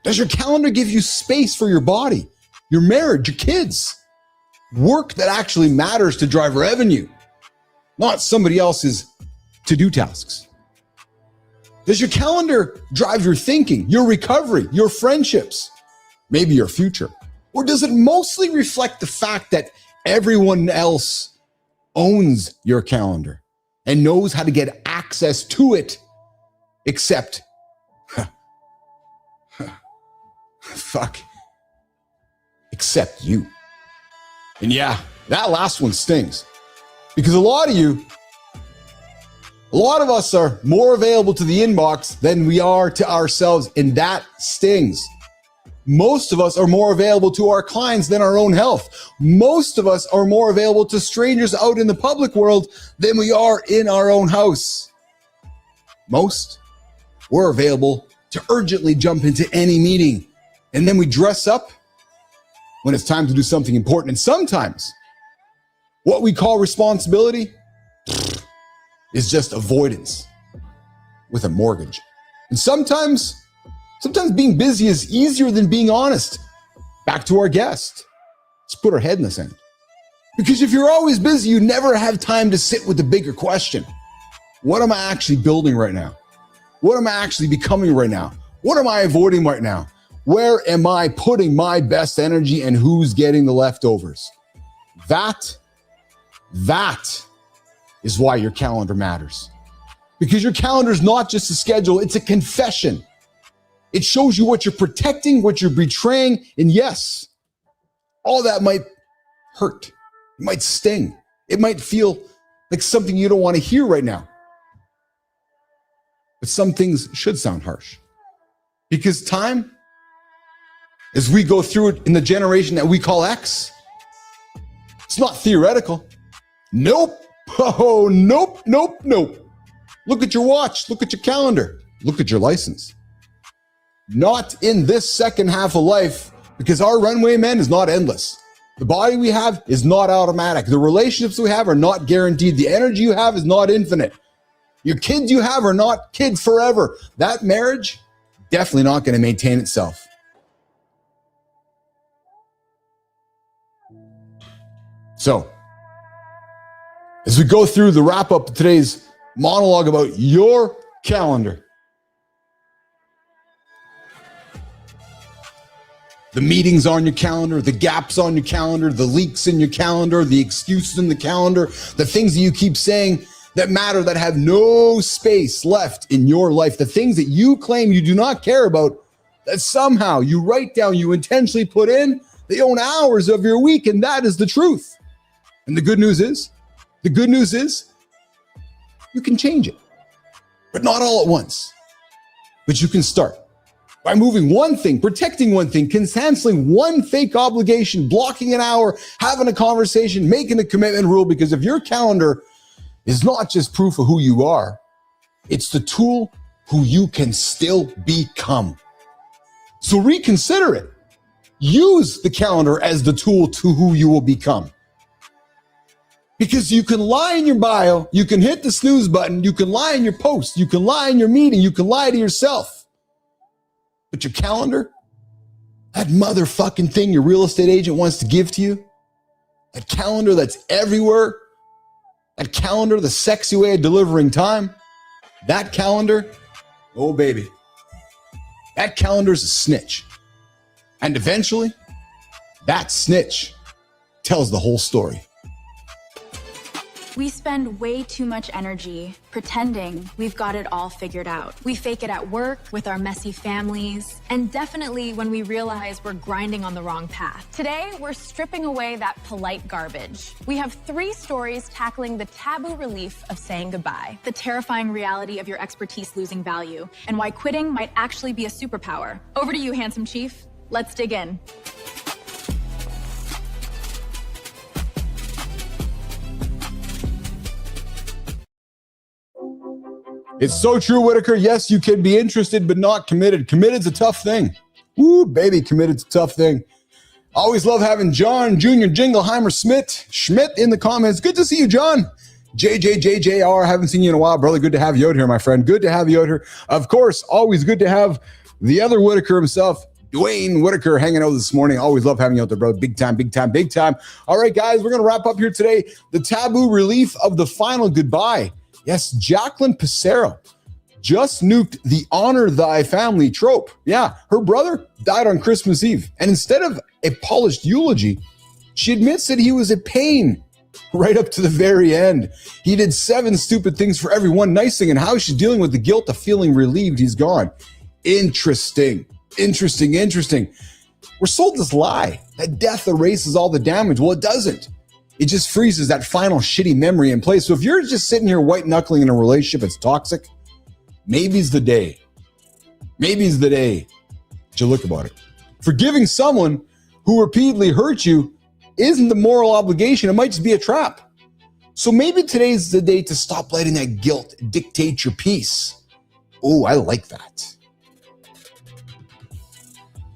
Does your calendar give you space for your body, your marriage, your kids? Work that actually matters to drive revenue, not somebody else's to-do tasks. Does your calendar drive your thinking, your recovery, your friendships, maybe your future? Or does it mostly reflect the fact that everyone else owns your calendar and knows how to get access to it, except, except you? And yeah, that last one stings, because a lot of us are more available to the inbox than we are to ourselves, and that stings. Most of us are more available to our clients than our own health. Most of us are more available to strangers out in the public world than we are in our own house. Most, we're available to urgently jump into any meeting, and then we dress up when it's time to do something important. And sometimes what we call responsibility is just avoidance with a mortgage. And sometimes being busy is easier than being honest. Back to our guest. Let's put our head in the sand. Because if you're always busy, you never have time to sit with the bigger question. What am I actually building right now? What am I actually becoming right now? What am I avoiding right now? Where am I putting my best energy, and who's getting the leftovers? That is why your calendar matters. Because your calendar is not just a schedule, it's a confession. It shows you what you're protecting, what you're betraying, and yes, all that might hurt. It might sting. It might feel like something you don't want to hear right now. But some things should sound harsh. Because time, as we go through it in the generation that we call X, It's not theoretical. Nope. Oh, nope, nope, nope. Look at your watch. Look at your calendar. Look at your license. Not in this second half of life, because our runway, man, is not endless. The body we have is not automatic. The relationships we have are not guaranteed. The energy you have is not infinite. Your kids you have are not kids forever. That marriage, definitely not going to maintain itself. So, as we go through the wrap up of today's monologue about your calendar, the meetings on your calendar, the gaps on your calendar, the leaks in your calendar, the excuses in the calendar, the things that you keep saying that matter, that have no space left in your life, the things that you claim you do not care about, that somehow you write down, you intentionally put in, they own hours of your week, and that is the truth. And the good news is, you can change it, but not all at once. But you can start by moving one thing, protecting one thing, canceling one fake obligation, blocking an hour, having a conversation, making a commitment rule. Because if your calendar is not just proof of who you are, it's the tool who you can still become. So reconsider it. Use the calendar as the tool to who you will become. Because you can lie in your bio, you can hit the snooze button, you can lie in your post, you can lie in your meeting, you can lie to yourself. But your calendar, that motherfucking thing your real estate agent wants to give to you, that calendar that's everywhere, that calendar, the sexy way of delivering time, that calendar, oh baby, that calendar's a snitch. And eventually, that snitch tells the whole story. We spend way too much energy pretending we've got it all figured out. We fake it at work, with our messy families, and definitely when we realize we're grinding on the wrong path. Today, we're stripping away that polite garbage. We have 3 stories tackling the taboo relief of saying goodbye, the terrifying reality of your expertise losing value, and why quitting might actually be a superpower. Over to you, handsome chief. Let's dig in. It's so true, Whitaker. Yes, you can be interested, but not committed. Committed's a tough thing. Woo, baby, committed's a tough thing. Always love having John Jr. Jingleheimer Schmidt in the comments. Good to see you, John. JJJJR, haven't seen you in a while, brother. Good to have you out here, my friend. Good to have you out here. Of course, always good to have the other Whitaker himself, Dwayne Whitaker, hanging out this morning. Always love having you out there, brother. Big time, big time, big time. All right, guys, we're going to wrap up here today. The taboo relief of the final goodbye. Yes, Jacqueline Pissarro just nuked the honor thy family trope. Yeah, her brother died on Christmas Eve. And instead of a polished eulogy, she admits that he was a pain right up to the very end. He did 7 stupid things for every one nice thing, and how she's dealing with the guilt of feeling relieved he's gone. Interesting. We're sold this lie that death erases all the damage. Well, it doesn't. It just freezes that final shitty memory in place. So if you're just sitting here white knuckling in a relationship that's toxic, maybe's the day that you look about it. Forgiving someone who repeatedly hurt you isn't the moral obligation. It might just be a trap. So maybe today's the day to stop letting that guilt dictate your peace. Oh, I like that.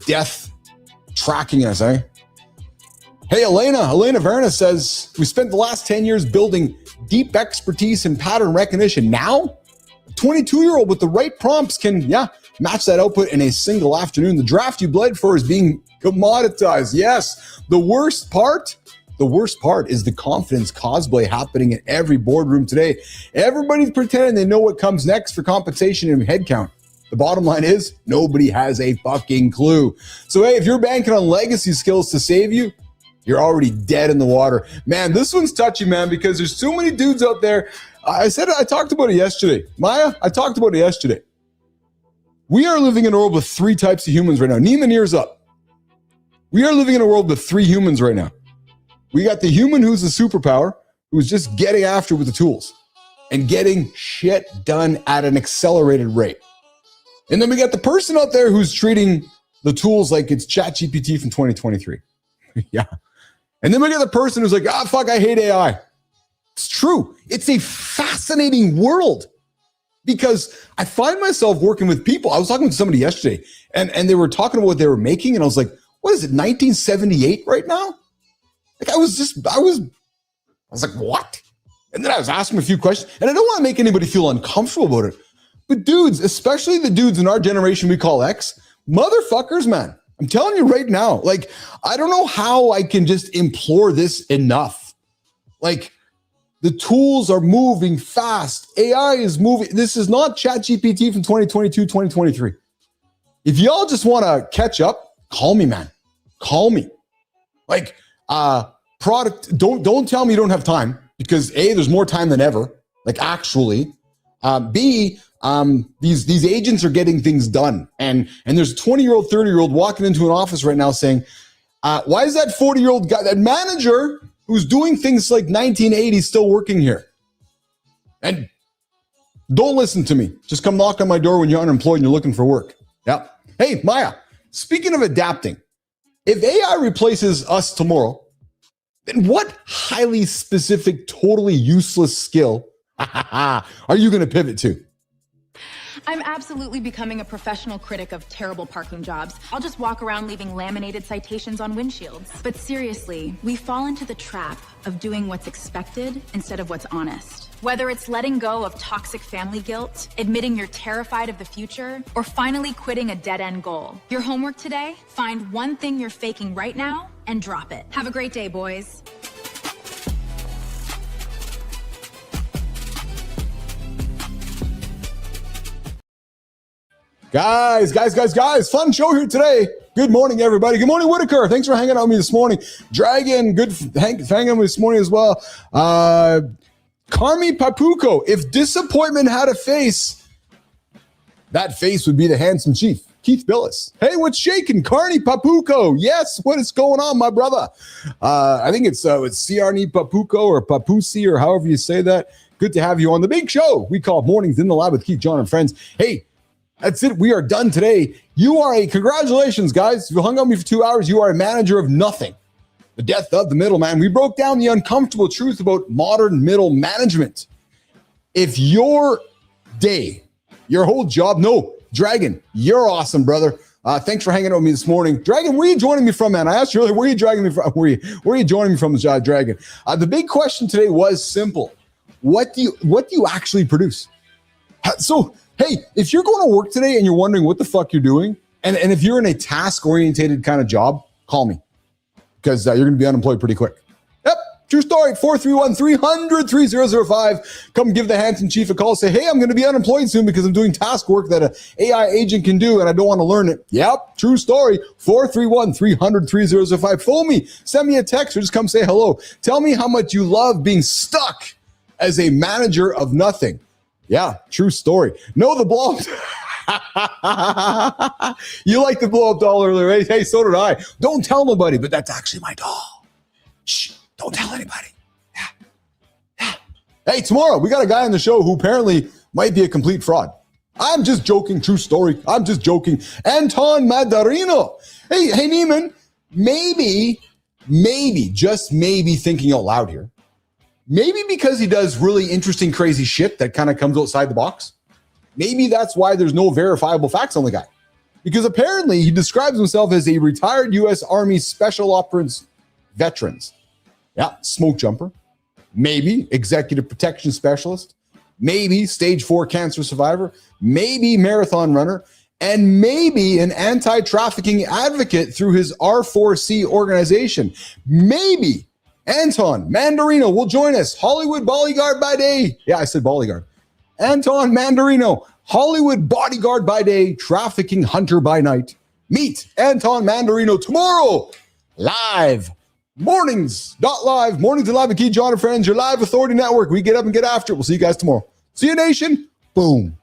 Death tracking us, eh? Hey, Elena Verna says, we spent the last 10 years building deep expertise in pattern recognition. Now, a 22-year-old with the right prompts can, match that output in a single afternoon. The draft you bled for is being commoditized. Yes, the worst part is the confidence cosplay happening in every boardroom today. Everybody's pretending they know what comes next for compensation and headcount. The bottom line is nobody has a fucking clue. So, hey, if you're banking on legacy skills to save you, you're already dead in the water. Man, this one's touchy, man, because there's so many dudes out there. I talked about it yesterday. Maya, I talked about it yesterday. We are living in a world with 3 types of humans right now. Neiman, ears up. We are living in a world with 3 humans right now. We got the human who's a superpower, who's just getting after with the tools and getting shit done at an accelerated rate. And then we got the person out there who's treating the tools like it's ChatGPT from 2023. Yeah. And then we get the person who's like, fuck, I hate AI. It's true. It's a fascinating world because I find myself working with people. I was talking to somebody yesterday and they were talking about what they were making. And I was like, what is it, 1978 right now? Like I was like, what? And then I was asking a few questions and I don't want to make anybody feel uncomfortable about it. But dudes, especially the dudes in our generation we call X, motherfuckers, man. I'm telling you right now, like, I don't know how I can just implore this enough. Like, the tools are moving fast. AI is moving. This is not ChatGPT from 2022, 2023. If y'all just want to catch up, call me, man. Call me. Like, product, don't tell me you don't have time because A, there's more time than ever. Like, actually. B, these agents are getting things done. And there's a 20-year-old, 30-year-old walking into an office right now saying, why is that 40-year-old guy, that manager who's doing things like 1980 still working here? And don't listen to me. Just come knock on my door when you're unemployed and you're looking for work. Yeah. Hey, Maya, speaking of adapting, if AI replaces us tomorrow, then what highly specific, totally useless skill are you going to pivot to? I'm absolutely becoming a professional critic of terrible parking jobs. I'll just walk around leaving laminated citations on windshields. But seriously, we fall into the trap of doing what's expected instead of what's honest. Whether it's letting go of toxic family guilt, admitting you're terrified of the future, or finally quitting a dead-end goal. Your homework today? Find one thing you're faking right now and drop it. Have a great day, boys. Guys, fun show here today. Good morning, everybody. Good morning, Whitaker. Thanks for hanging out with me this morning. Dragon, good hanging out with me this morning as well. Carmi Papuko, if disappointment had a face, that face would be the handsome chief, Keith Billis. Hey, what's shaking? Carney Papuko. Yes, what is going on, my brother? I think it's Ciarni Papuko or Papusi or however you say that. Good to have you on the big show we call Mornings in the Lab with Keith, John, and Friends. Hey, that's it. We are done today. Congratulations, guys. If you hung out with me for 2 hours, you are a manager of nothing. The death of the middleman. We broke down the uncomfortable truth about modern middle management. If your day, your whole job, no, Dragon, you're awesome, brother. Thanks for hanging out with me this morning. Dragon, where are you joining me from, man? I asked you earlier, where are you joining me from? Where are you joining me from, Dragon? The big question today was simple. What do you actually produce? So, hey, if you're going to work today and you're wondering what the fuck you're doing, and if you're in a task-orientated kind of job, call me because you're going to be unemployed pretty quick. Yep, true story. 431-300-3005. Come give the handsome chief a call. Say, hey, I'm going to be unemployed soon because I'm doing task work that an AI agent can do and I don't want to learn it. Yep, true story. 431-300-3005. Phone me. Send me a text or just come say hello. Tell me how much you love being stuck as a manager of nothing. Yeah, true story. No, the blow up. You like the blow up doll earlier, right? Hey, so did I. Don't tell nobody, but that's actually my doll. Shh, don't tell anybody. Yeah. Hey, tomorrow we got a guy on the show who apparently might be a complete fraud. I'm just joking. True story. I'm just joking. Anton Mandarino. Hey, Neiman, maybe, just maybe thinking out loud here. Maybe because he does really interesting, crazy shit that kind of comes outside the box. Maybe that's why there's no verifiable facts on the guy. Because apparently he describes himself as a retired U.S. Army Special Operations veterans. Yeah, smoke jumper. Maybe executive protection specialist. Maybe stage 4 cancer survivor. Maybe marathon runner. And maybe an anti-trafficking advocate through his R4C organization. Maybe Anton Mandarino will join us. Hollywood bodyguard by day. Yeah, I said bodyguard. Anton Mandarino, Hollywood bodyguard by day, trafficking hunter by night. Meet Anton Mandarino tomorrow. Live. Mornings, not live. Mornings and live with Keith, John, and Friends, your live authority network. We get up and get after it. We'll see you guys tomorrow. See you, nation. Boom.